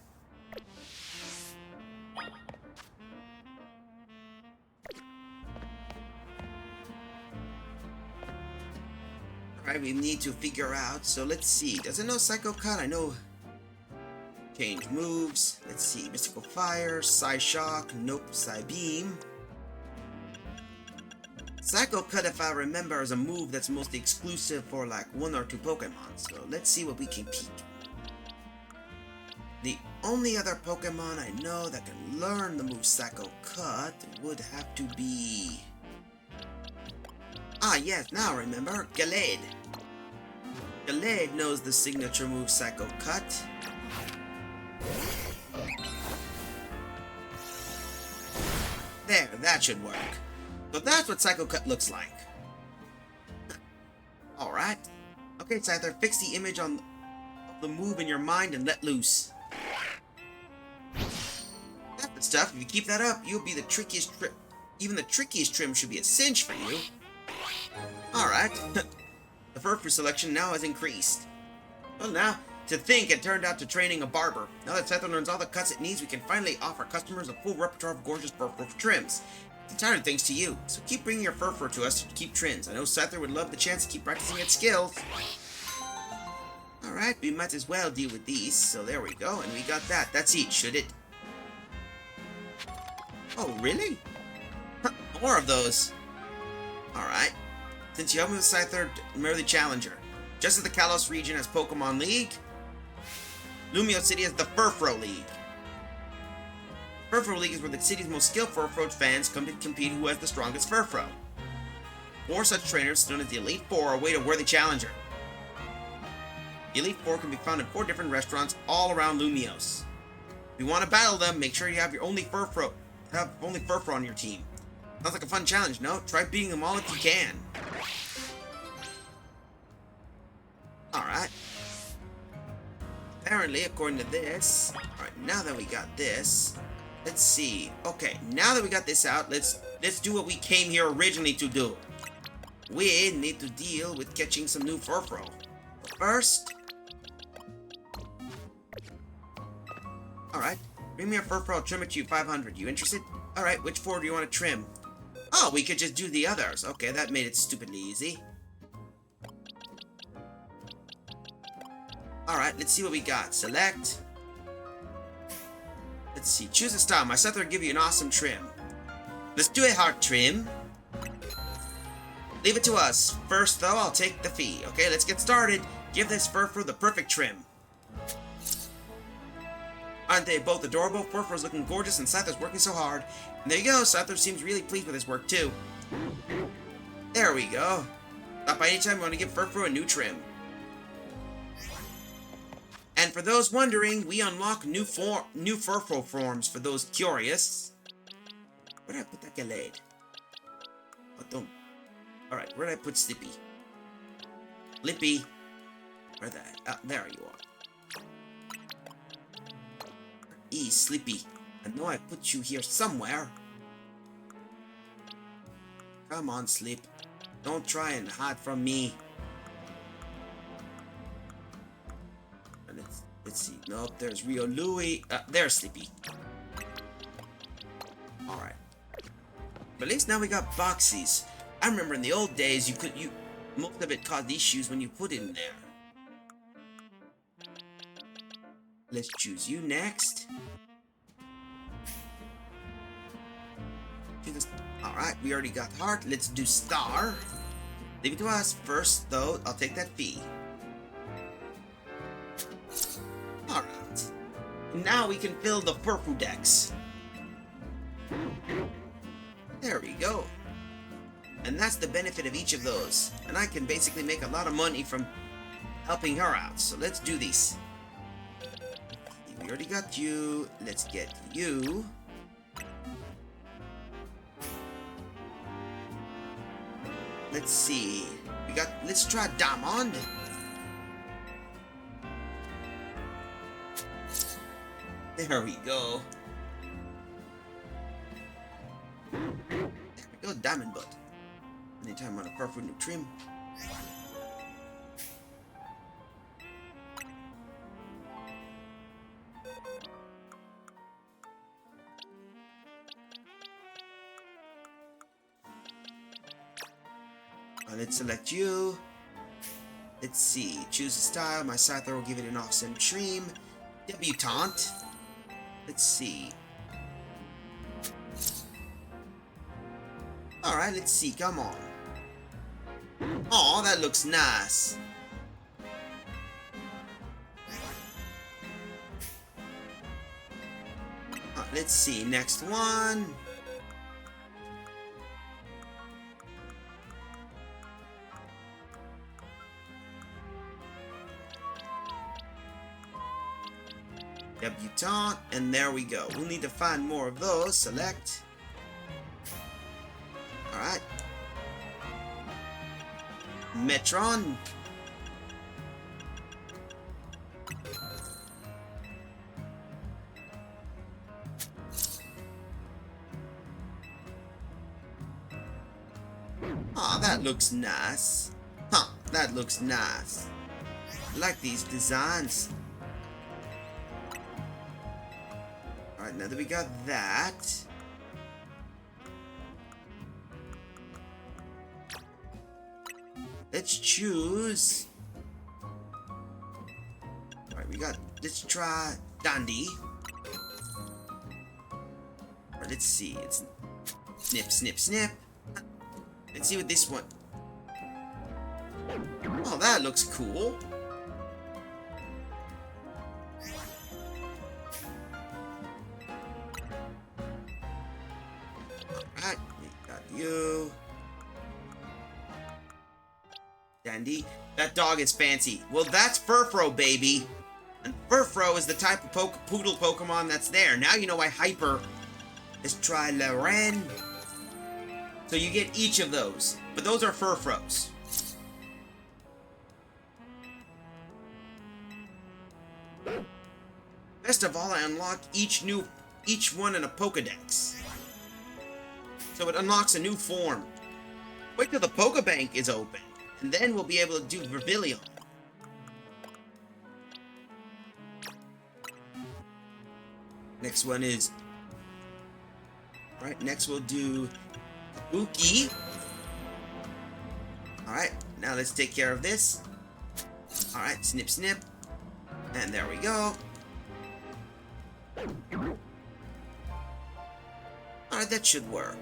Alright, we need to figure out, so let's see. Does it know Psycho Cut? I know. Change moves. Let's see. Mystical Fire, Psy Shock, nope, Psy Beam. Psycho Cut, if I remember, is a move that's mostly exclusive for like 1 or 2 Pokemon, so let's see what we can peek. The only other Pokemon I know that can learn the move Psycho Cut would have to be... Ah, yes, now I remember. Gallade. Gallade knows the signature move Psycho Cut. There, that should work. So that's what Psycho Cut looks like. Alright. Okay, Scyther, fix the image of the move in your mind and let loose. That's the stuff. If you keep that up, you'll be the trickiest trim. Even the trickiest trim should be a cinch for you. Alright. The fur selection now has increased. Well now, to think it turned out to training a barber. Now that Scyther learns all the cuts it needs, we can finally offer customers a full repertoire of gorgeous fur trims. It's entirely thanks to you, so keep bringing your fur to us to keep trends. I know Scyther would love the chance to keep practicing its skills. Alright, we might as well deal with these, so there we go, and we got that. That's each, should it? Oh, really? Huh, more of those. Alright. Since you helped me with Scyther, remember the challenger. Just as the Kalos region has Pokemon League, Lumio City has the Furfro League. Furfro League is where the city's most skilled Furfro fans come to compete who has the strongest Furfro. 4 such trainers, known as the Elite Four, await a worthy challenger. The Elite Four can be found in 4 different restaurants all around Lumios. If you want to battle them, make sure you have only Furfro on your team. Sounds like a fun challenge, no? Try beating them all if you can. Alright. Apparently, according to this... Alright, now that we got this... Let's see. Okay, now that we got this out, let's do what we came here originally to do. We need to deal with catching some new Furfro. But first... Alright. Bring me a Furfro, I'll trim it to you 500. You interested? Alright, which 4 do you want to trim? Oh, we could just do the others. Okay, that made it stupidly easy. Alright, let's see what we got. Select. Let's see. Choose a style. My Scyther will give you an awesome trim. Let's do a heart trim. Leave it to us. First, though, I'll take the fee. Okay, let's get started. Give this Furfro the perfect trim. Aren't they both adorable? Furfro's looking gorgeous and Scyther's working so hard. And there you go. Scyther seems really pleased with his work, too. There we go. Stop by anytime you want to give Furfro a new trim. And And for those wondering, we unlock new furfro forms for those curious. Where did I put that Galade? Oh, don't. Alright, where did I put Slippy? Lippy. Where that? There you are. Slippy. I know I put you here somewhere. Come on, Slip. Don't try and hide from me. Let's see. Nope, there's Rio Louie. There's Slippy. Alright. But at least now we got boxies. I remember in the old days most of it caused issues when you put it in there. Let's choose you next. Alright, we already got heart. Let's do star. Leave it to us. First, though, I'll take that fee. Alright. Now we can fill the purple decks. There we go. And that's the benefit of each of those. And I can basically make a lot of money from helping her out. So let's do these. We already got you. Let's get you. Let's see. Let's try Diamond. There we go. There we go, Diamond Butt. Anytime on a purple new trim. Let's select you. Let's see. Choose a style. My Scyther will give it an awesome trim. Debutante. Let's see. Alright, let's see. Come on. Oh, that looks nice. Let's see. Next one. Debutante, and there we go. We'll need to find more of those. Select. Alright. Metron. Oh, that looks nice. Huh, that looks nice. I like these designs. Alright, now that we got that. Let's choose. Alright, let's try Dandy. Or let's see, it's snip, snip, snip. Let's see what this one. Oh, that looks cool. Alright, we got you. Dandy. That dog is fancy. Well, that's Furfro, baby. And Furfro is the type of poodle Pokemon that's there. Now you know why Hyper. Let's try Loren. So you get each of those. But those are Furfros. Best of all, I unlock each one in a Pokedex. So it unlocks a new form. Wait till the Pokebank is open. And then we'll be able to do Vermilion. Next one is... Alright, next we'll do... Kabuki. Alright, now let's take care of this. Alright, snip snip. And there we go. Alright, that should work.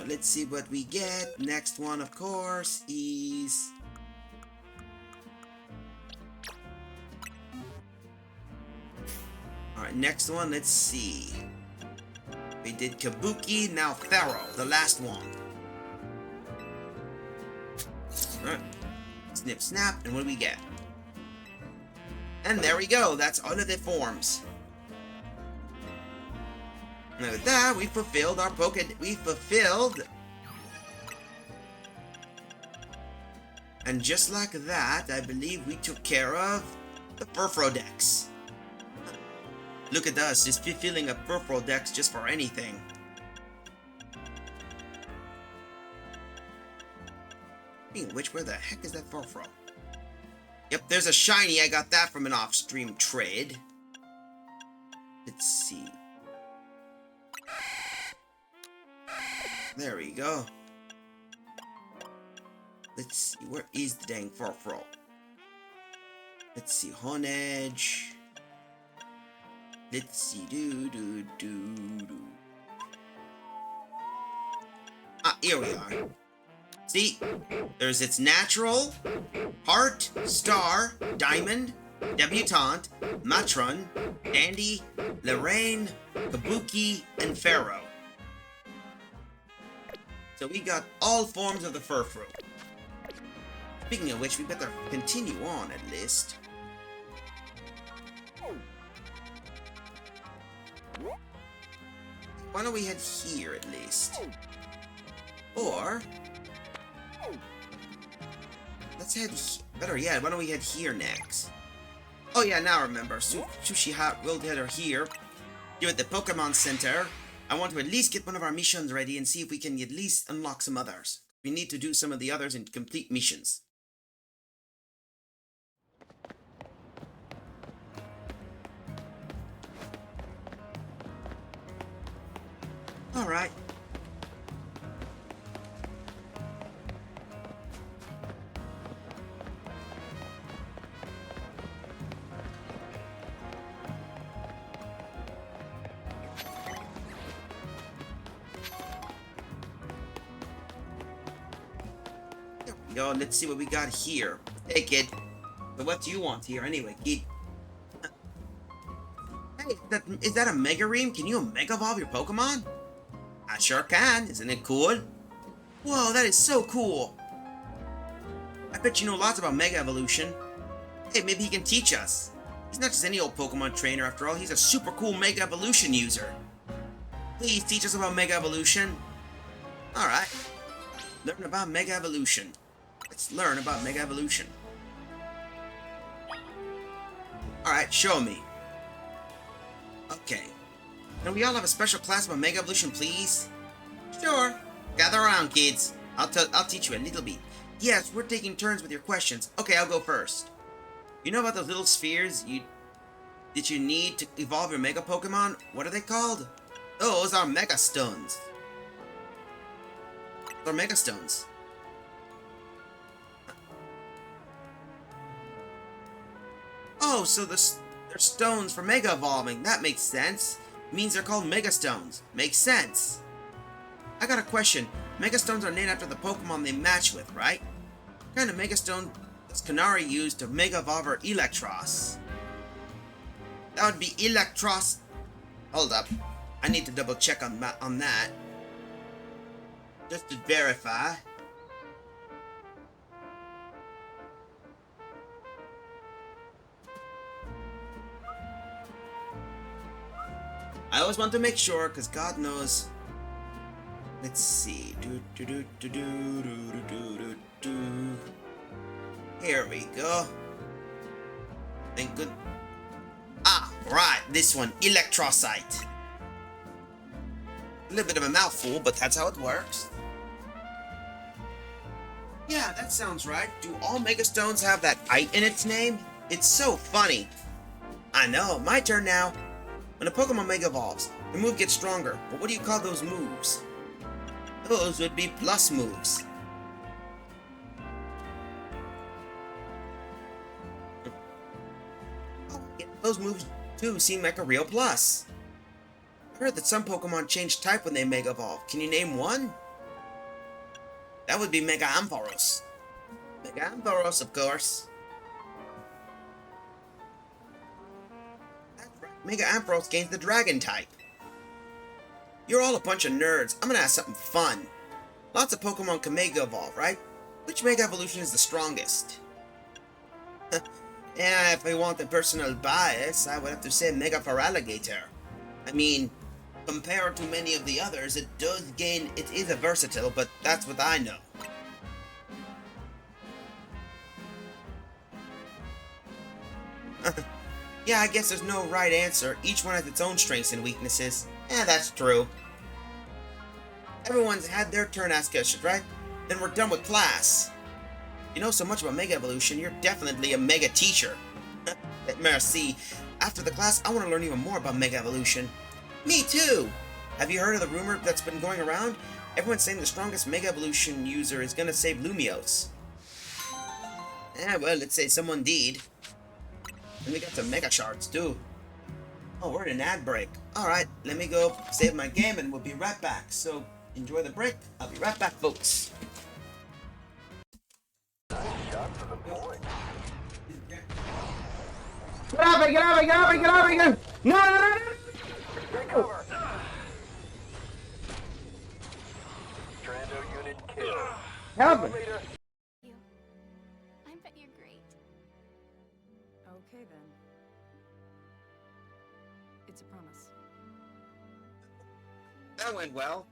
Let's see what we get. Next one, of course, is... Alright, next one, let's see. We did Kabuki, now Pharaoh, the last one. Alright, Snip, snap, and what do we get? And there we go. That's all of the forms. And with that, we fulfilled our we fulfilled. And just like that, I believe we took care of the Furfrodex. Look at us, just fulfilling a Furfrodex just for anything. Speaking of which, where the heck is that Furfro? Yep, there's a shiny. I got that from an off-stream trade. Let's see. There we go. Let's see, where is the dang Furfro? Let's see, Honedge. Let's see, Ah, here we are. See, there's its natural, heart, star, diamond, debutante, matron, dandy, Lorraine, kabuki, and pharaoh. So we got all forms of the Furfrou. Speaking of which, we better continue on at least. Why don't we head here at least? Or let's head better yet, why don't we head here next? Oh yeah, now I remember. Sushi Hut will head her here. Here at the Pokemon Center. I want to at least get one of our missions ready and see if we can at least unlock some others. We need to do some of the others and complete missions. Alright. There we go. Let's see what we got here. Hey, kid. So what do you want here anyway, kid? Hey, is that a Mega Ream? Can you Mega Evolve your Pokemon? I sure can. Isn't it cool? Whoa, that is so cool. I bet you know lots about Mega Evolution. Hey, maybe he can teach us. He's not just any old Pokemon trainer after all. He's a super cool Mega Evolution user. Please teach us about Mega Evolution. Alright. Learn about Mega Evolution. Let's learn about Mega Evolution. Alright, show me. Okay. Can we all have a special class about Mega Evolution, please? Sure. Gather around, kids. I'll teach you a little bit. Yes, we're taking turns with your questions. Okay, I'll go first. You know about those little spheres that you need to evolve your Mega Pokemon? What are they called? Those are Mega Stones. They're Mega Stones. Oh, so they're stones for Mega Evolving. That makes sense. Means they're called Mega Stones. Makes sense. I got a question. Mega Stones are named after the Pokemon they match with, right? What kind of Mega Stone does Canary use to Mega Evolve her Electros? That would be Electros. Hold up. I need to double check on that. Just to verify. I always want to make sure, because God knows. Let's see. Here we go. Thank good. Ah, right. This one. Electrocyte. A little bit of a mouthful, but that's how it works. Yeah, that sounds right. Do all Mega Stones have that "ite" in its name? It's so funny. I know. My turn now. When a Pokemon Mega Evolves, the move gets stronger, but what do you call those moves? Those would be plus moves. Oh, yeah, those moves too seem like a real plus. I heard that some Pokemon change type when they Mega Evolve. Can you name one? That would be Mega Ampharos. Mega Ampharos, of course. Mega Ampharos gains the Dragon type. You're all a bunch of nerds. I'm gonna ask something fun. Lots of Pokemon can Mega Evolve, right? Which Mega Evolution is the strongest? Yeah, if I want a personal bias, I would have to say Mega for Alligator. I mean, compared to many of the others, it is a versatile, but that's what I know. Yeah, I guess there's no right answer. Each one has its own strengths and weaknesses. Yeah, that's true. Everyone's had their turn ask questions, right? Then we're done with class. You know so much about Mega Evolution, you're definitely a Mega teacher. Merci. After the class, I want to learn even more about Mega Evolution. Me too! Have you heard of the rumor that's been going around? Everyone's saying the strongest Mega Evolution user is gonna save Lumios. Well, let's say someone did. And we got some Mega Shards too. Oh, we're in an ad break. Alright, let me go save my game and we'll be right back. So, enjoy the break. I'll be right back, folks. Get up, get up, get up, get up, get up! No, no, no, no! Recover. Trando unit killed. Help me! I bet you're great. Okay then. It's a promise. That went well.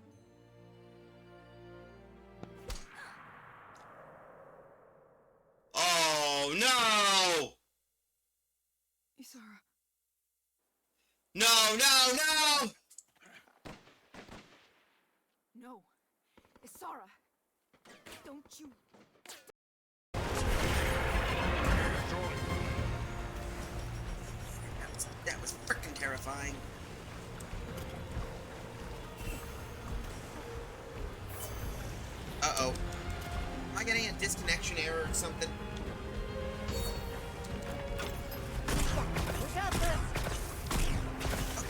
Oh, no! Isara. No, no, no! No. Isara. Don't you... That was freaking terrifying. Uh-oh. Am I getting a disconnection error or something?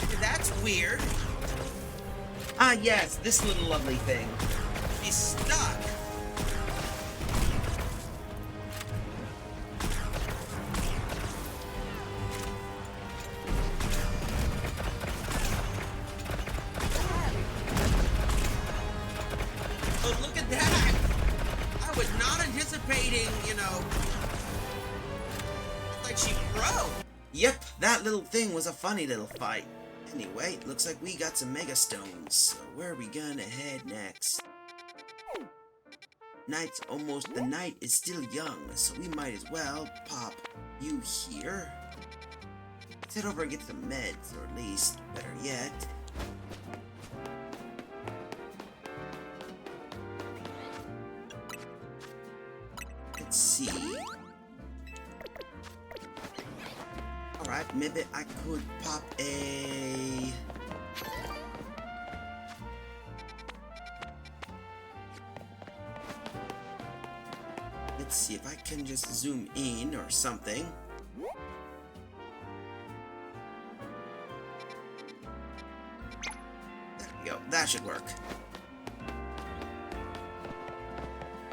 Okay, that's weird. Ah, yes, this little lovely thing. She's stuck. Oh, look at that! I was not anticipating, you know... It's like she broke. Yep, that little thing was a funny little fight. Anyway, looks like we got some Mega Stones, so where are we gonna head next? The night is still young, so we might as well pop you here. Let's head over and get some meds, or at least, better yet, let's see. Alright, maybe I could pop a... Let's see if I can just zoom in or something. There we go, that should work.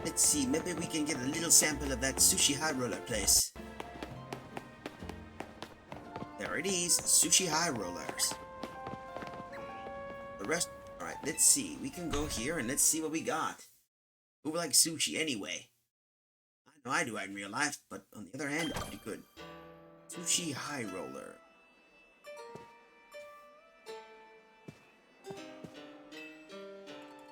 Let's see, maybe we can get a little sample of that Sushi High Roller place. There it is, Sushi High Rollers. The rest, alright, let's see. We can go here and let's see what we got. Who likes sushi anyway? I know I do in real life, but on the other hand, pretty good. Sushi High Roller.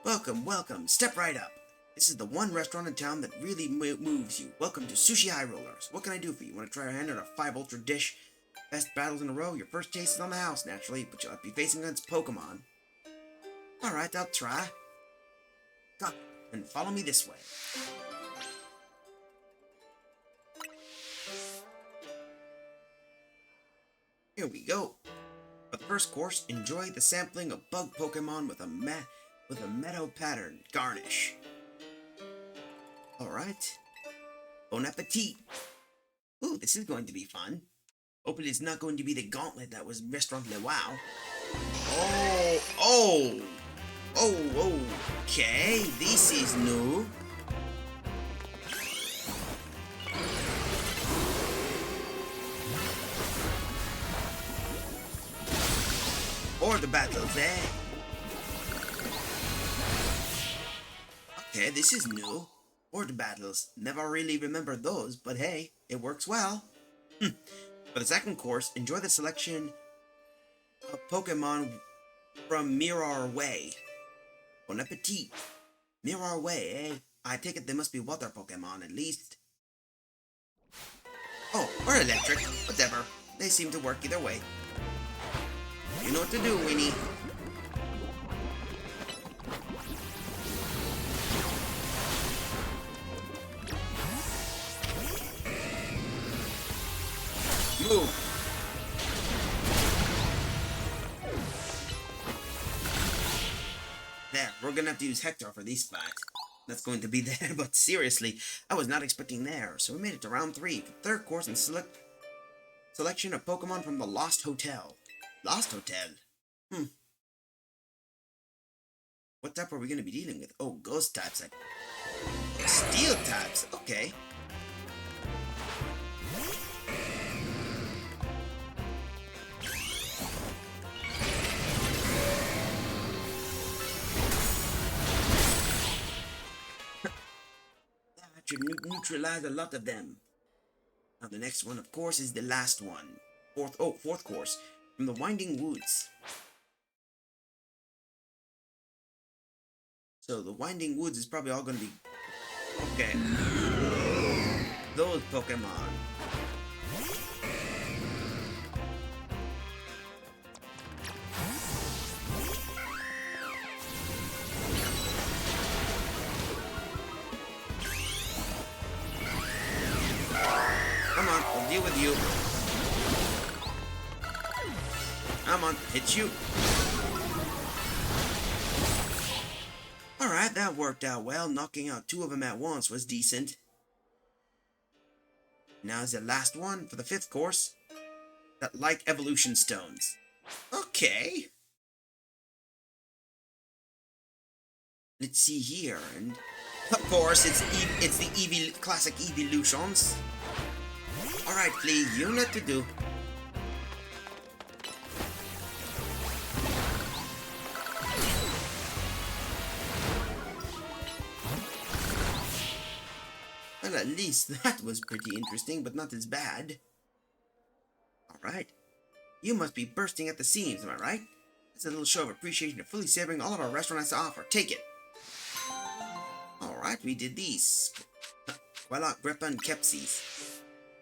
Welcome, welcome. Step right up. This is the one restaurant in town that really moves you. Welcome to Sushi High Rollers. What can I do for you? Want to try your hand on a 5 Ultra dish? Best battles in a row. Your first taste is on the house, naturally, but you'll have to be facing against Pokemon. Alright, I'll try. Come, and follow me this way. Here we go. For the first course, enjoy the sampling of bug Pokemon with a meadow pattern garnish. Alright. Bon appetit. Ooh, this is going to be fun. Hopefully it's not going to be the gauntlet that was Restaurant Le Wow. Oh, okay. This is new. Or the battles, eh? Okay, this is new. Or the battles. Never really remember those, but hey, It works well. For the second course, enjoy the selection of Pokemon from Mirror Way. Bon appetit. Mirror Way, eh? I take it they must be water Pokemon, at least. Oh, or electric. Whatever. They seem to work either way. You know what to do, Winnie. Move. There, we're gonna have to use Hector for these spots. That's going to be there, but seriously, I was not expecting there. So we made it to round 3, third course, and selection of Pokemon from the Lost Hotel. Lost Hotel? What type are we gonna be dealing with? Oh, ghost types. Steel types. Okay. Neutralize a lot of them. Now the next one, of course, is the last one. Fourth course. From the Winding Woods. So the Winding Woods is probably all gonna be... Okay. Those Pokemon. Come on, we'll deal with you. Come on, hit you. Alright, that worked out well. Knocking out 2 of them at once was decent. Now is the last one for the 5th course. That like evolution stones. Okay. Let's see here, and of course it's the classic evolutions. Alright, please, you know what to do. Well, at least that was pretty interesting, but not as bad. Alright. You must be bursting at the seams, am I right? That's a little show of appreciation of fully savoring all of our restaurant has to offer. Take it. Alright, we did these. Voila, Greppa and Kepsies.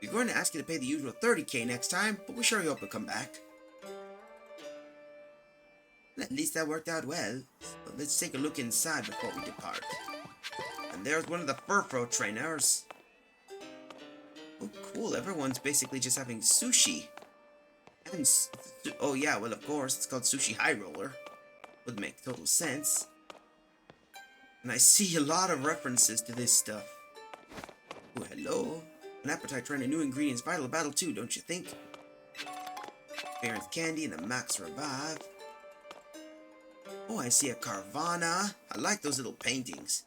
We're going to ask you to pay the usual 30k next time, but we sure hope you'll come back. At least that worked out well. But let's take a look inside before we depart. And there's one of the Furfro trainers. Oh, cool. Everyone's basically just having sushi. And oh yeah, well of course, it's called Sushi High Roller. Would make total sense. And I see a lot of references to this stuff. Oh, hello. An appetite trying a new ingredients vital to battle too, don't you think? Baron's Candy and the Max Revive. Oh, I see a Carvana. I like those little paintings.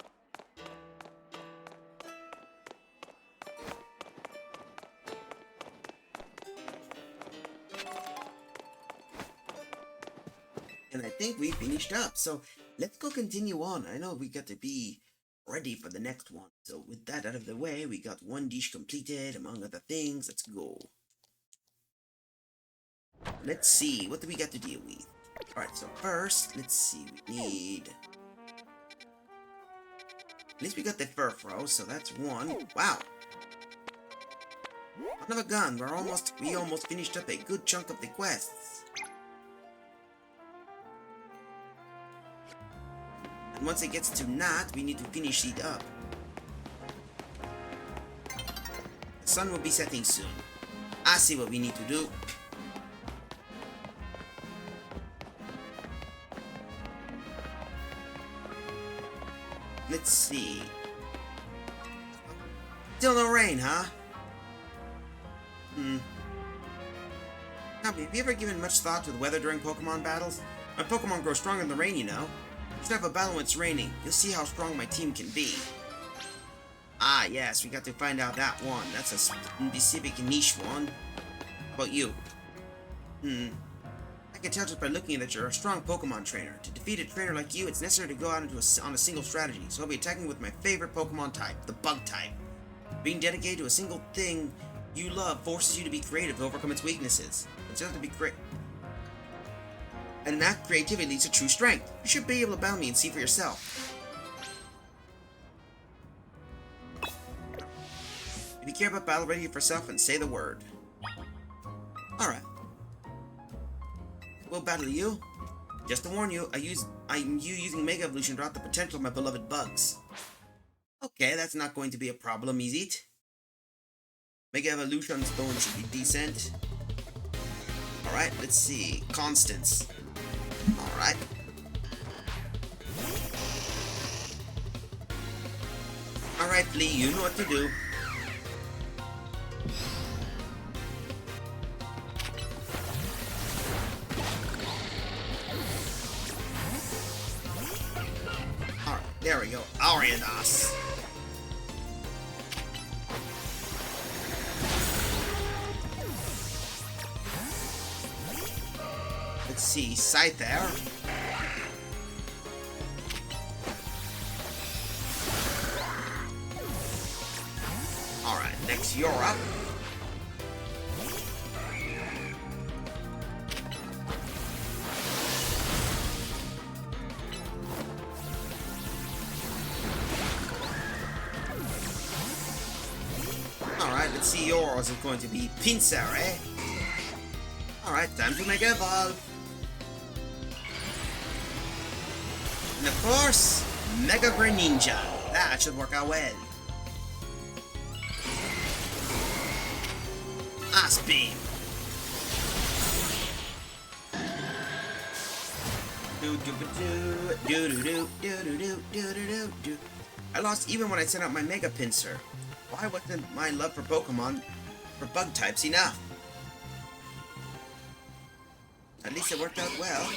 And I think we finished up, so let's go continue on. I know we got to be ready for the next one. So with that out of the way, we got one dish completed, among other things. Let's go. Let's see, what do we got to deal with? Alright, so first, let's see, we need... At least we got the Furfro, so that's one. Wow! Son of a gun, we almost finished up a good chunk of the quests. And once it gets to Nat, we need to finish it up. The sun will be setting soon. I see what we need to do. Let's see. Still no rain, huh? Now, have you ever given much thought to the weather during Pokemon battles? My Pokemon grow stronger in the rain, you know. Let's have a battle when it's raining. You'll see how strong my team can be. Ah, yes, we got to find out that one. That's a specific niche one. How about you? I can tell just by looking that you're a strong Pokemon trainer. To defeat a trainer like you, it's necessary to go out on a single strategy. So I'll be attacking with my favorite Pokemon type, the Bug type. Being dedicated to a single thing you love forces you to be creative to overcome its weaknesses. It's just to be great. And that creativity leads to true strength. You should be able to battle me and see for yourself. If you care about battle, ready for yourself and say the word. Alright. We'll battle you. Just to warn you, I'm using Mega Evolution to out the potential of my beloved bugs. Okay, that's not going to be a problem, is it? Mega Evolution Stone should be decent. Alright, let's see. Constance. Alright. Alright, Flea, you know what to do. Alright, there we go. Arianas. Let's see, Scyther. Alright, next you're up. Alright, let's see yours is going to be Pinsir, eh? Alright, time to Mega Evolve. And of course, Mega Greninja. That should work out well. Ice Beam. I lost even when I sent out my Mega Pinsir. Why wasn't my love for Pokemon for bug types enough? At least it worked out well.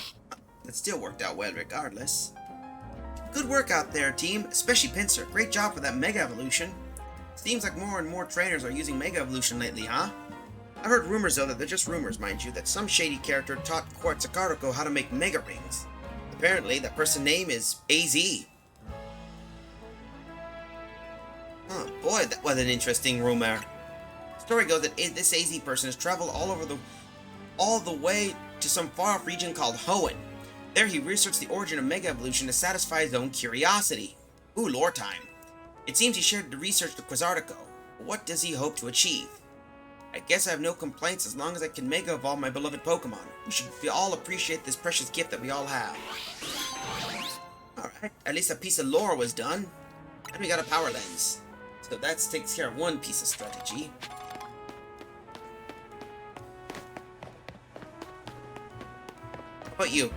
It still worked out well regardless. Good work out there, team, especially Pinsir. Great job for that Mega Evolution. Seems like more and more trainers are using Mega Evolution lately, huh? I've heard rumors, though, that they're just rumors, mind you, that some shady character taught Quetzalcoatl how to make Mega Rings. Apparently, that person's name is AZ. Oh boy, that was an interesting rumor. Story goes that this AZ person has traveled all the way to some far-off region called Hoenn. There he researched the origin of Mega Evolution to satisfy his own curiosity. Ooh, lore time. It seems he shared the research with Quetzalcoatl. What does he hope to achieve? I guess I have no complaints as long as I can Mega Evolve my beloved Pokemon. We should all appreciate this precious gift that we all have. Alright, at least a piece of lore was done. And we got a Power Lens. So that takes care of one piece of strategy. How about you?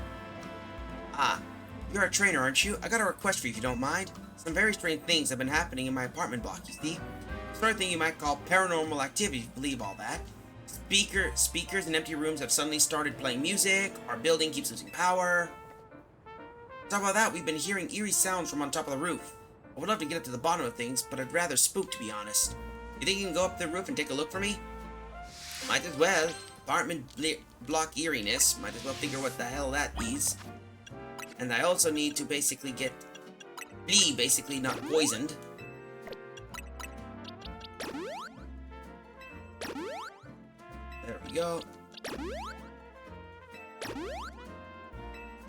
Ah, you're a trainer, aren't you? I got a request for you if you don't mind. Some very strange things have been happening in my apartment block, you see. Sort of thing you might call paranormal activity, if you believe all that. Speakers in empty rooms have suddenly started playing music. Our building keeps losing power. On top of that, we've been hearing eerie sounds from on top of the roof. I would love to get up to the bottom of things, but I'd rather spook, to be honest. You think you can go up the roof and take a look for me? Might as well. Apartment block eeriness. Might as well figure what the hell that is. And I also need to basically get Flea basically not poisoned. There we go.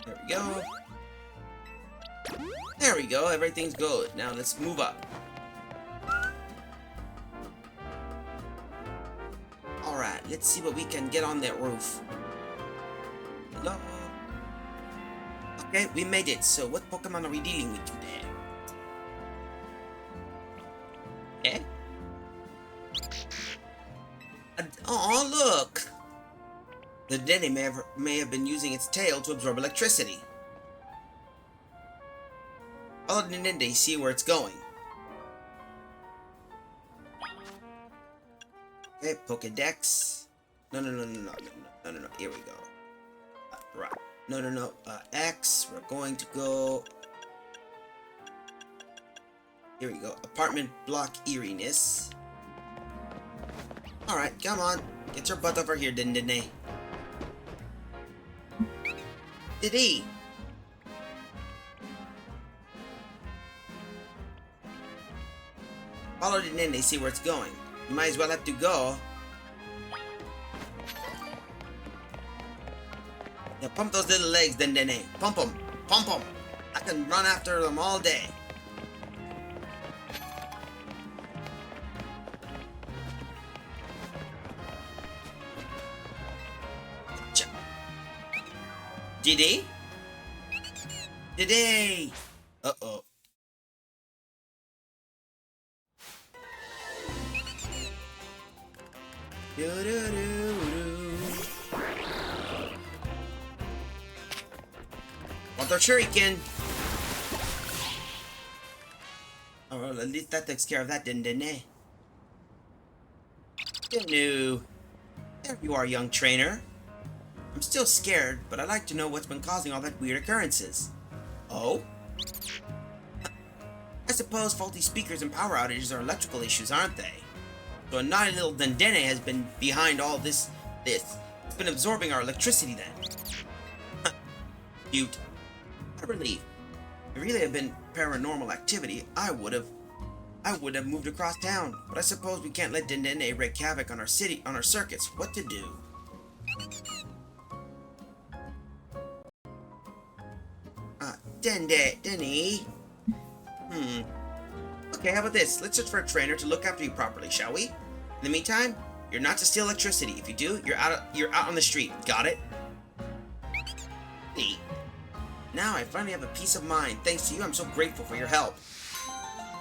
There we go. There we go, everything's good. Now let's move up. Alright, let's see what we can get on that roof. Hello? Okay, we made it. So what Pokemon are we dealing with today? Eh? Oh, look! The Denny may have been using its tail to absorb electricity. Follow the Ninde, see where it's going. Okay, Pokedex. No. Here we go. Right. No. X. We're going to go. Here we go. Apartment block eeriness. Alright, come on. Get your butt over here, Dindine. Diddy! Follow the Ninde, see where it's going. You might as well have to go. Yeah, pump those little legs, Dendene. Pump them. Pump them. I can run after them all day. Did he? Did he? Uh-oh. Want our shuriken? Oh, well, at least that takes care of that, didn't it? No. There you are, young trainer. I'm still scared, but I'd like to know what's been causing all that weird occurrences. Oh? I suppose faulty speakers and power outages are electrical issues, aren't they? So a naughty little Dendene has been behind all this. It's been absorbing our electricity then. Cute. What a relief. If it really had been paranormal activity, I would have moved across town. But I suppose we can't let Dendene wreak havoc on our city, on our circuits. What to do? Denny. Okay, how about this? Let's search for a trainer to look after you properly, shall we? In the meantime, you're not to steal electricity. If you do, you're out on the street. Got it? Hey. Now I finally have a peace of mind. Thanks to you, I'm so grateful for your help.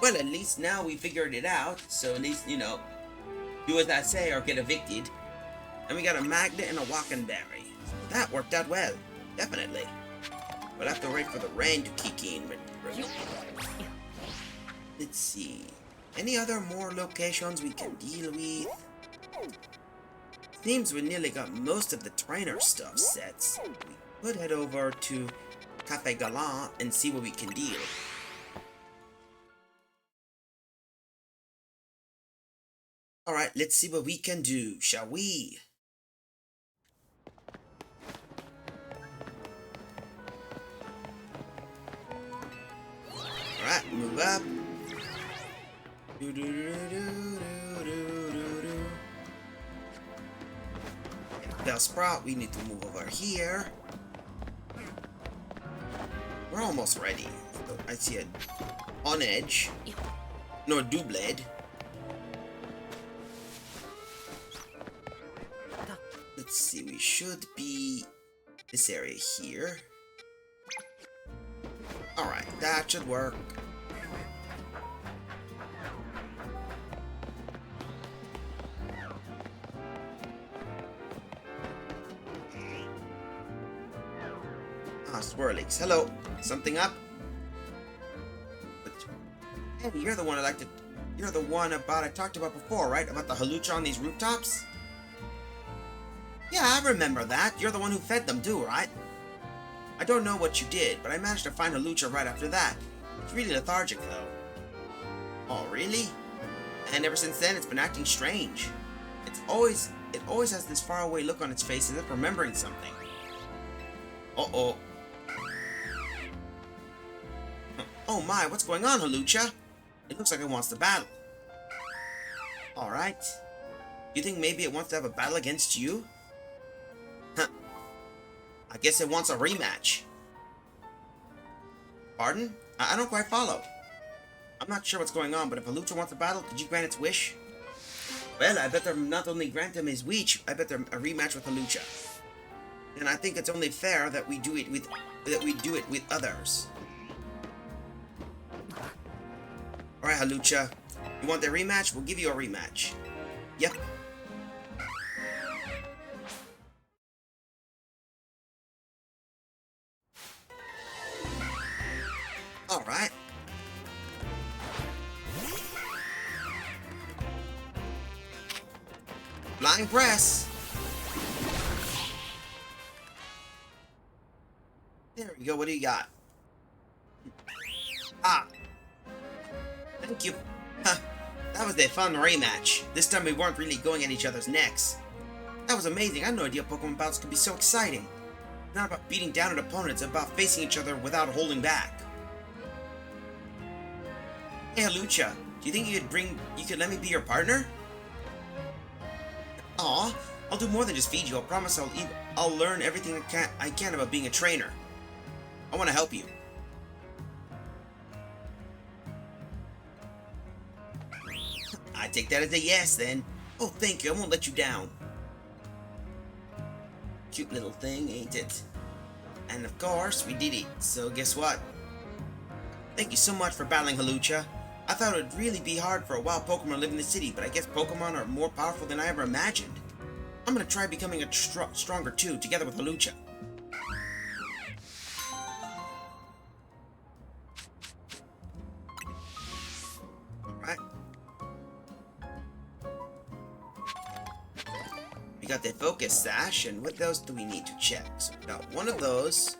Well, at least now we figured it out. So at least, do as I say or get evicted. And we got a magnet and a walkenberry. That worked out well. Definitely. We'll have to wait for the rain to kick in. Let's see. Any other more locations we can deal with? Seems we nearly got most of the trainer stuff set. We could head over to Cafe Galant and see what we can deal. Alright, let's see what we can do, shall we? Alright, move up. Bellsprout, we need to move over here. We're almost ready. So I see a on edge. No, a doubled. Let's see, we should be this area here. Alright, that should work. Swirlix. Hello. Something up? Hey, you're the one you're the one I talked about before, right? About the halucha on these rooftops? Yeah, I remember that. You're the one who fed them too, right? I don't know what you did, but I managed to find halucha right after that. It's really lethargic, though. Oh, really? And ever since then, it's been acting strange. It always has this faraway look on its face as if remembering something. Uh-oh. Oh my, what's going on, halucha? It looks like it wants to battle. Alright. You think maybe it wants to have a battle against you? Huh. I guess it wants a rematch. Pardon? I don't quite follow. I'm not sure what's going on, but if halucha wants a battle, could you grant its wish? Well, I better not only grant him his wish, I better a rematch with halucha. And I think it's only fair that we do it with others. Alright, halucha. You want the rematch? We'll give you a rematch. Yep. Alright. Flying press. There we go. What do you got? Ah. Thank you. Huh. That was a fun rematch. This time we weren't really going at each other's necks. That was amazing. I had no idea Pokemon battles could be so exciting. It's not about beating down an opponent, it's about facing each other without holding back. Hey halucha, do you think you could let me be your partner? Aw, I'll do more than just feed you. I promise I'll learn everything I can about being a trainer. I want to help you. I take that as a yes, then. Oh, thank you. I won't let you down. Cute little thing, ain't it? And of course, we did it. So guess what? Thank you so much for battling Halucha. I thought it would really be hard for a wild Pokemon to live in the city, but I guess Pokemon are more powerful than I ever imagined. I'm gonna try becoming a stronger too, together with Halucha. Alright. We got the focus sash, and what else do we need to check? So we got one of those.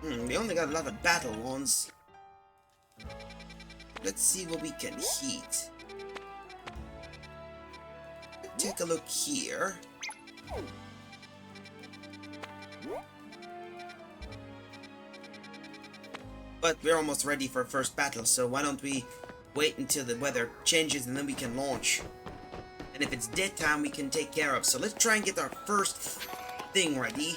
We only got a lot of battle ones. Let's see what we can heat. Take a look here. But we're almost ready for first battle, so why don't we wait until the weather changes and then we can launch. And if it's dead time, we can take care of. So let's try and get our first thing ready.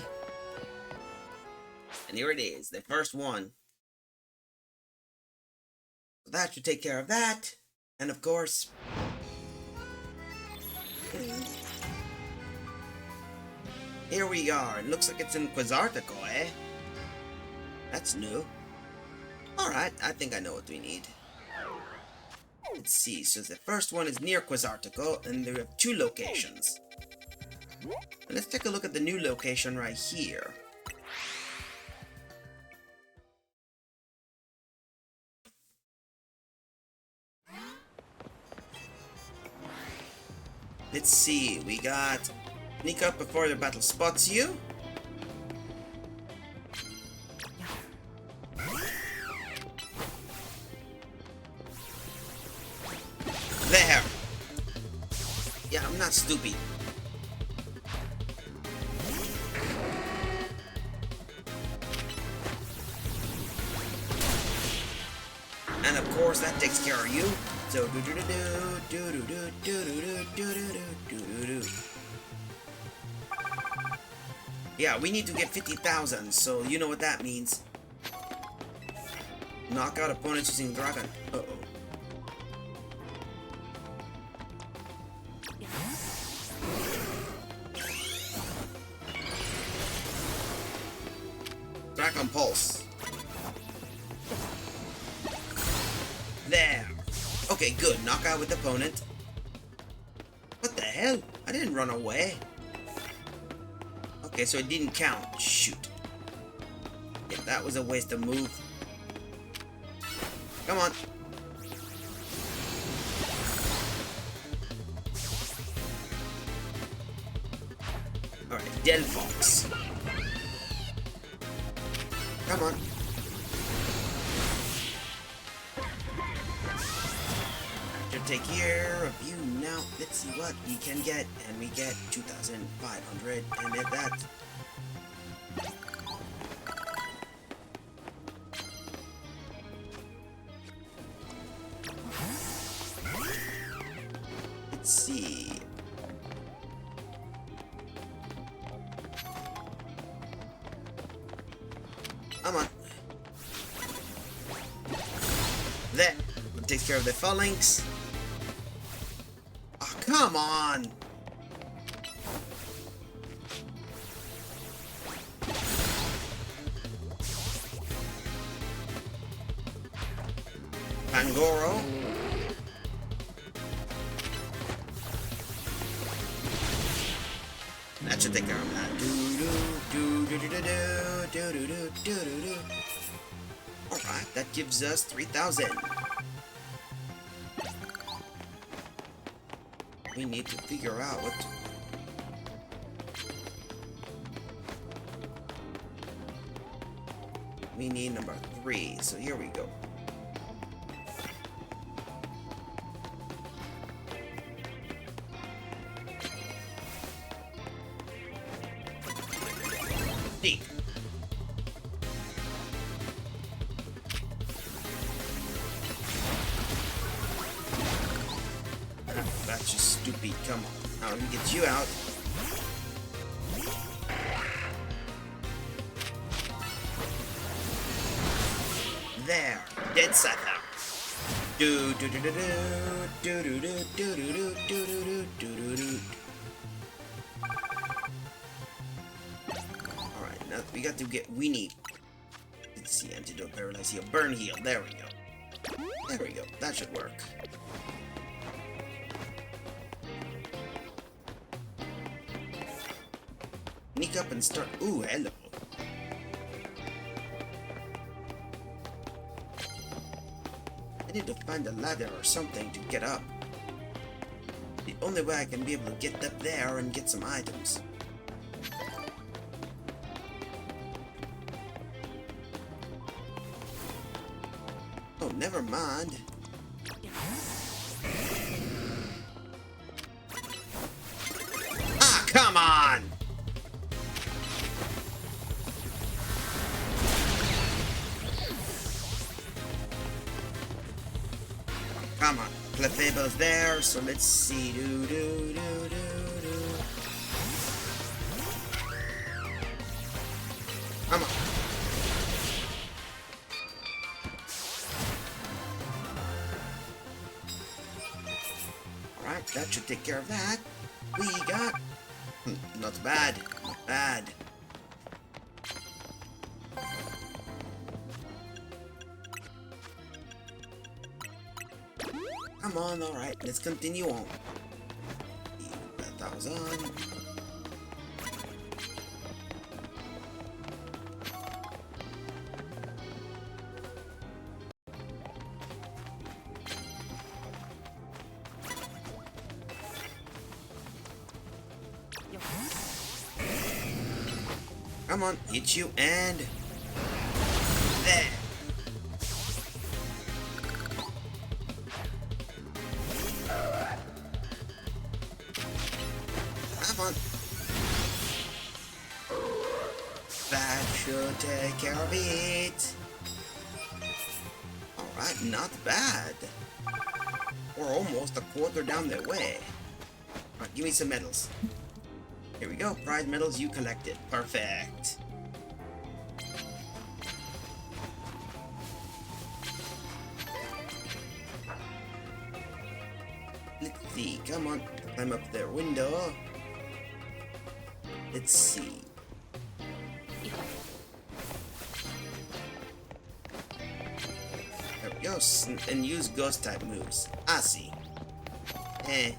And here it is, the first one. So that should take care of that. And of course... here we are. It looks like it's in Quasartico, eh? That's new. Alright, I think I know what we need. Let's see, so the first one is near Quasartico, and there have two locations. And let's take a look at the new location right here. Let's see, we got sneak up before the battle spots you. There. Yeah, I'm not stupid. And of course that takes care of you. So do do do do do do do do do do do do do. Yeah, we need to get 50,000, so you know what that means. Knock out opponents using Dragon. Uh-oh. Dragon Pulse. There. Okay, good. Knockout with opponent. What the hell? I didn't run away. Okay, so it didn't count. Shoot. Yeah, that was a waste of move. Come on. Alright, Delphox. Come on. To take care of you now. Let's see what we can get. And we get 2,500. And at that. Let's see. Come on. There. Takes care of the phalanx. Oh, come on. Pangoro. That should take care of that. Alright, that gives us 3,000. We need to figure out what to... We need number 3, so here we go. D. It's just stupid. Come on. Now let me get you out. There. Dead Cypher. Do do do do do do do do do do do do do do. Alright, now we got to get let's see, antidote, paralyze heal, burn heal. There we go. There we go. That should work. Sneak up and start. Ooh, hello. I need to find a ladder or something to get up. The only way I can be able to get up there and get some items. Oh, never mind. Ah, come on! Come on, Clefable's there, so let's see. Do do do do do. Come on. Alright, that should take care of that. We got... not bad. Not bad. Come on, alright, let's continue on. That was on. Come on, hit you and there. Come on. That should take care of it. Alright, not bad. We're almost a quarter down the way. Alright, give me some medals. Here we go, prize medals you collected. Perfect. Let's see, come on, climb up their window. Let's see. There we go, and use ghost type moves. I see. Eh.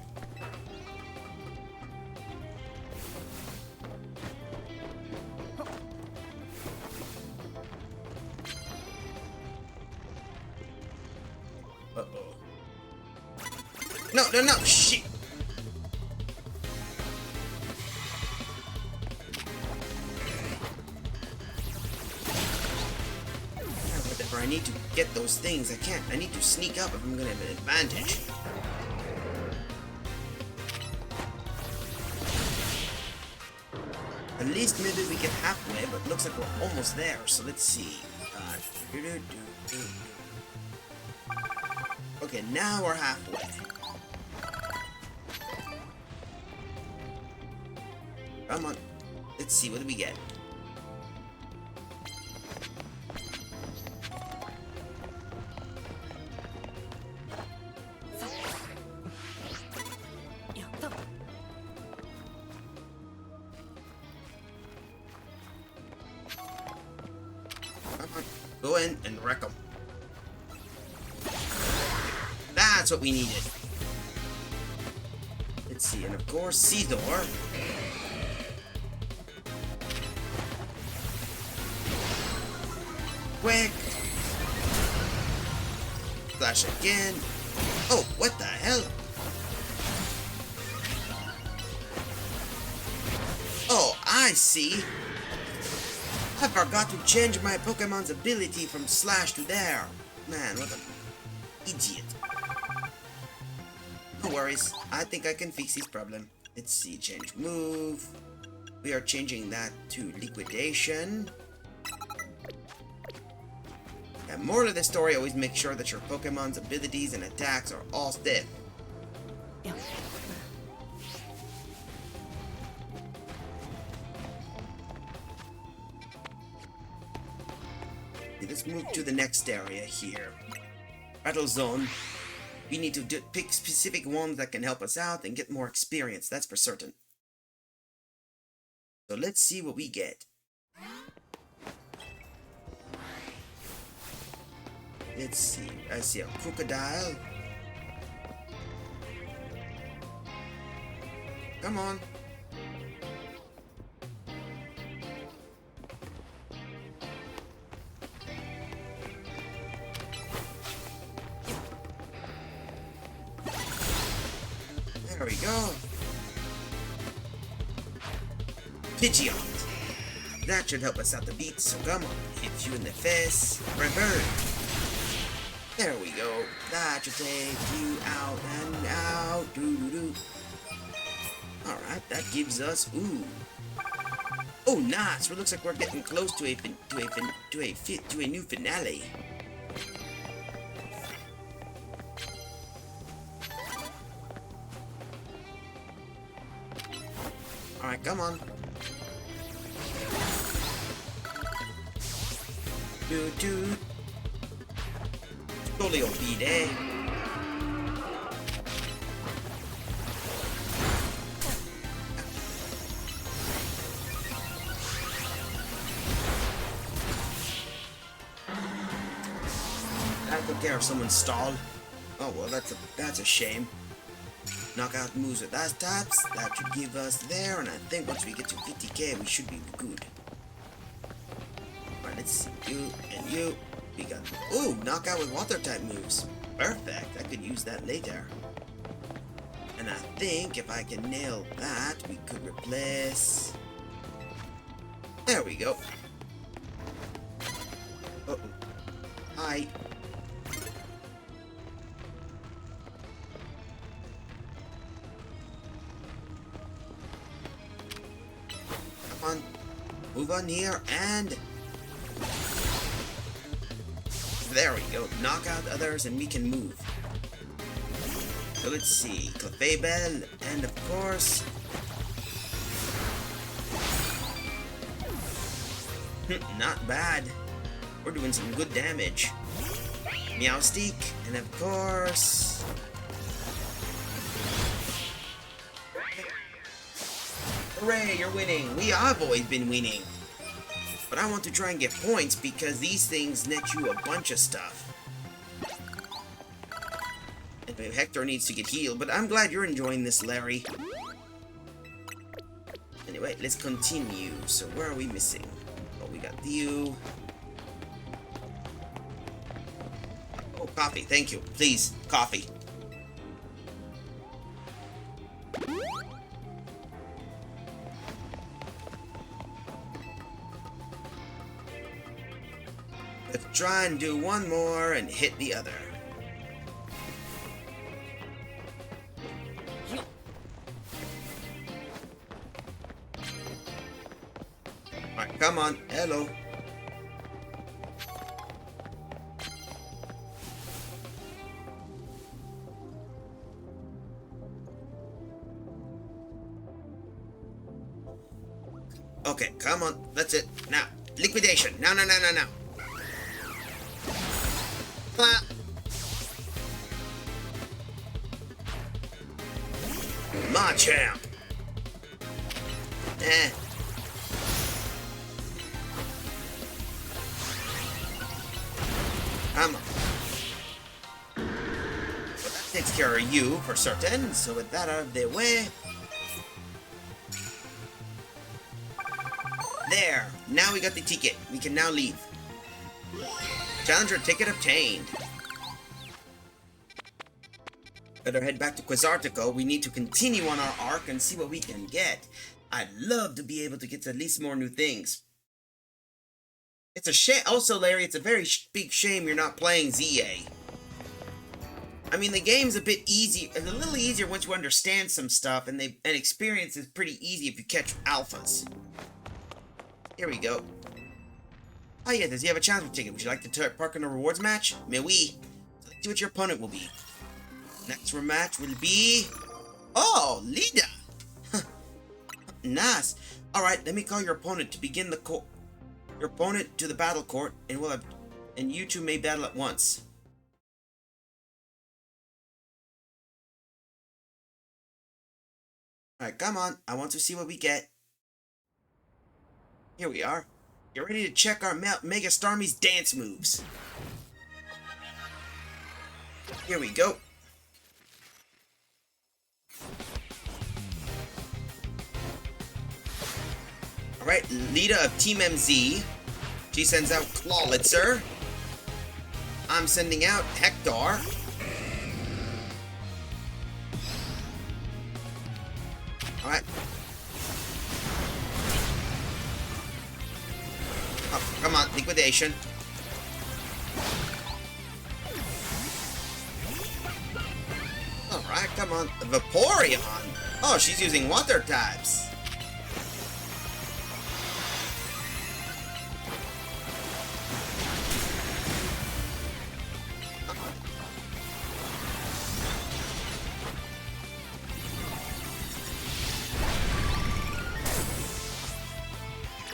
Uh-oh. No, shit! Whatever, I need to get those things. I need to sneak up if I'm gonna have an advantage. At least maybe we get halfway, but looks like we're almost there, so let's see. Okay, now we're halfway. Come on. Let's see, what do we get? Come on. Go in and wreck them. That's what we needed. Let's see, and of course, Seedor. Quick. Flash again. Oh, what the hell? Oh, I see. I forgot to change my Pokemon's ability from slash to there. Man, what an idiot. No worries, I think I can fix this problem. Let's see, change move. We are changing that to liquidation. And moral of the story, always make sure that your Pokemon's abilities and attacks are all stiff. Let's move to the next area here. Battle zone. We need to pick specific ones that can help us out and get more experience, that's for certain. So let's see what we get. Let's see. I see a crocodile. Come on. There we go. Pidgeot. That should help us out the beat, so come on. Hit you in the face. Reverse. There we go. That should take you out and out. Doo-doo-doo. Alright, that gives us... Ooh. Oh, nice. It looks like we're getting close to a new finale. Alright, come on. Doo-doo. Totally OP day. That took care of someone's stall. Oh well, that's a shame. Knockout moves with that stats. That should give us there, and I think once we get to 50k, we should be good. Alright, let's see. You and you. We got... Ooh, knockout with water type moves. Perfect. I could use that later. And I think if I can nail that, we could replace... There we go. Uh-oh. Hi. Come on. Move on here and... There we go. Knock out others and we can move. So let's see. Clefable and of course... Not bad. We're doing some good damage. Meowstic and of course... Hooray, you're winning. We have always been winning. But I want to try and get points because these things net you a bunch of stuff. And Hector needs to get healed, but I'm glad you're enjoying this, Larry. Anyway, let's continue. So where are we missing? Oh, we got you. Oh, coffee. Thank you. Please, coffee. Let's try and do one more and hit the other. Alright, come on. Hello. Okay, come on. That's it. Now, liquidation. No. Machamp. Come on. Well, that takes care of you for certain. So with that out of the way. There. Now we got the ticket. We can now leave. Challenger ticket obtained. Better head back to Quasartico. We need to continue on our arc and see what we can get. I'd love to be able to get at least more new things. It's a shame. Also, Larry, it's a very big shame you're not playing ZA. I mean, the game's a bit easy. It's a little easier once you understand some stuff, and experience is pretty easy if you catch alphas. Here we go. Oh yeah, does he have a challenge ticket? Would you like to park in a rewards match? Mais oui. So let's see what your opponent will be. Next rematch will be... Oh, Lida! Nice. Alright, let me call your opponent to begin the your opponent to the battle court, and we'll have and you two may battle at once. Alright, come on. I want to see what we get. Here we are. Get ready to check our Mega Starmie's dance moves. Here we go. Alright, leader of Team MZ. She sends out Clawlitzer. I'm sending out Hector. Alright. Oh, come on, liquidation. Alright, come on. Vaporeon! Oh, she's using water types.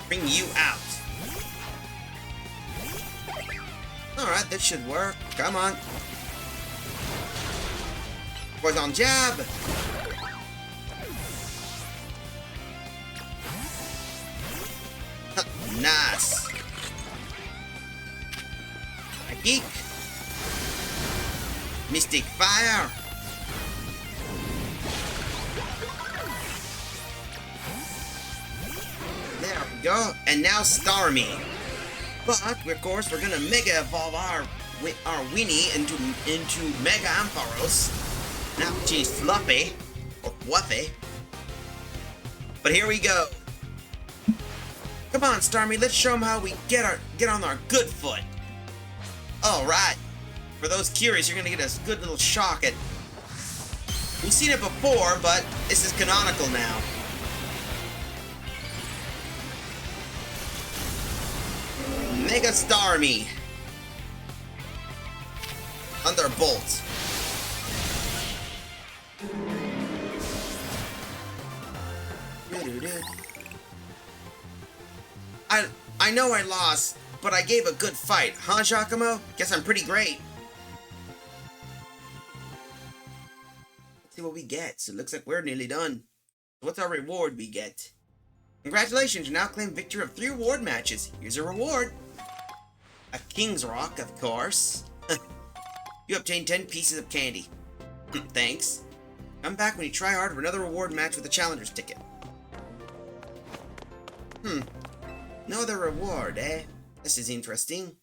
Bring you out. Alright, this should work. Come on. Poison jab. Nice. A geek. Mystic fire. There we go. And now Starmie. But of course we're gonna Mega Evolve our Winnie into Mega Ampharos. Now she's fluffy or fluffy. But here we go. Come on, Starmie, let's show them how we get on our good foot. All right. For those curious, you're gonna get a good little shock at. We've seen it before, but this is canonical now. Mega Starmie. Thunderbolt. I know I lost, but I gave a good fight, huh, Giacomo? Guess I'm pretty great. Let's see what we get. So it looks like we're nearly done. What's our reward we get? Congratulations, you now claim victory of 3 reward matches. Here's a reward. A King's Rock, of course. You obtain 10 pieces of candy. Thanks. Come back when you try hard for another reward match with a challenger's ticket. No other reward, eh? This is interesting.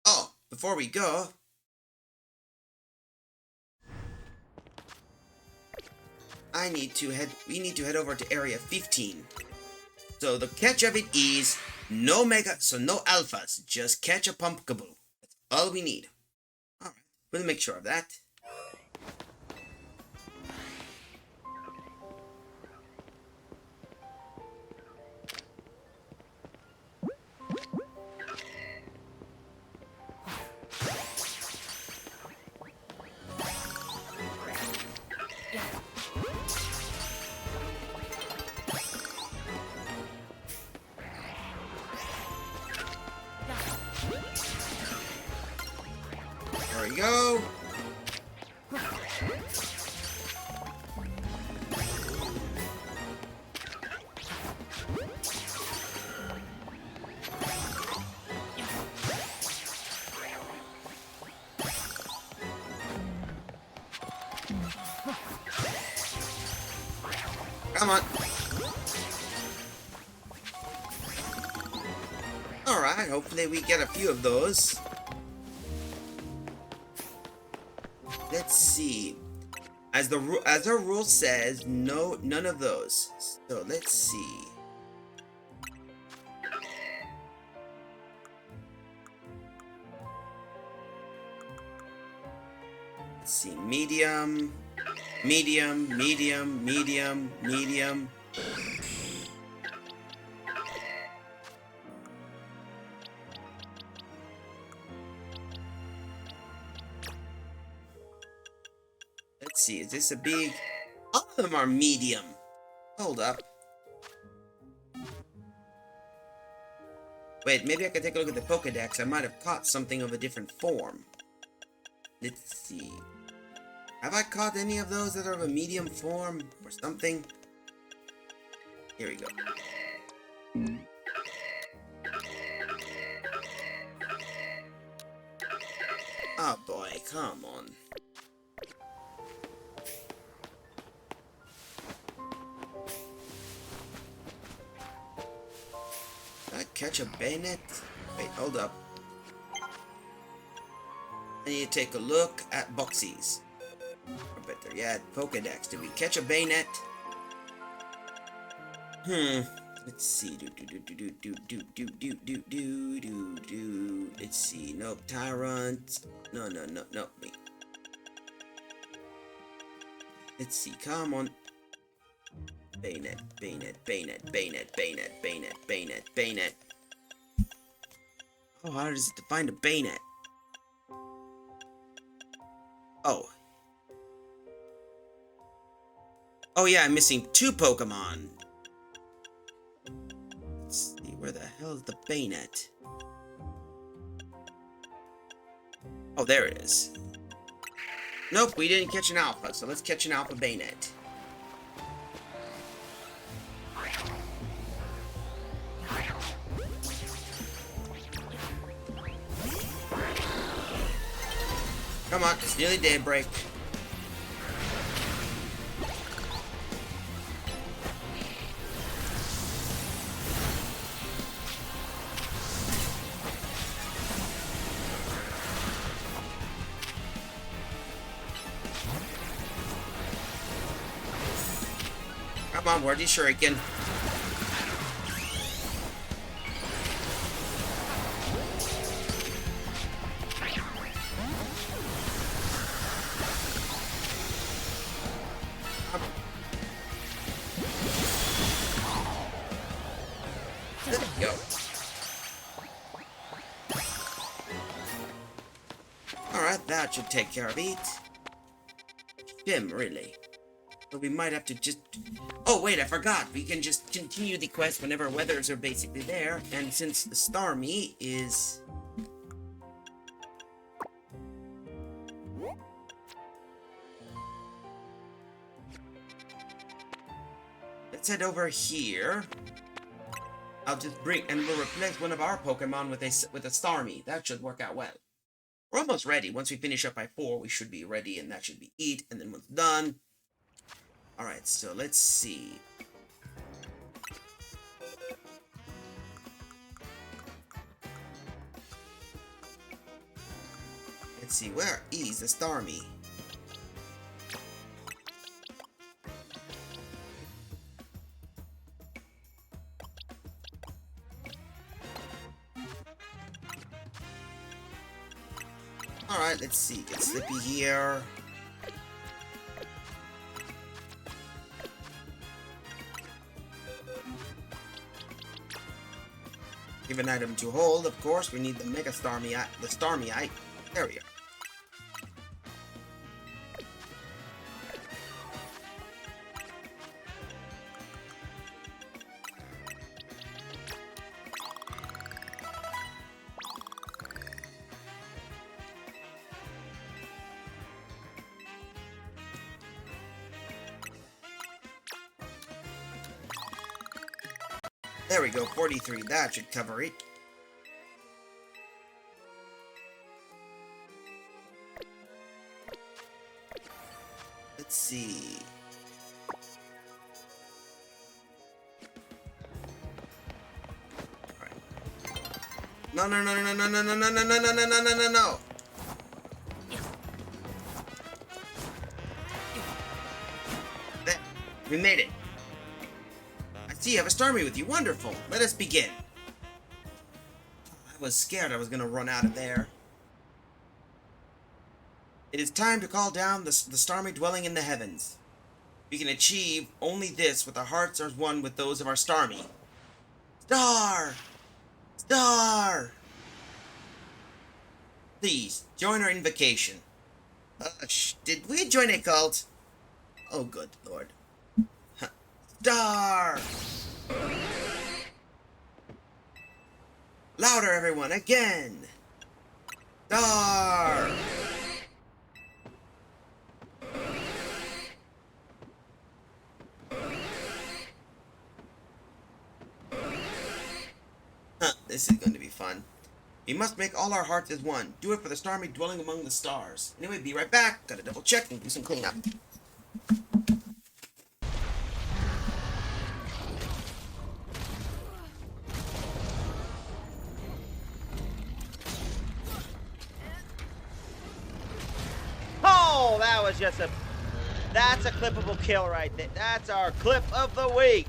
Oh, before we go... we need to head over to Area 15. So the catch of it is no alphas, just catch a Pumpkaboo. That's all we need. Alright, we'll make sure of that. There we go. Come on. Alright, hopefully we get a few of those. Let's see. As our rule says, none of those. So let's see. Let's see. Medium, medium, medium, medium, medium. Let's see, is this a big... All of them are medium. Hold up. Wait, maybe I could take a look at the Pokedex. I might have caught something of a different form. Let's see. Have I caught any of those that are of a medium form or something? Here we go. Oh boy, come on. Did I catch a Bayonet? Wait, hold up. I need to take a look at Boxies. Or better yet, Pokedex. Did we catch a Bayonet? Let's see. Let's see. Nope. Tyrant. No. Wait. Let's see. Come on. Bayonet. How hard is it to find a Bayonet? Oh. Oh yeah, I'm missing 2 Pokemon. Let's see, where the hell is the Bayonet? Oh, there it is. Nope, we didn't catch an Alpha, so let's catch an Alpha Bayonet. Come on, it's nearly daybreak. Come on, where'd you shuriken? There we go. Alright, that should take care of it. Jim, really. But we might have to just... Oh, wait, I forgot. We can just continue the quest whenever weathers are basically there. And since the Starmie is... Let's head over here. I'll just bring... And we'll replace one of our Pokemon with a Starmie. That should work out well. We're almost ready. Once we finish up by 4, we should be ready. And that should be it. And then once done... Alright, so let's see. Let's see, where is the Starmie? Alright, let's see. Get Slippy here. Give an item to hold, of course. We need the Mega Starmie, the Starmie. There we are. There we go, 43. That should cover it. Let's see. Alright. No. There. We made it. See, you have a Starmie with you. Wonderful. Let us begin. I was scared I was going to run out of there. It is time to call down the Starmie dwelling in the heavens. We can achieve only this with our hearts are one with those of our Starmie. Star! Star! Please, join our invocation. Did we join a cult? Oh, good lord. Star! Louder, everyone, again! Star! Huh, this is going to be fun. We must make all our hearts as one. Do it for the stormy dwelling among the stars. Anyway, be right back. Gotta double check and do some cleanup. Oh, that was just that's a clippable kill right there. That's our clip of the week.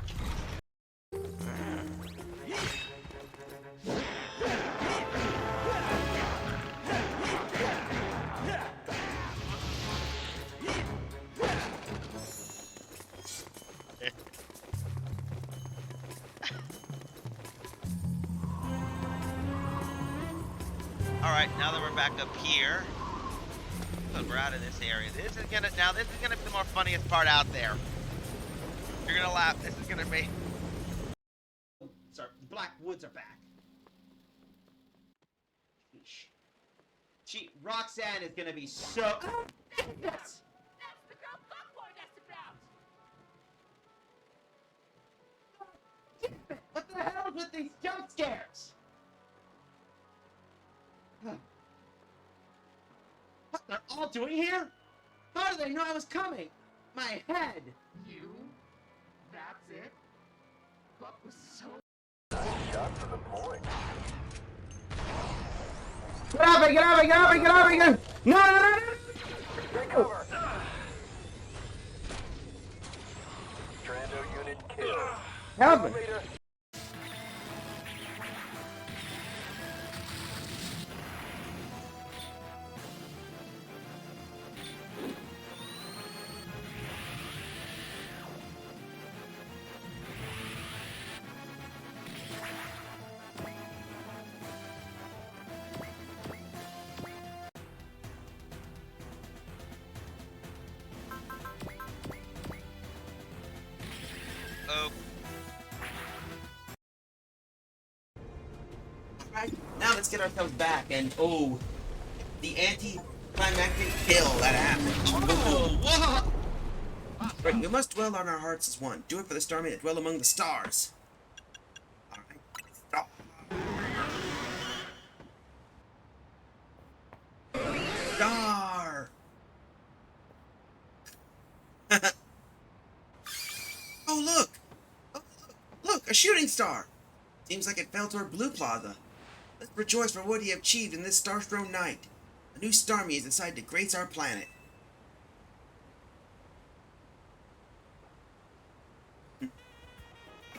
Alright, now that we're back up here, but we're out of this area. This is gonna be the more funniest part out there. You're gonna laugh. This is gonna be. Sorry, the Black Woods are back. Roxanne is gonna be so. Yes. What the hell with these jump scares? What they're all doing here? How do they know I was coming? My head. You? That's it? What was so... Shot for the point. Get off me! Get off me! Get off me! Get off me! Get... No! No! No! Take cover. Strando unit killed. Help me! Elevator. Oh, Alright, now let's get ourselves back and oh, the anti-climactic kill that happened. Whoa! Right, we must dwell on our hearts as one. Do it for the starmen that dwell among the stars. Alright, stop. Star! Oh, look! Oh, look! A shooting star! Seems like it fell toward Blue Plaza. Let's rejoice for what you have achieved in this star-strewn night. A new Starmie has decided to grace our planet.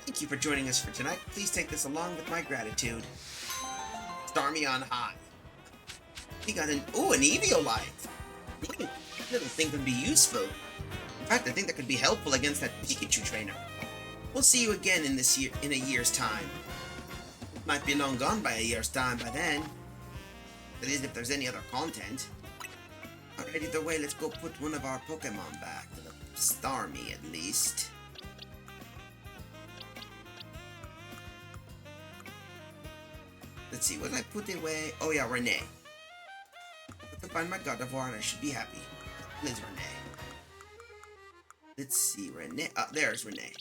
Thank you for joining us for tonight. Please take this along with my gratitude. Starmie on high. We got an Eviolite. Little thing could be useful. In fact, I think that could be helpful against that Pikachu trainer. We'll see you again in a year's time. It might be long gone by a year's time by then. That is, if there's any other content. Alright, either way, let's go put one of our Pokemon back. The Starmie, at least. Let's see, what did I put away? Oh yeah, Renee. I can find my Gardevoir and I should be happy. There's Renee. Let's see, Renee. There's Renee.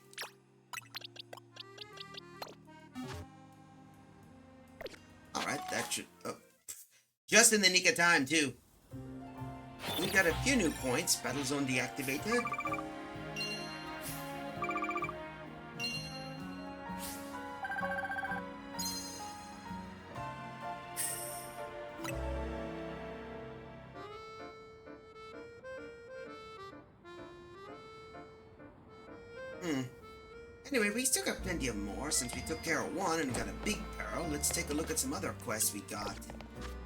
Alright, that should... Oh. Just in the nick of time, too. We've got a few new points. Battle Zone deactivated. Anyway, we still got plenty of more since we took care of one and got a big peril. Let's take a look at some other quests we got.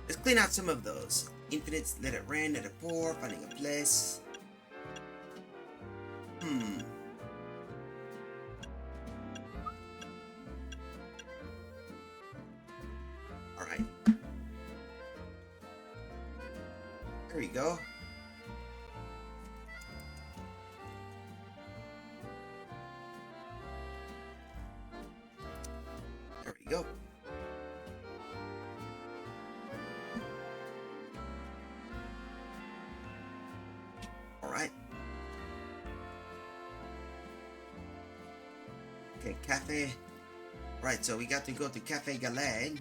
Let's clean out some of those. Infinite, let it rain, let it pour, finding a place. Alright. There we go. There we go. Okay, cafe. Right, so we got to go to Cafe Galed.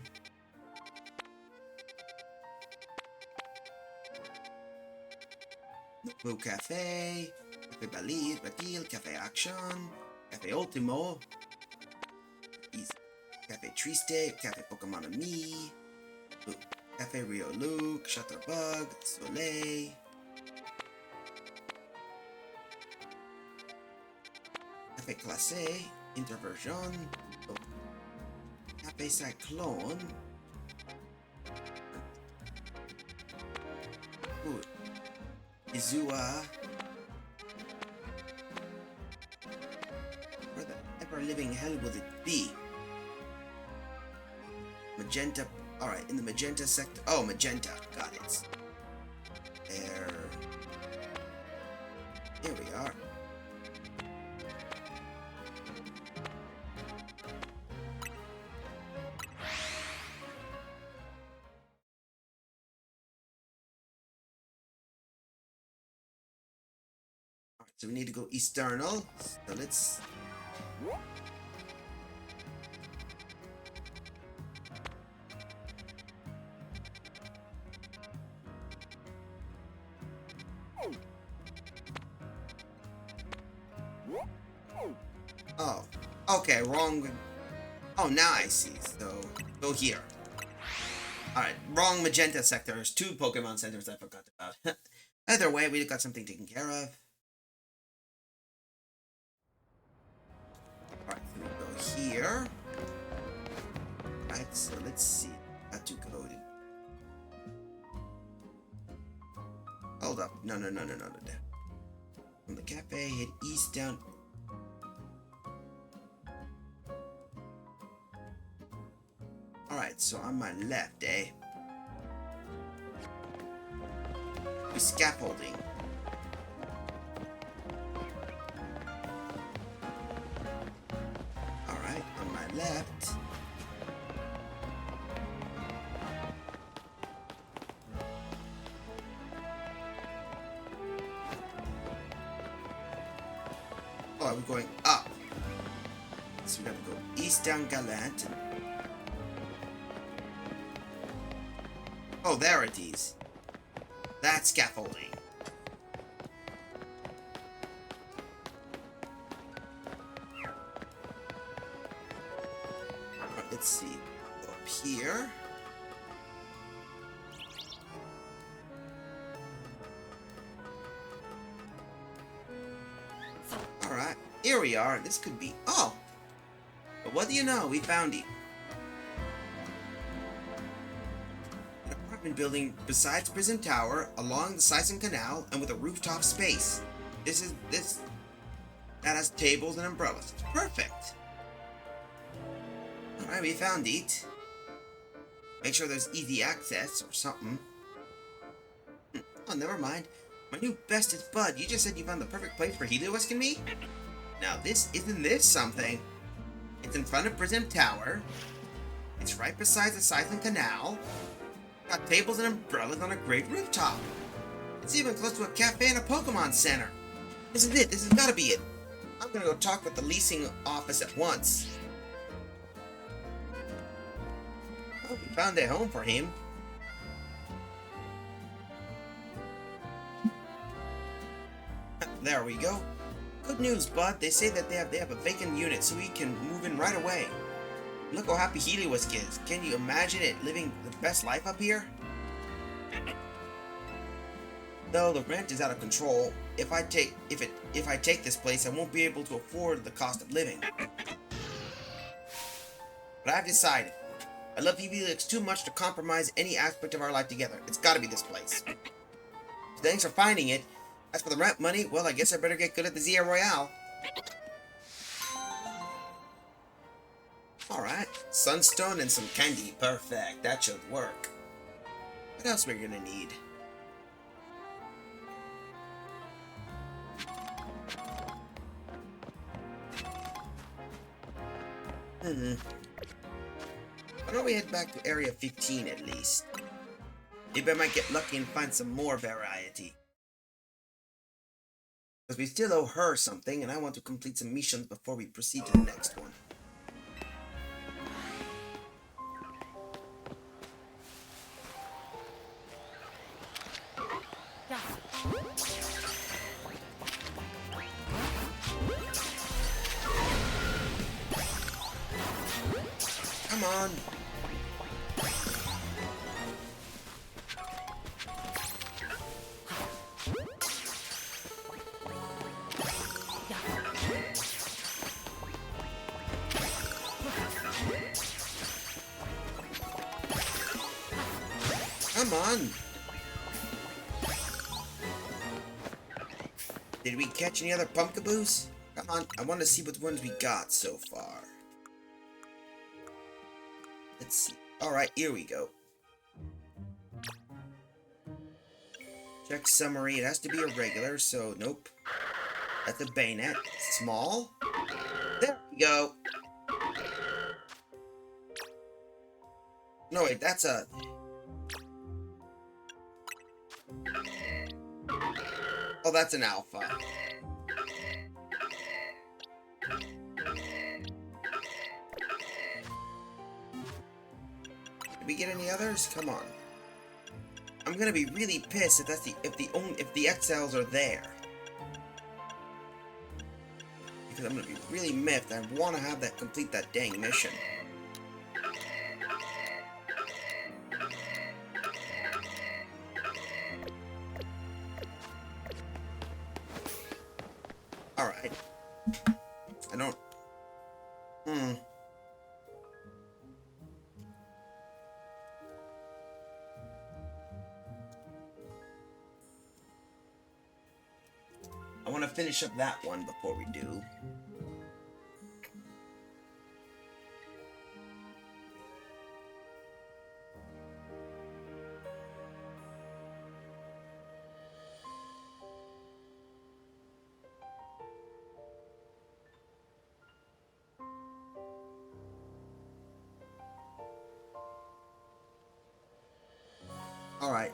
Nobu Cafe. Cafe Batil, Cafe Action. Cafe Ultimo. Easy. Cafe Triste. Cafe Pokemon Ami. Cafe Rio Luke. Shutterbug. Soleil. Cafe Classe. Interversion. Oh. Cafe Cyclone. Ooh. Izua. Where the ever living hell will it be? Magenta. Alright, in the magenta sector. Oh, magenta. Got it. There. Here we are. Alright, so we need to go external. So let's. Oh, okay, wrong. Oh, now I see. So, go here. Alright, wrong magenta sector. There's 2 Pokemon centers I forgot about. Either way, we got something taken care of. Alright, so we go here. Right, so let's see. Got to go to... Hold up. No. From the cafe, head east down... Alright, so on my left, eh? With scaffolding. Alright, on my left. Oh, we're going up. So we gotta go east down Gallant. Oh, there it is. That's scaffolding. Right, let's see. Go up here. Alright, here we are. This could be... Oh! But what do you know? We found it. Building besides Prison Tower along the Sison Canal and with a rooftop space. That has tables and umbrellas. It's perfect. Alright, we found it. Make sure there's easy access or something. Oh, never mind. My new bestest bud, you just said you found the perfect place for Heliolisk and me? Now isn't this something? It's in front of Prison Tower. It's right beside the Sison Canal. Got tables and umbrellas on a great rooftop. It's even close to a cafe and a Pokemon Center. This is it. This has got to be it. I'm gonna go talk with the leasing office at once. Oh, we found a home for him. There we go. Good news, bud. They say that they have a vacant unit, so we can move in right away. Look how happy Heliolisk is. Can you imagine it living the best life up here? Though the rent is out of control, if I take this place, I won't be able to afford the cost of living. But I've decided. I love Heliolisk too much to compromise any aspect of our life together. It's gotta be this place. So thanks for finding it. As for the rent money, well, I guess I better get good at the Zia Royale. Alright, sunstone and some candy. Perfect, that should work. What else we're gonna need? Why don't we head back to Area 15 at least? Maybe I might get lucky and find some more variety. Because we still owe her something, and I want to complete some missions before we proceed to the next one. Come on. Come on. Did we catch any other pumpkaboos? Come on, I want to see what ones we got so far. Let's see. Alright, here we go. Check summary. It has to be a regular, so nope. That's a bayonet. Small. There we go. No, wait, that's a... Oh, that's an alpha. Did we get any others? Come on. I'm gonna be really pissed if that's if the XLs are there. Because I'm gonna be really miffed. I wanna have that complete that dang mission. Alright. I don't... I want to finish up that one before we do. Alright.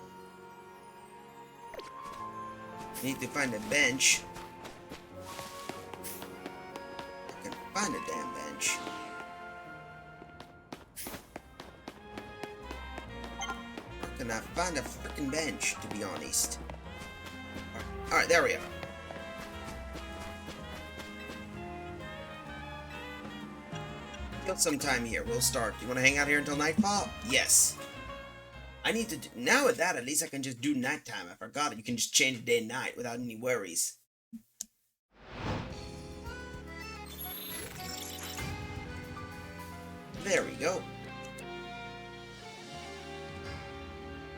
Need to find a bench. I can find a damn bench. Where can I find a freaking bench, to be honest? Alright, there we are. Kill some time here. We'll start. You want to hang out here until nightfall? Yes. I need to do, now with that, at least I can just do nighttime. I forgot it. You can just change day and night without any worries. There we go.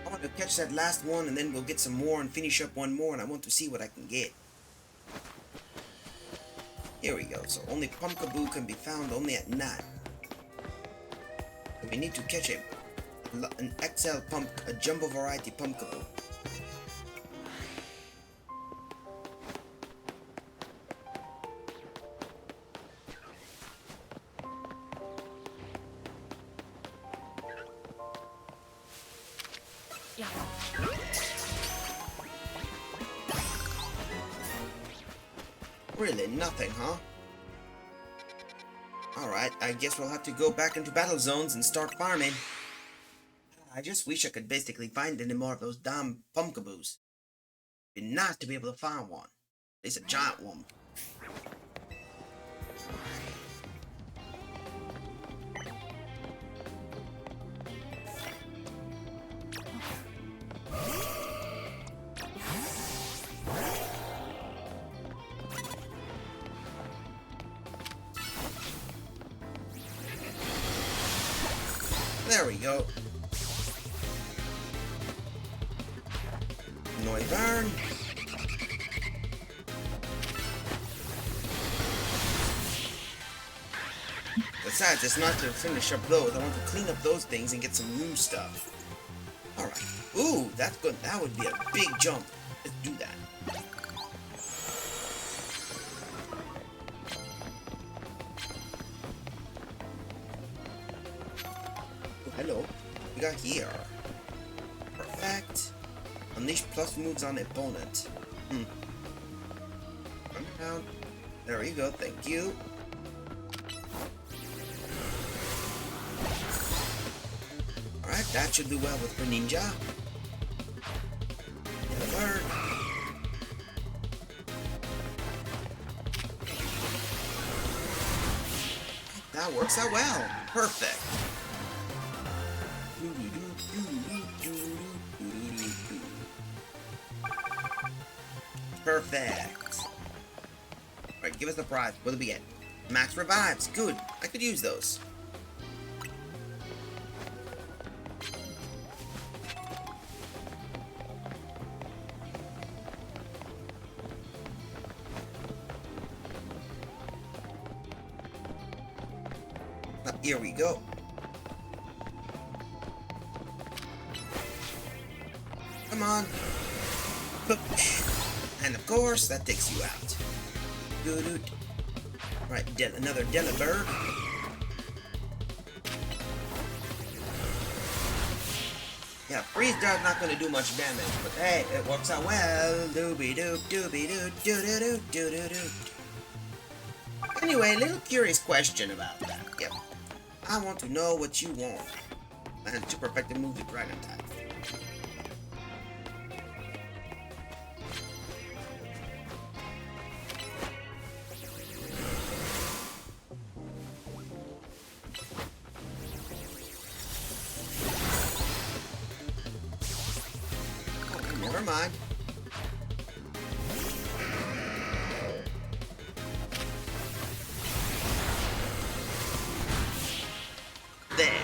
I want to catch that last one and then we'll get some more and finish up one more, and I want to see what I can get. Here we go. So only Pumpkaboo can be found only at night. So we need to catch an XL pump, a jumbo variety Pumpkaboo. Really, nothing, huh? Alright, I guess we'll have to go back into battle zones and start farming. I just wish I could basically find any more of those damn Pumpkaboos. It'd be nice to be able to find one. At least a giant one. There we go. Neuburn. Besides, it's not to finish up those. I want to clean up those things and get some new stuff. Alright. Ooh, that's good. That would be a big jump. Let's do that. Hello. We got here. Perfect. Unleash plus moves on opponent. Down. There we go, thank you. Alright, that should do well with Greninja. Yellow bird. That works out well. Perfect. Perfect. Alright, give us the prize. What do we get? Max revives. Good. I could use those. Here we go. Come on. And of course, that takes you out. Doo-doo. Right, another Delibird. Yeah, freeze dart's not gonna do much damage, but hey, it works out well. Doobie-doop, doobie-doop, doo-doo-doo, doo-doo-doo. Anyway, a little curious question about that. Yep. I want to know what you want. And to perfect the move with Dragon type. Oh, never mind. There.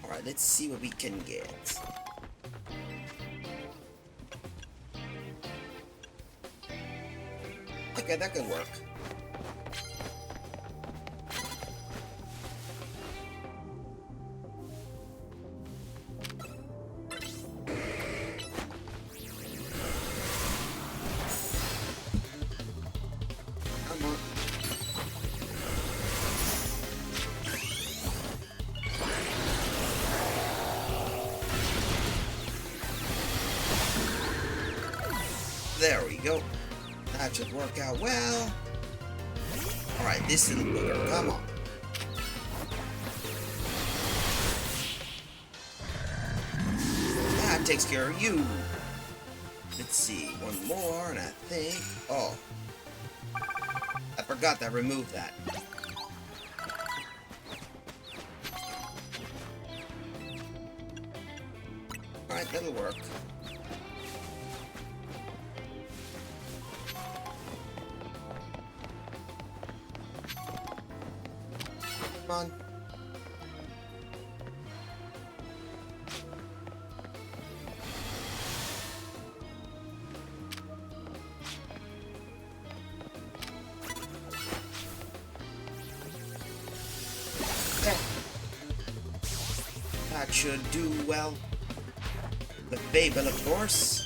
Alright, let's see what we can get. Okay, that could work. Come on. There we go. That should work out well. Alright, this little booger, come on. That takes care of you. Let's see, one more, and I think... Oh. I forgot that I removed that. Alright, that'll work. Come on. Yeah. That should do well. The Babel, of course.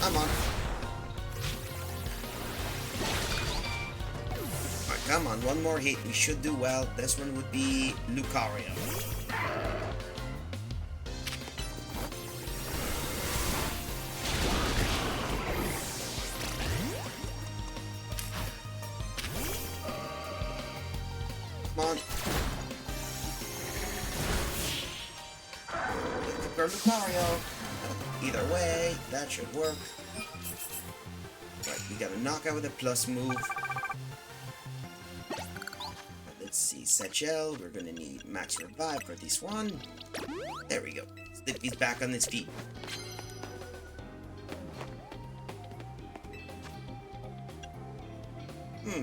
Come on. Alright, come on, one more hit. We should do well. This one would be Lucario. Come on. Get the Lucario. Either way, that should work. Right, we got a knockout with a plus move. Let's see, Satchel, we're gonna need max revive for this one. There we go. Slippy's back on his feet.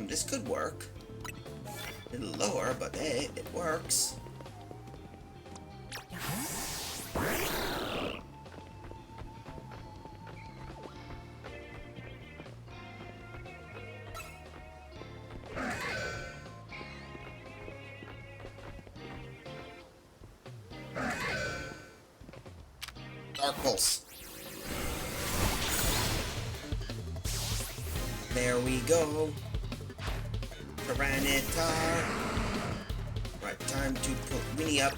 This could work. A little lower, but hey, it works. Dark Pulse. There we go. Tyranitar. Right, time to put Winnie up.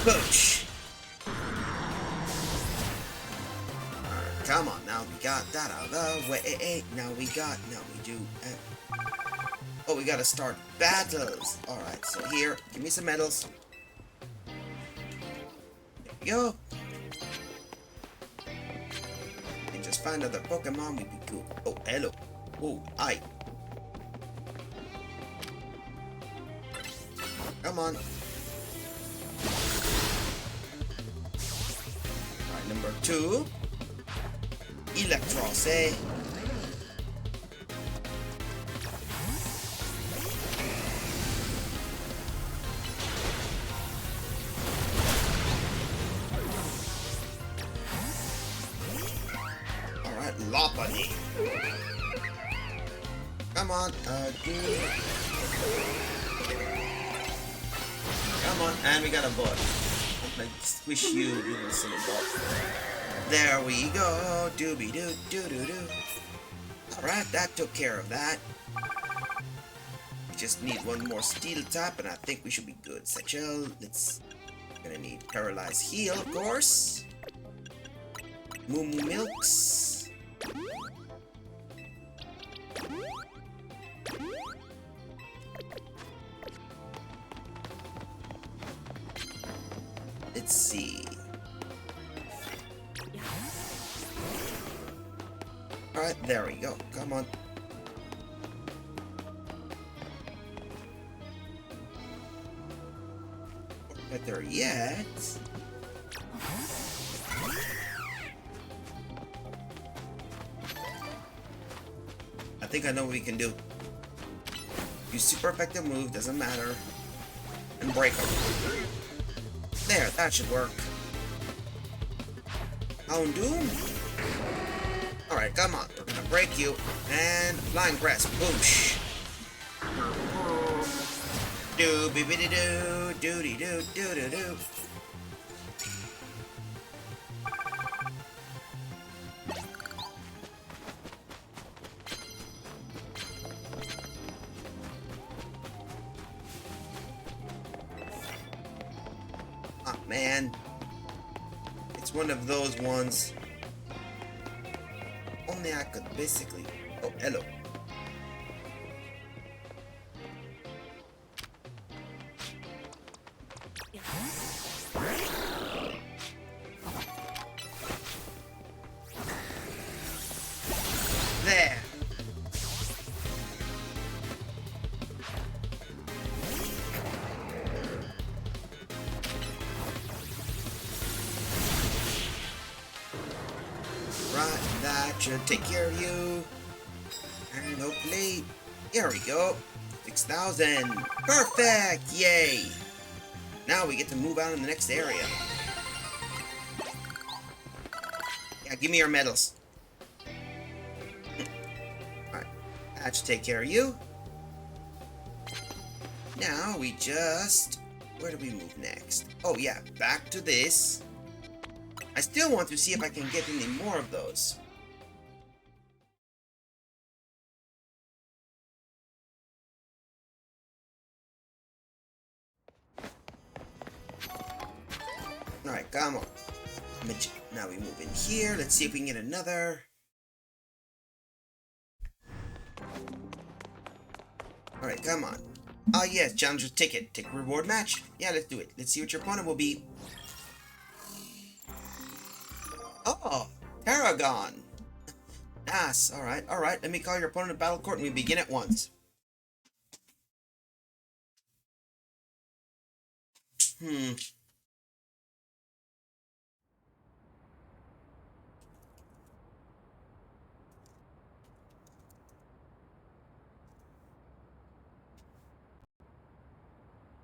Boosh! Alright, come on, now we got that out of the way. Now we do. Oh, we gotta start battles. Alright, so here, give me some medals. There we go. And just find other Pokemon would be cool. Oh, hello. Oh, hi. Come on. Alright, number 2. Electros, eh? Alright, Lopunny. Come on, dude. Come on, and we got a bot. Like, squish you, little silly bot. There we go. Doobie doo doo doo doo. Alright, that took care of that. We just need one more steel type, and I think we should be good. Satchel, gonna need paralyzed heal, of course. Moo Moo Milks. Let's see. Alright, there we go. Come on. Not there yet. I think I know what we can do. Use super effective move, doesn't matter. And break them. There, that should work. Houndoom? Alright, come on. We're gonna break you. And Flying Crest. Boosh. Doo-be-be-de-doo. Doo-dee-doo. Doo-doo-doo. Ah, man. It's one of those ones. Only I could basically... Oh, hello. There. Right, that should take care of you. And hopefully, here we go. 6,000. Perfect! Yay! Now we get to move out in the next area. Yeah, give me your medals. Alright, that should take care of you. Now we just... Where do we move next? Oh yeah, back to this. I still want to see if I can get any more of those. Alright, come on. Now we move in here. Let's see if we can get another. Alright, come on. Oh yes, challenger ticket. Take reward match. Yeah, let's do it. Let's see what your opponent will be. Oh, Paragon. Nice. Alright, alright. Let me call your opponent to battle court and we begin at once.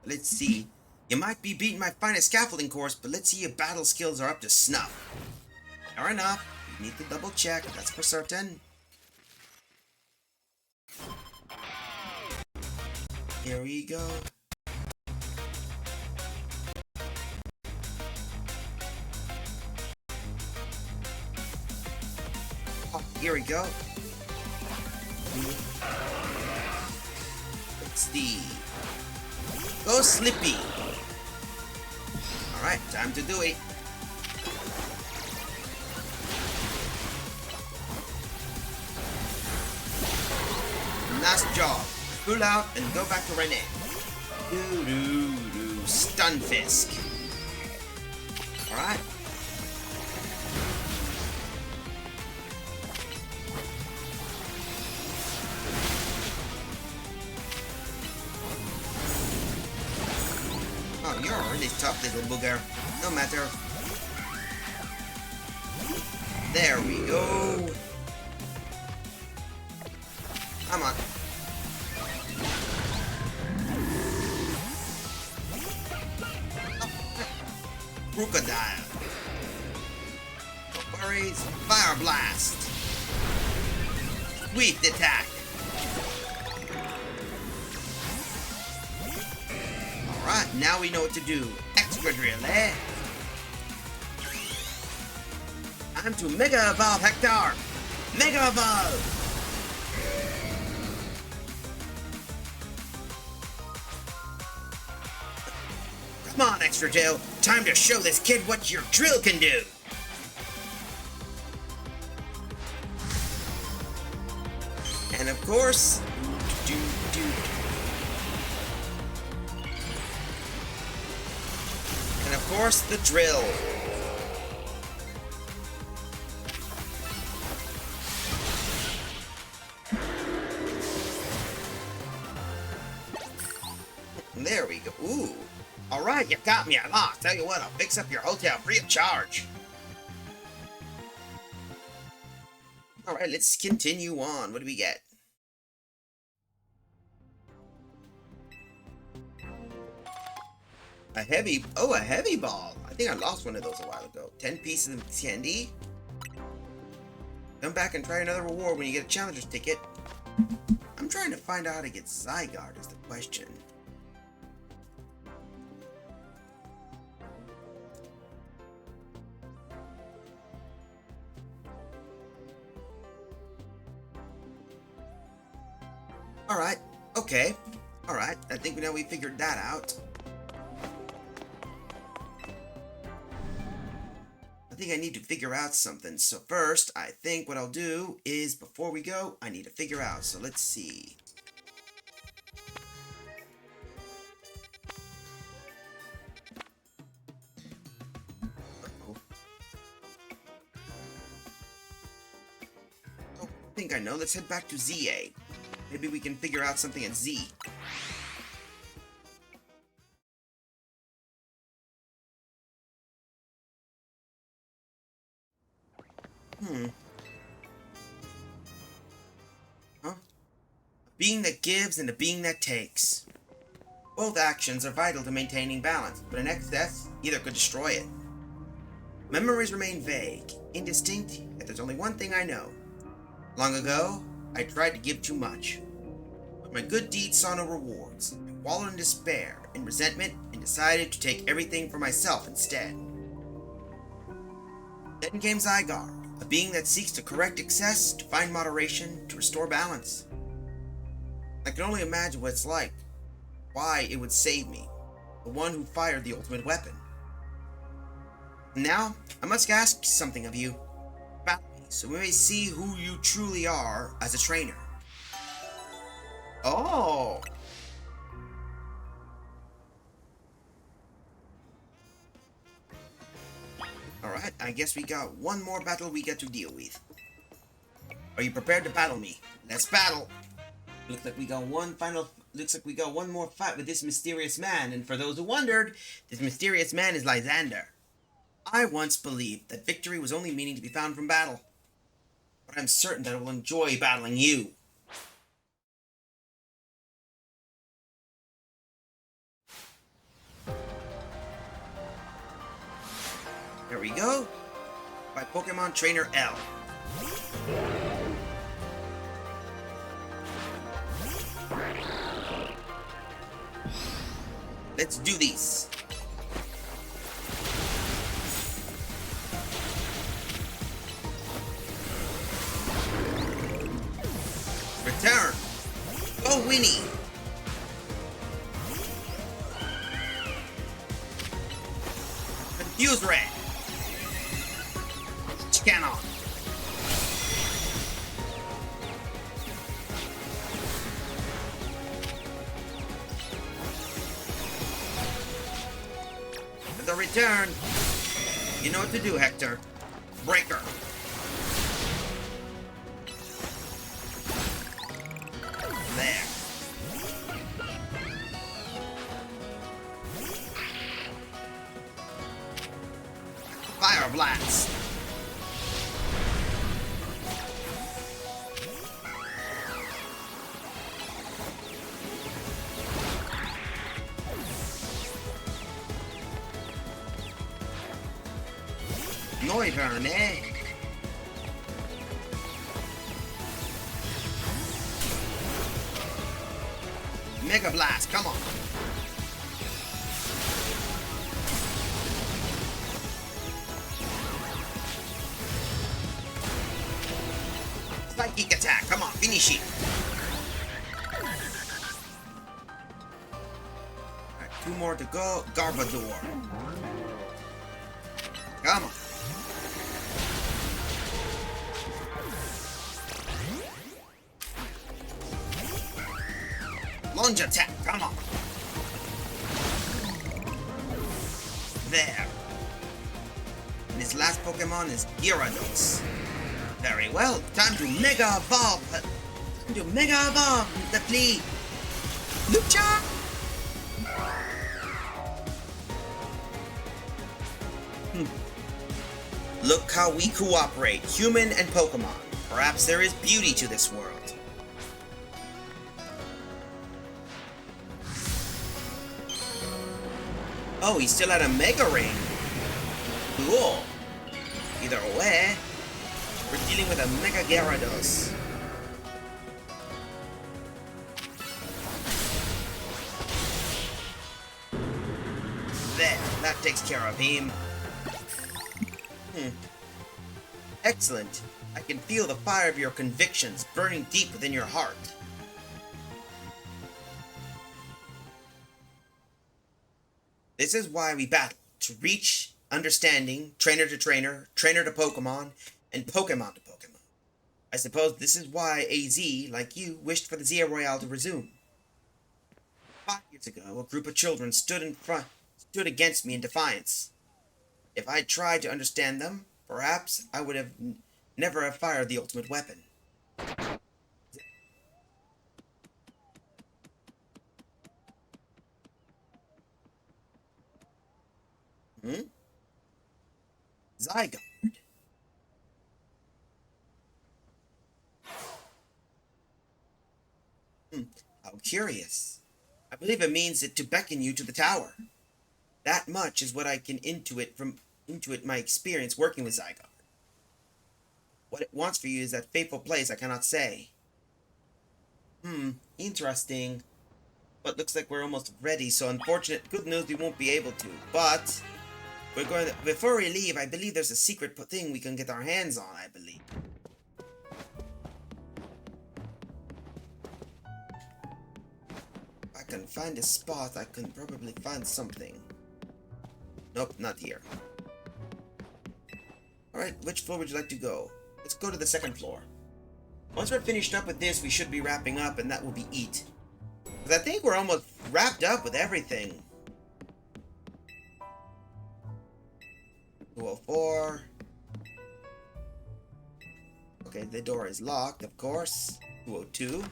Let's see. You might be beating my finest scaffolding course, but let's see if battle skills are up to snuff. Fair enough. You need to double check, that's for certain. Here we go. Oh, here we go. It's the Go Slippy. Alright, time to do it. Nice job. Pull out and go back to Renee. Stunfisk. Alright. Oh, you're a really tough little booger. No matter. There we go. Come on. Crocodile. No worries. Fire blast. Swift attack. Alright, now we know what to do. Extra drill, eh? Time to Mega Evolve, Hector! Mega Evolve! Come on, Extra Tail. Time to show this kid what your drill can do. And of course, and of course, the drill. And there we go. Ooh. Alright, you got me. I lost. Tell you what, I'll fix up your hotel free of charge. Alright, let's continue on. What do we get? A heavy ball. I think I lost one of those a while ago. 10 pieces of candy. Come back and try another reward when you get a challenger's ticket. I'm trying to find out how to get Zygarde is the question. Alright, okay. Alright, I think now we figured that out. I think I need to figure out something. So first, I think what I'll do is, before we go, I need to figure out. So let's see. Oh, I think I know. Let's head back to ZA. Maybe we can figure out something at Z. Huh? A being that gives and a being that takes. Both actions are vital to maintaining balance, but in excess, either could destroy it. Memories remain vague, indistinct, yet there's only one thing I know. Long ago, I tried to give too much. But my good deeds saw no rewards. I wallowed in despair, in resentment, and decided to take everything for myself instead. Then came Zygarde, a being that seeks to correct excess, to find moderation, to restore balance. I can only imagine what it's like, why it would save me, the one who fired the ultimate weapon. Now, I must ask something of you. Battle me, so we may see who you truly are as a trainer. Oh! Alright, I guess we got one more battle we got to deal with. Are you prepared to battle me? Let's battle! Looks like we got one more fight with this mysterious man, and for those who wondered, this mysterious man is Lysander. I once believed that victory was only meaning to be found from battle, but I'm certain that I will enjoy battling you. There we go. By Pokemon Trainer L. Let's do this. Return. Go, Winnie. Confuse red. Cannon. For the return. You know what to do, Hector. Breaker. There. Fire blast. Noivern, eh? Mega Blast, come on. Psychic attack, come on, finish it. Alright, 2 more to go. Garbador. Come on. Lunge attack, come on. There. And his last Pokemon is Gyarados. Very well, time to Mega Evolve. Time to Mega Evolve, the plea. Lucha! Look how we cooperate, human and Pokemon. Perhaps there is beauty to this world. Oh, he's still at a Mega Ring. Cool. Either way, we're dealing with a Mega Gyarados. There, that takes care of him. Excellent. I can feel the fire of your convictions burning deep within your heart. This is why we battle, to reach understanding, trainer to trainer, trainer to Pokemon, and Pokemon to Pokemon. I suppose this is why AZ, like you, wished for the Zia Royale to resume. 5 years ago, a group of children stood against me in defiance. If I'd tried to understand them, perhaps I would have never have fired the ultimate weapon. Zygarde. How curious. I believe it means it to beckon you to the tower. That much is what I can intuit my experience working with Zygarde. What it wants for you is that fateful place I cannot say. Interesting. But looks like we're almost ready, so unfortunate good news we won't be able to. But before we leave, I believe there's a secret thing we can get our hands on, I believe. If I can find a spot, I can probably find something. Nope, not here. Alright, which floor would you like to go? Let's go to the second floor. Once we're finished up with this, we should be wrapping up, and that will be eat. Because I think we're almost wrapped up with everything. 204. Okay, the door is locked, of course. 202.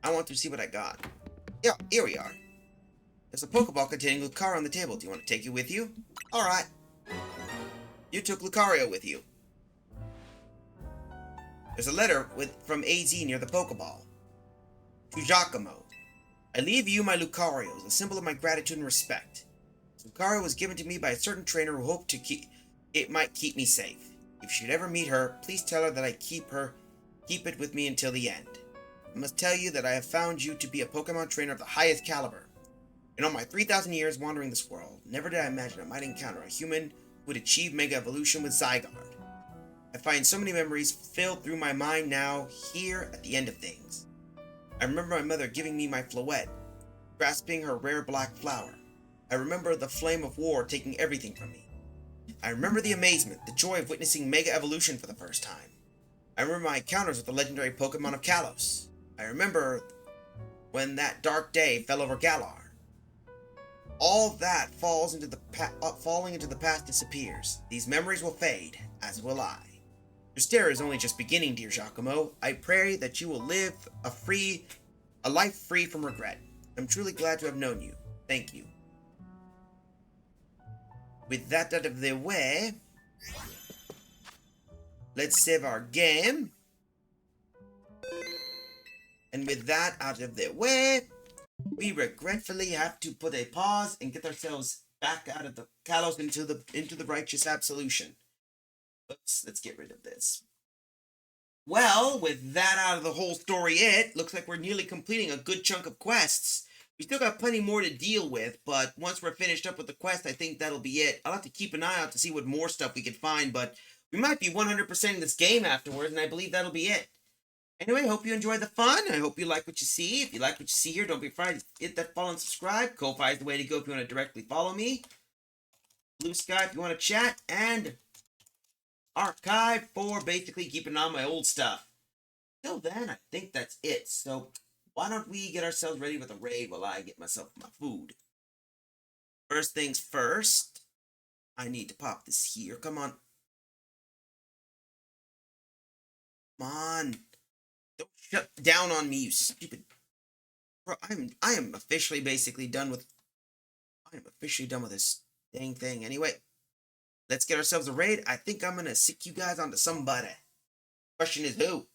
I want to see what I got. Yeah, here we are. There's a Pokeball containing Lucario on the table. Do you want to take it with you? Alright. You took Lucario with you. There's a letter from AZ near the Pokeball. To Giacomo. I leave you my Lucario as a symbol of my gratitude and respect. Lucario was given to me by a certain trainer who hoped it might keep me safe. If you should ever meet her, please tell her that I keep it with me until the end. I must tell you that I have found you to be a Pokemon trainer of the highest caliber. In all my 3,000 years wandering this world, never did I imagine I might encounter a human who would achieve mega evolution with Zygarde. I find so many memories filled through my mind now, here at the end of things. I remember my mother giving me my Floette, grasping her rare black flower. I remember the flame of war taking everything from me. I remember the amazement, the joy of witnessing mega evolution for the first time. I remember my encounters with the legendary Pokemon of Kalos. I remember when that dark day fell over Galar. All that falling into the past disappears. These memories will fade, as will I. Your stare is only just beginning, dear Giacomo. I pray that you will live a life free from regret. I'm truly glad to have known you. Thank you. With that out of the way, let's save our game. And with that out of the way, we regretfully have to put a pause and get ourselves back out of the Kalos into the righteous absolution. Oops, let's get rid of this. Well, with that out of the whole story, looks like we're nearly completing a good chunk of quests. We still got plenty more to deal with, but once we're finished up with the quest, I think that'll be it. I'll have to keep an eye out to see what more stuff we can find, but we might be 100% in this game afterwards, and I believe that'll be it. Anyway, hope you enjoyed the fun. I hope you like what you see. If you like what you see here, don't be afraid to hit that follow and subscribe. Ko-Fi is the way to go if you want to directly follow me. Blue Sky if you want to chat, and Archive for basically keeping on my old stuff. Till then, I think that's it. So why don't we get ourselves ready with a raid while I get myself my food. First things first, I need to pop this here. Come on. Come on. Don't shut down on me, you stupid. Bro, I am officially basically done with this dang thing. Anyway, let's get ourselves a raid. I think I'm gonna sick you guys onto somebody. Question is who?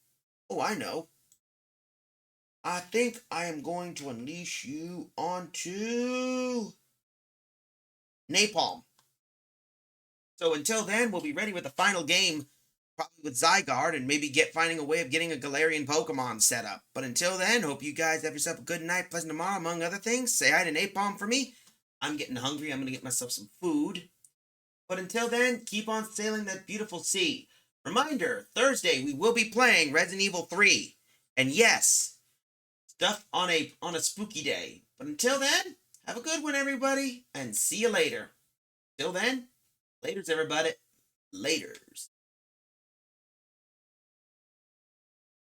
Oh, I know. I think I am going to unleash you onto Napalm. So until then, we'll be ready with the final game, probably with Zygarde, and maybe finding a way of getting a Galarian Pokemon set up. But until then, hope you guys have yourself a good night, pleasant tomorrow, among other things. Say hi to Napalm for me. I'm getting hungry. I'm going to get myself some food. But until then, keep on sailing that beautiful sea. Reminder, Thursday we will be playing Resident Evil 3. And yes, stuff on a spooky day. But until then, have a good one, everybody, and see you later. Till then, laters, everybody. Laters.